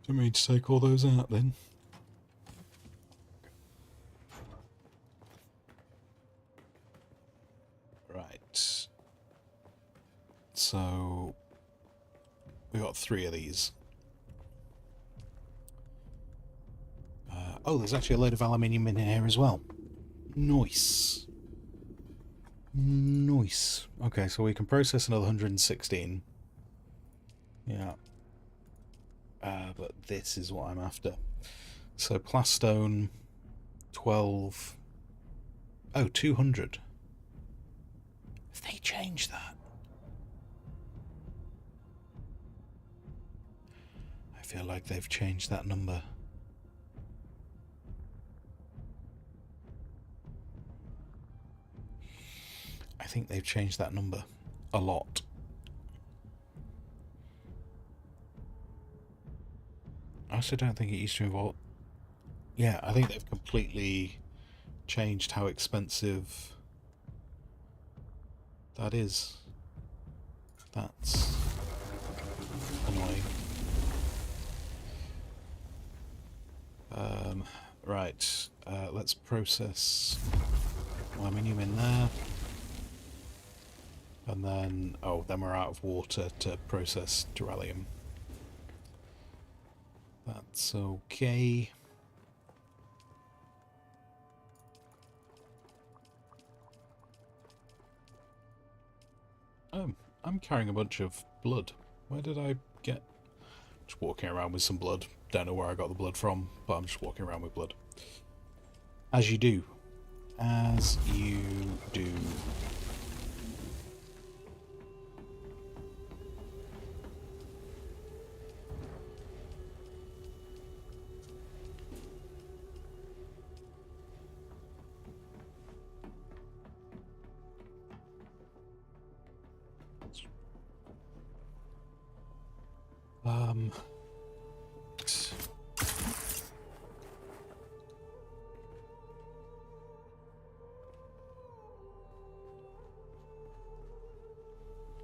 mean to take all those out then. Right. So we got 3 of these. Oh, there's actually a load of aluminium in here as well. Nice. Nice. Okay, so we can process another 116. Yeah. But this is what I'm after. So plastone, 12. Oh, 200. Have they changed that? I feel like they've changed that number. I think they've changed that number a lot. I also don't think it used to involve... Yeah, I think they've completely changed how expensive that is. That's annoying. Right, let's process aluminium in there. And then, oh, then we're out of water to process duralium. That's okay. I'm carrying a bunch of blood. Where did I get... Just walking around with some blood. Don't know where I got the blood from, but I'm just walking around with blood. As you do. As you do.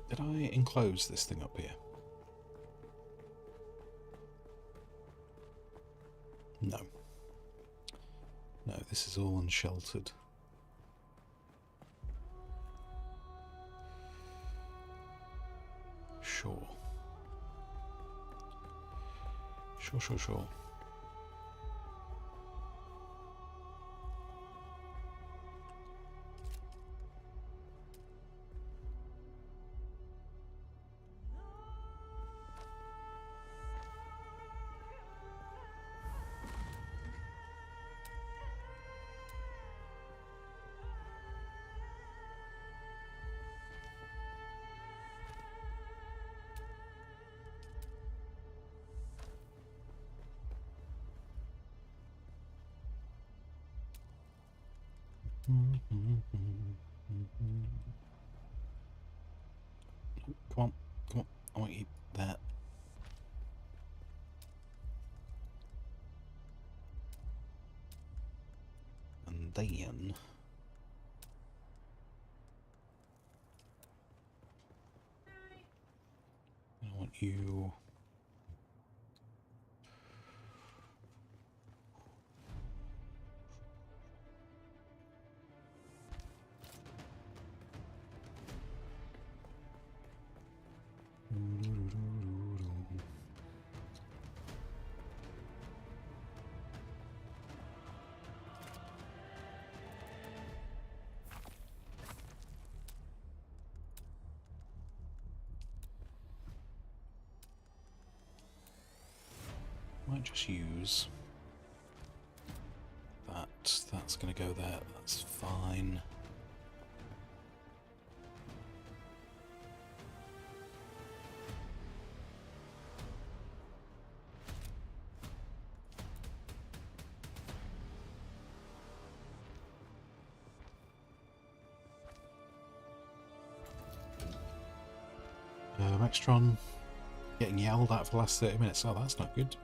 Did I enclose this thing up here? No. No, this is all unsheltered. Sure. Sure. Come on. I want you there. And then... I want you... Might just use that. That's going to go there. That's fine. Extron getting yelled at for the last 30 minutes. Oh, that's not good.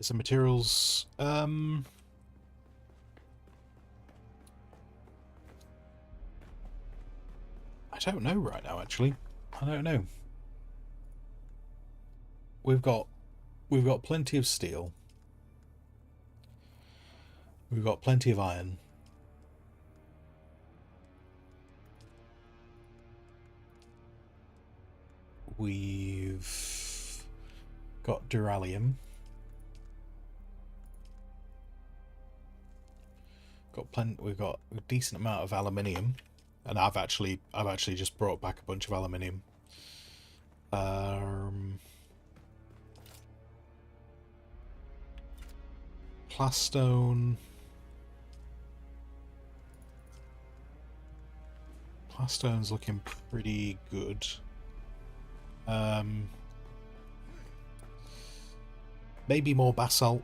Some materials. I don't know right now. Actually, I don't know. We've got plenty of steel. We've got plenty of iron. We've got duralium. We've got a decent amount of aluminium, and I've actually just brought back a bunch of aluminium. Plastone. Plastone's looking pretty good. Maybe more basalt.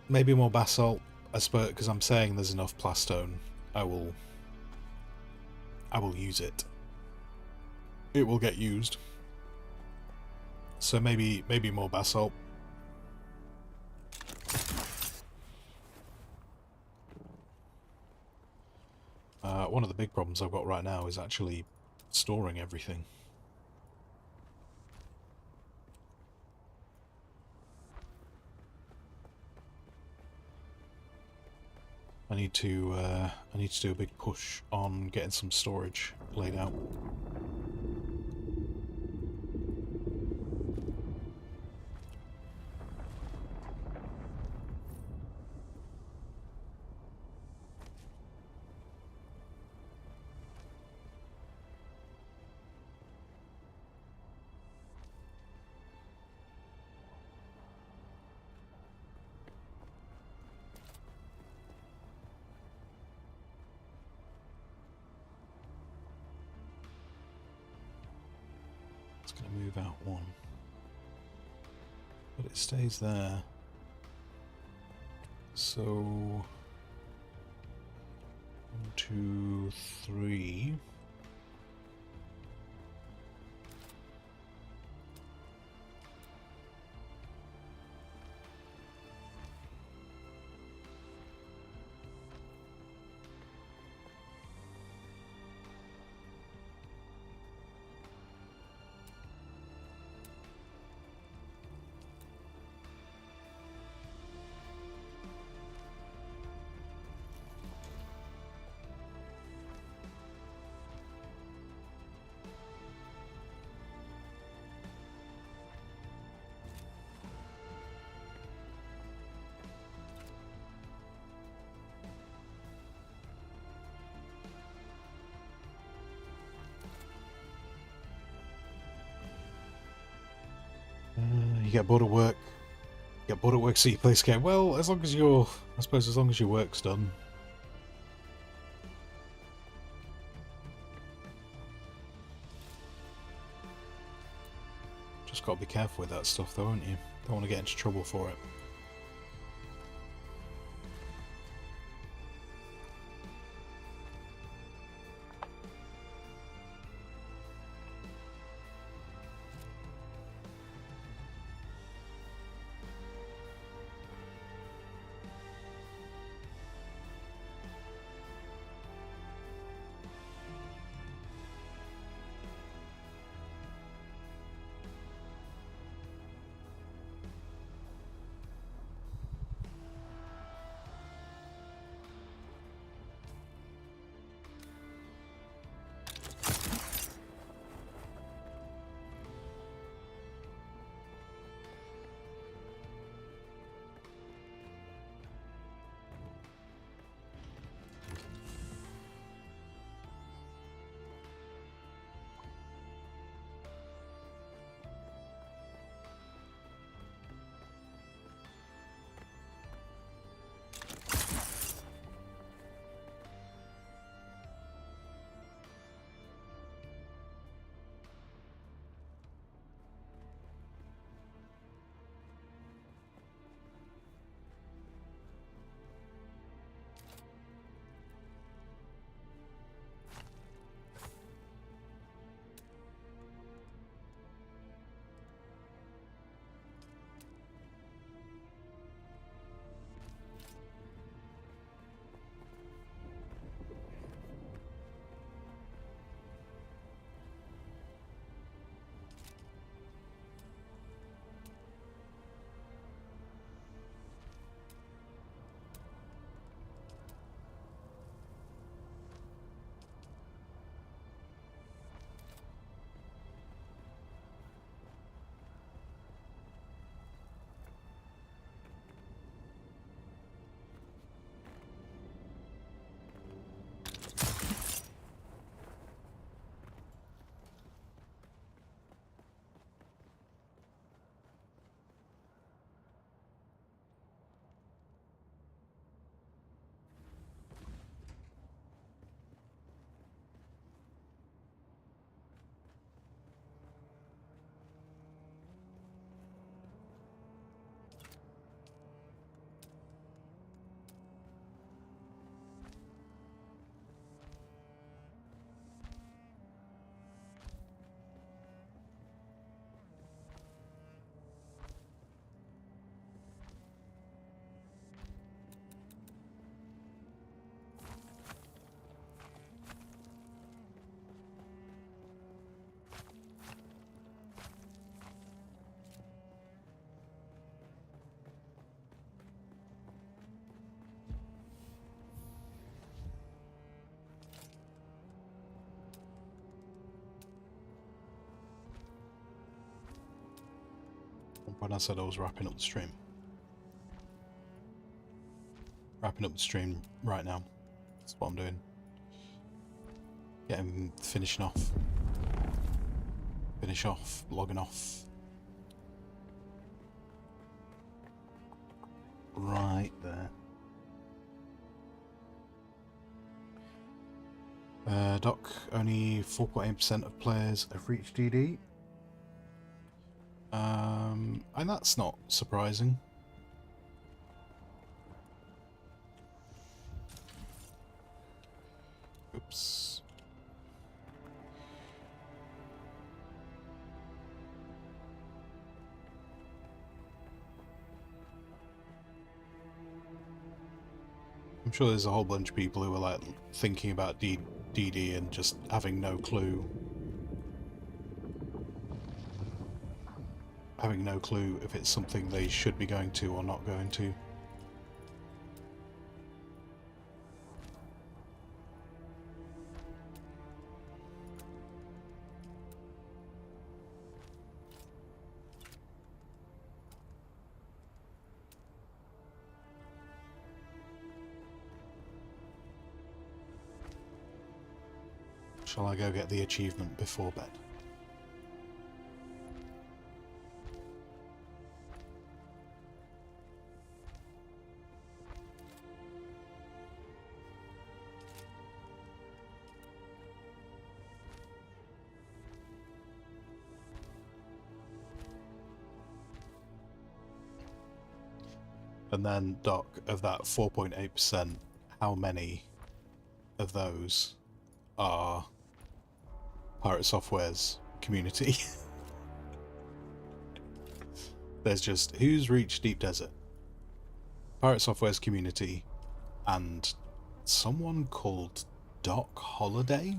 Maybe more basalt. I suppose because I'm saying there's enough plastone, I will use it. It will get used. So maybe more basalt. One of the big problems I've got right now is actually storing everything. I need to do a big push on getting some storage laid out. Move out one, but it stays there. So 1, 2, 3. You get bored of work. Get bored at work, so you play game. Well, as long as your work's done. Just gotta be careful with that stuff, though, aren't you? Don't want to get into trouble for it. when I said I was wrapping up the stream. Wrapping up the stream right now. That's what I'm doing. Finishing off. Finish off, logging off. Right there. Doc, only 4.8% of players have reached DD. And that's not surprising. Oops. I'm sure there's a whole bunch of people who are like thinking about DD and just having no clue. Having no clue if it's something they should be going to or not going to. Shall I go get the achievement before bed? And then, Doc, of that 4.8%, how many of those are Pirate Software's community? There's just, who's reached Deep Desert? Pirate Software's community, and someone called Doc Holiday?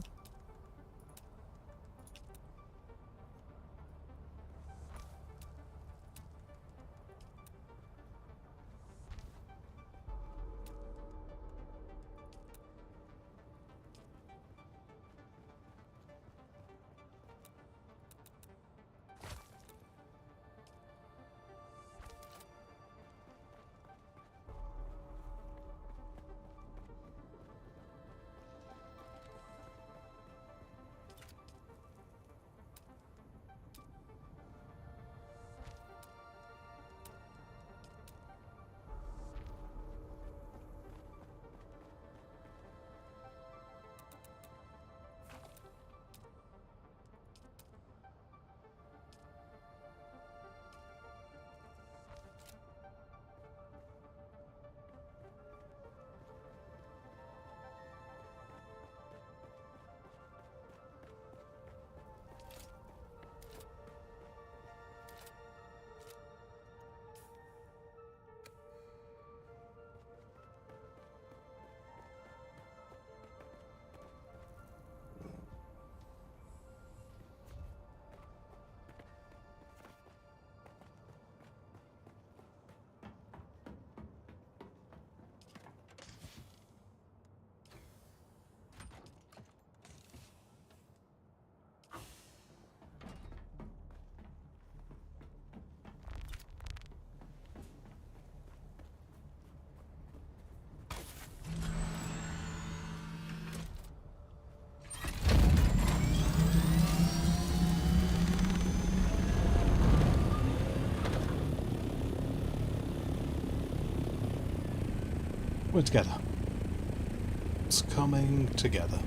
We're together. It's coming together.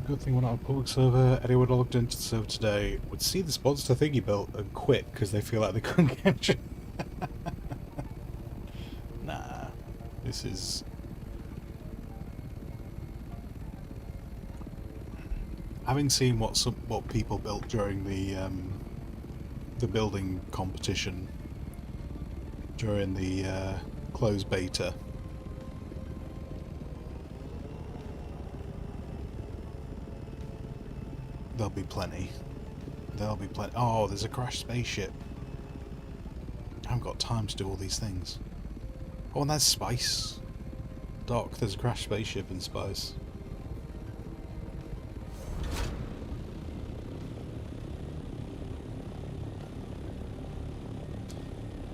Good thing we're not on a public server. Anyone logged into the server today would see the monster thing he built and quit because they feel like they couldn't get it. Nah, this is... Having seen what people built during the building competition during the closed beta. There'll be plenty. There'll be plenty. Oh, there's a crashed spaceship. I haven't got time to do all these things. Oh, and there's Spice. Doc, there's a crashed spaceship in Spice.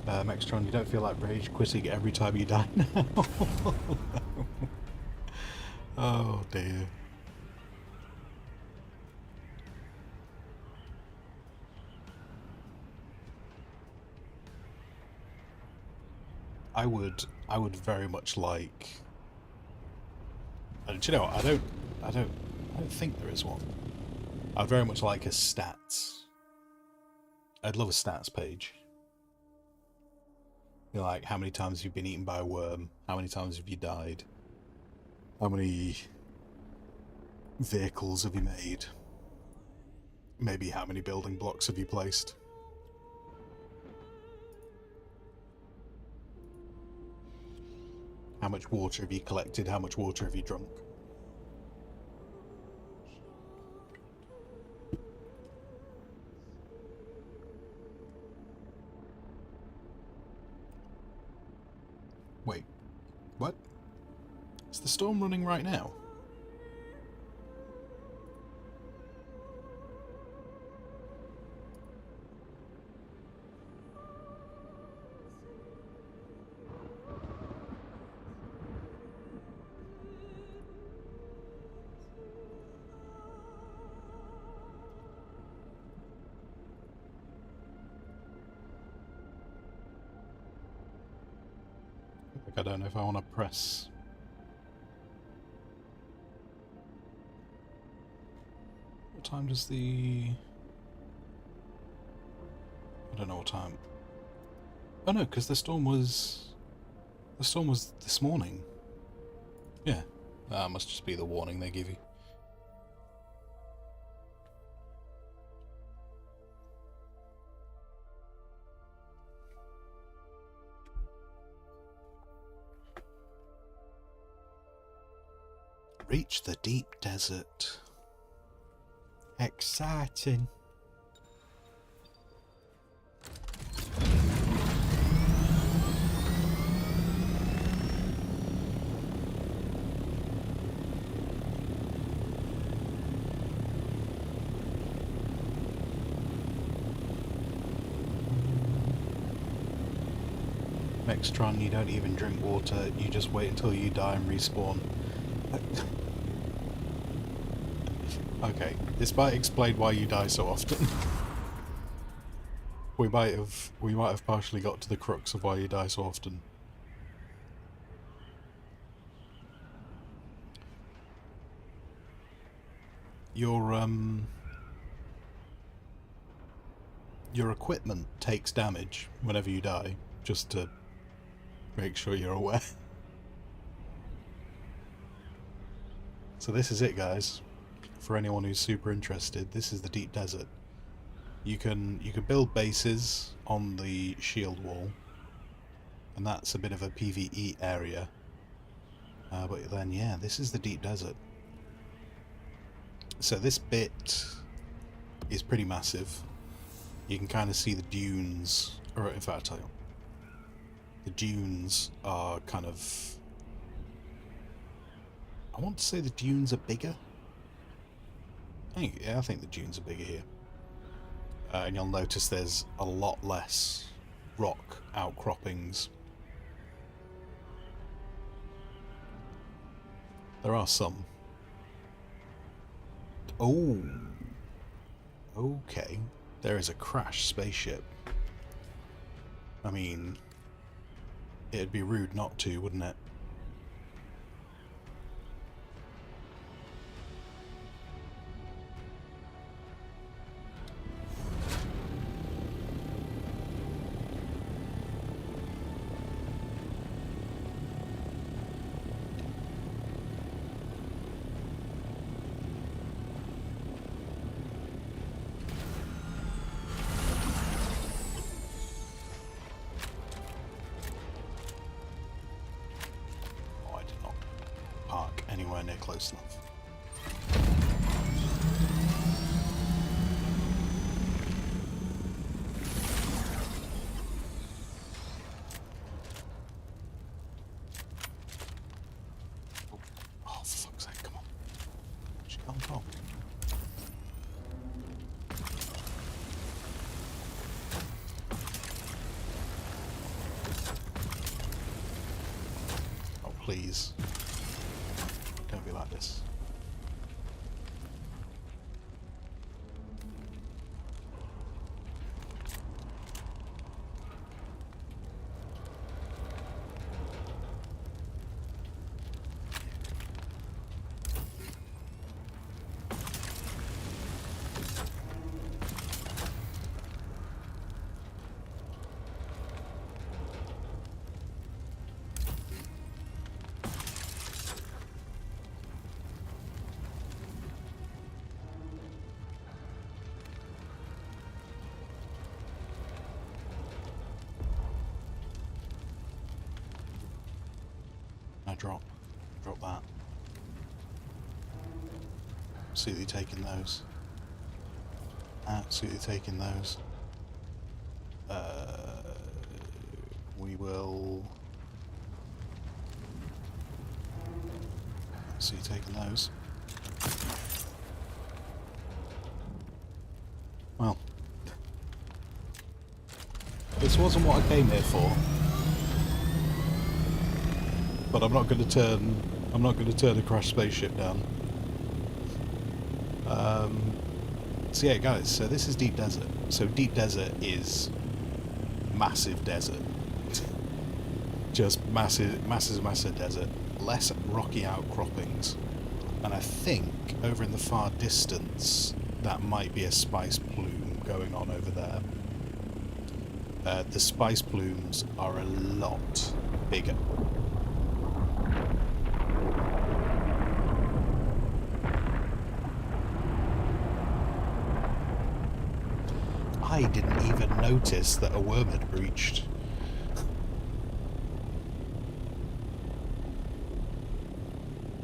Mextron, you don't feel like rage quitting every time you die now? Oh dear. I would very much like. Do you know what? I don't think there is one. I'd very much like a stats. I'd love a stats page. You know, like how many times you've been eaten by a worm, how many times have you died, how many vehicles have you made, maybe how many building blocks have you placed. How much water have you collected? How much water have you drunk? Wait, what? Is the storm running right now? I don't know if I want to press. What time does the... I don't know what time. Oh no, because the storm was this morning. Yeah, that must just be the warning they give you. Reach the deep desert. Exciting. Mextron, you don't even drink water, you just wait until you die and respawn. Okay, this might explain why you die so often. we might have partially got to the crux of why you die so often. Your equipment takes damage whenever you die, just to make sure you're aware. So this is it, guys. For anyone who's super interested, this is the deep desert. You can build bases on the shield wall, and that's a bit of a PvE area. But then, yeah, this is the deep desert. So this bit is pretty massive. You can kind of see the dunes, or in fact, I'll tell you, the dunes are kind of... I want to say the dunes are bigger. I think the dunes are bigger here. And you'll notice there's a lot less rock outcroppings. There are some. Oh. Okay. There is a crashed spaceship. I mean, it'd be rude not to, wouldn't it? Anywhere near close enough. please. Don't be like this. Drop that. Absolutely taking those. Absolutely taking those. We will. Absolutely taking those. Well, this wasn't what I came here for. But I'm not going to turn a crashed spaceship down. So yeah, guys. So this is Deep Desert. So Deep Desert is massive desert. Just massive desert. Less rocky outcroppings, and I think over in the far distance that might be a spice plume going on over there. The spice plumes are a lot bigger. I didn't even notice that a worm had breached.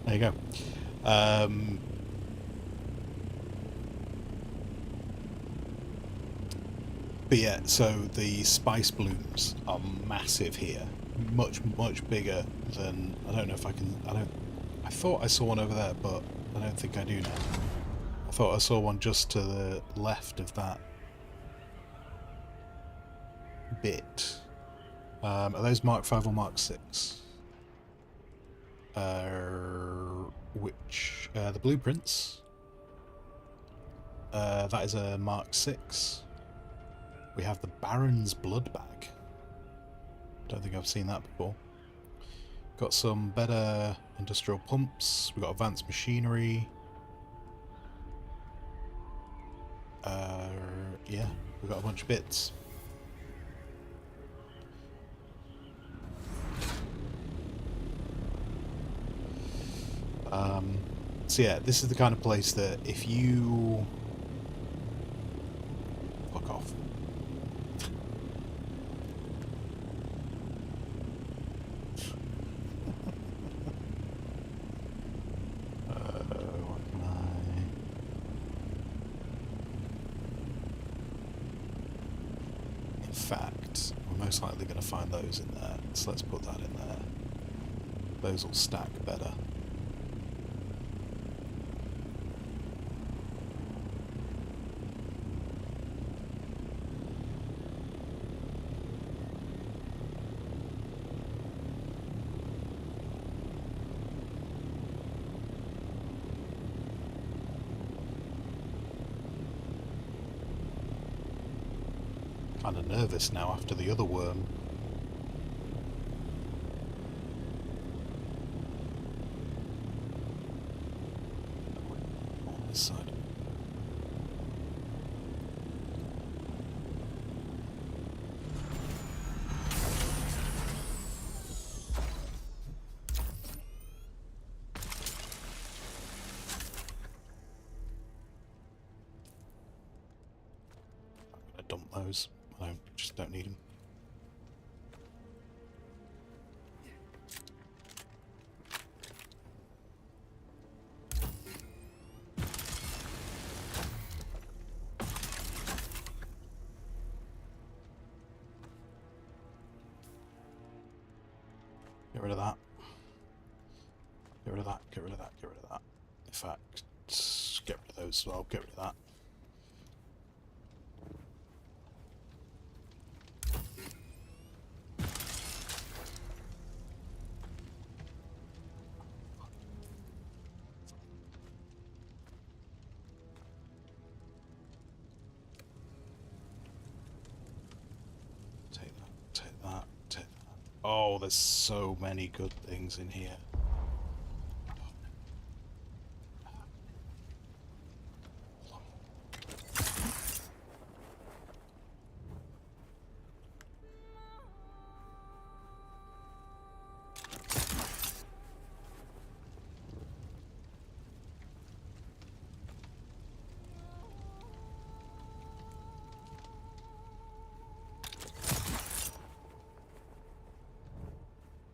There you go. But yeah, so the spice blooms are massive here. Much bigger than... I don't know if I can... I thought I saw one over there, but I don't think I do now. I thought I saw one just to the left of that bit. Are those Mark 5 or Mark 6? Which the blueprints. That is a Mark 6. We have the Baron's blood bag. Don't think I've seen that before. Got some better industrial pumps. We've got advanced machinery. Yeah, we've got a bunch of bits. So yeah, this is the kind of place that if you... Fuck off. What can I... In fact, we're most likely going to find those in there, so let's put that in there. Those will stack better. Kind of nervous now after the other worm. On this side. I'm gonna dump those. I just don't need them. Get rid of that. Get rid of that, get rid of that, get rid of that. In fact, get rid of those as well, get rid of that. Oh, there's so many good things in here.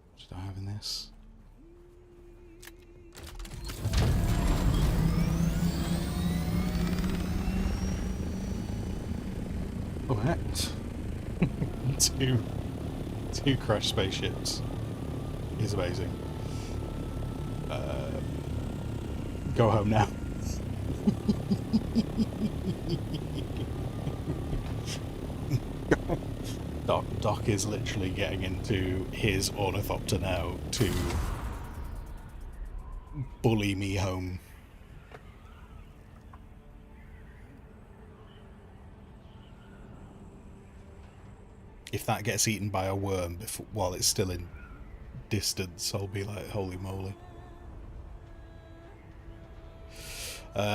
What did I have in this? Correct. two crashed spaceships is amazing. Go home now. Doc is literally getting into his ornithopter now to bully me home. If that gets eaten by a worm while it's still in distance, I'll be like, holy moly.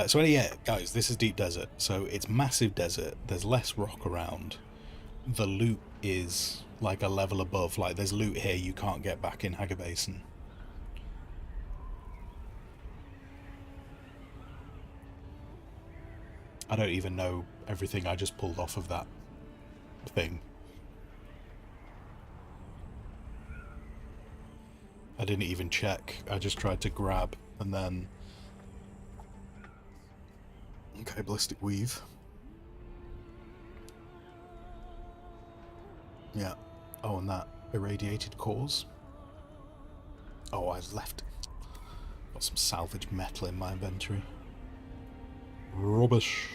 So anyway, guys, this is Deep Desert. So it's massive desert. There's less rock around. The loot is like a level above. Like, there's loot here you can't get back in Hager Basin. I don't even know everything I just pulled off of that thing. I didn't even check. I just tried to grab and then... Okay, ballistic weave. Yeah. Oh, and that irradiated cores. Oh, I've left... Got some salvage metal in my inventory. Rubbish.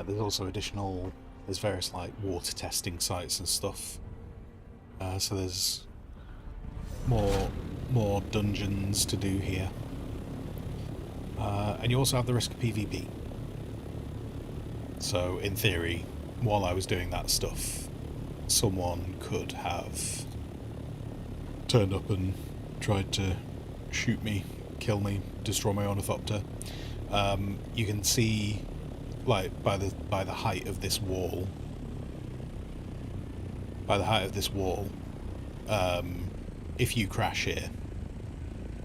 There's also there's various like water testing sites and stuff. So there's more dungeons to do here. And you also have the risk of PvP. So in theory, while I was doing that stuff, someone could have turned up and tried to shoot me, kill me, destroy my ornithopter. You can see, like, by the height of this wall, if you crash here,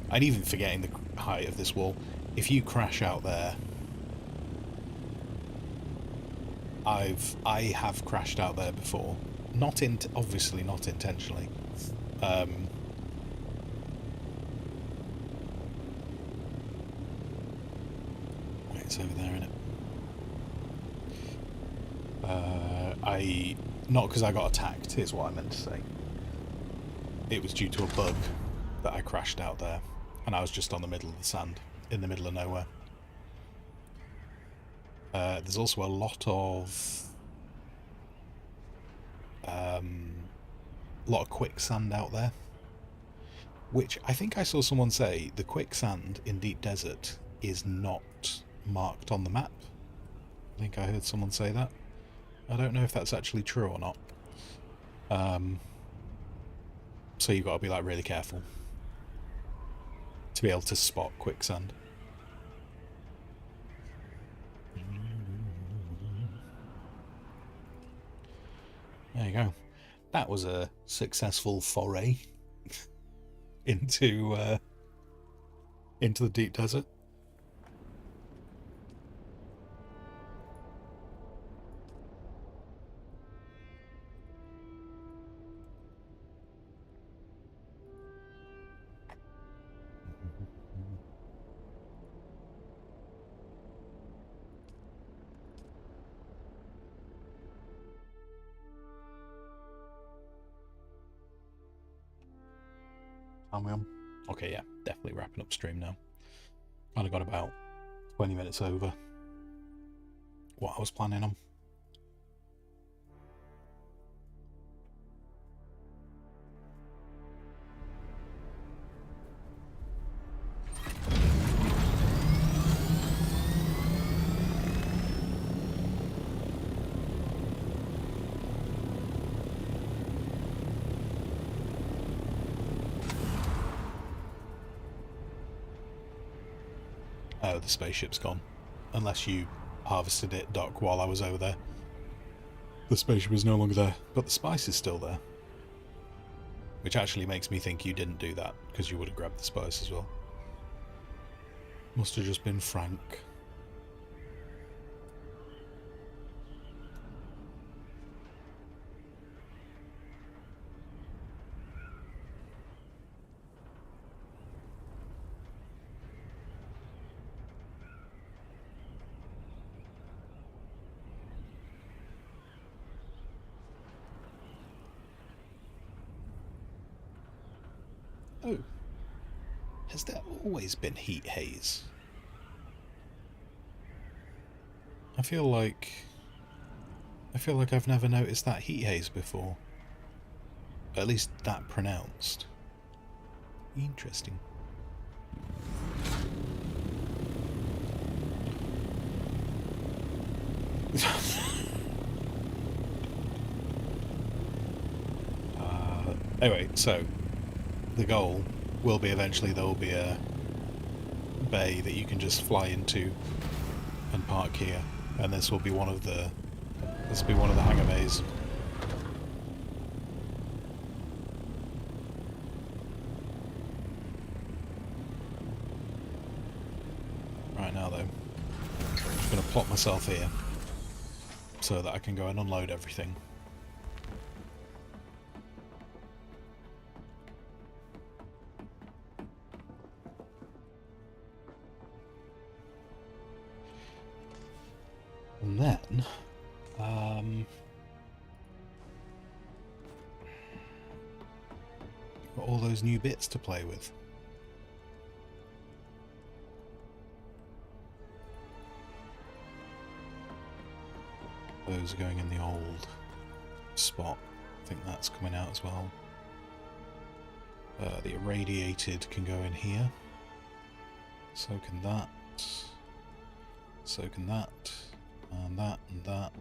and even forgetting the height of this wall, if you crash out there, I have crashed out there before, obviously not intentionally. Wait, it's over there, isn't it? Not because I got attacked, here's what I meant to say. It was due to a bug that I crashed out there, and I was just on the middle of the sand, in the middle of nowhere. There's also a lot of quicksand out there, which I think I saw someone say the quicksand in Deep Desert is not marked on the map. I think I heard someone say that. I don't know if that's actually true or not. So you've got to be like really careful to be able to spot quicksand. There you go. That was a successful foray into the Deep Desert. Okay, yeah, definitely wrapping up stream now. Kind of got about 20 minutes over what I was planning on. No, the spaceship's gone. Unless you harvested it, Doc, while I was over there. The spaceship is no longer there, but the spice is still there. Which actually makes me think you didn't do that, because you would have grabbed the spice as well. Must have just been Frank. Oh. Has there always been heat haze? I feel like I've never noticed that heat haze before. At least that pronounced. Interesting. Anyway, so the goal will be eventually there will be a bay that you can just fly into and park here, and this will be one of the hangar bays. Right now though, I'm just going to plot myself here so that I can go and unload everything. And then, got all those new bits to play with. Those are going in the old spot. I think that's coming out as well. The irradiated can go in here. So can that. So can that. And that and that.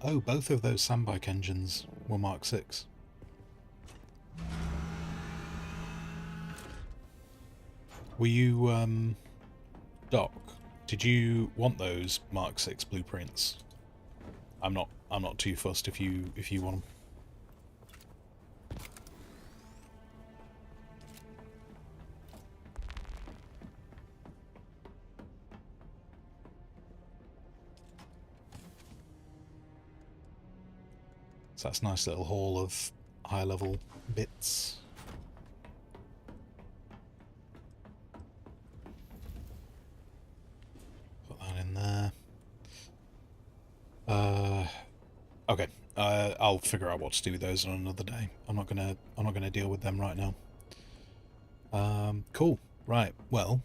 Oh, both of those sandbike engines were Mark 6. Were you, Doc, did you want those Mark 6 blueprints? I'm not too fussed if you want them. So that's a nice little haul of high-level bits. Put that in there. Okay. I'll figure out what to do with those on another day. I'm not gonna deal with them right now. Cool. Right. Well,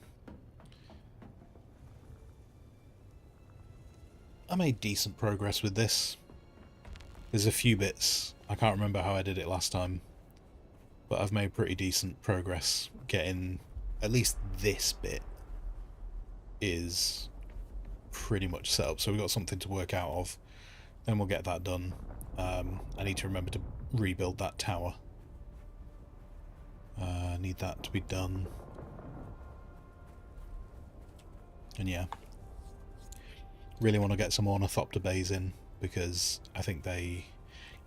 I made decent progress with this. There's a few bits. I can't remember how I did it last time, but I've made pretty decent progress getting at least this bit is pretty much set up, so we've got something to work out of. Then we'll get that done. I need to remember to rebuild that tower. I need that to be done. And yeah, really want to get some ornithopter bays in, because I think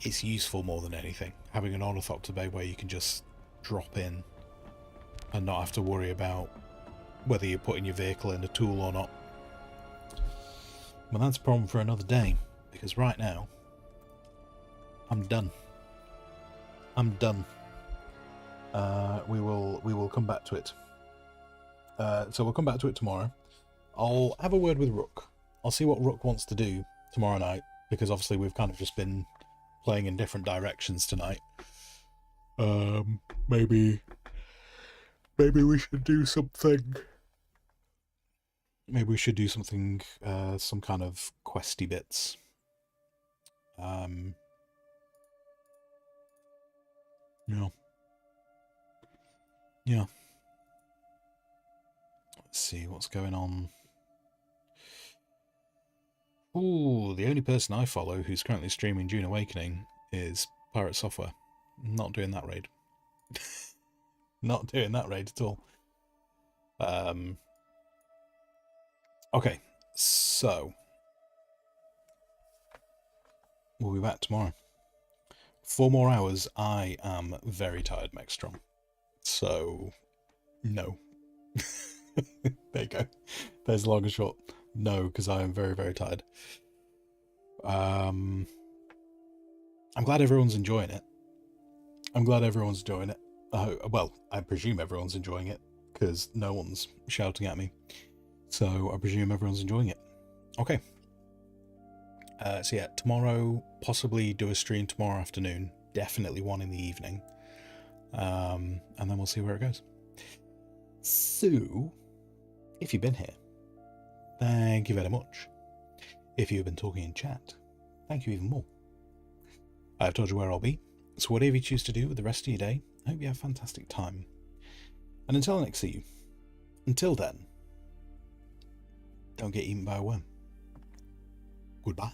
it's useful more than anything. Having an ornithopter bay where you can just drop in and not have to worry about whether you're putting your vehicle in a tool or not. But that's a problem for another day, because right now, I'm done. I'm done. We will come back to it. So we'll come back to it tomorrow. I'll have a word with Rook. I'll see what Rook wants to do tomorrow night, because obviously we've kind of just been playing in different directions tonight. Maybe we should do something. Maybe we should do something, some kind of questy bits. Yeah. Yeah. Let's see what's going on. Ooh, the only person I follow who's currently streaming Dune Awakening is Pirate Software. Not doing that raid. Not doing that raid at all. Okay, so we'll be back tomorrow. 4 more hours. I am very tired, Mextrom. So, no. There you go. There's long and short. No, because I am very, very tired. I'm glad everyone's enjoying it. Well, I presume everyone's enjoying it, because no one's shouting at me. So I presume everyone's enjoying it. Okay. So yeah, tomorrow, possibly do a stream tomorrow afternoon. Definitely one in the evening. And then we'll see where it goes. So, if you've been here, thank you very much. If you've been talking in chat, thank you even more. I've told you where I'll be, so whatever you choose to do with the rest of your day, I hope you have a fantastic time. And until I next see you, until then, don't get eaten by a worm. Goodbye.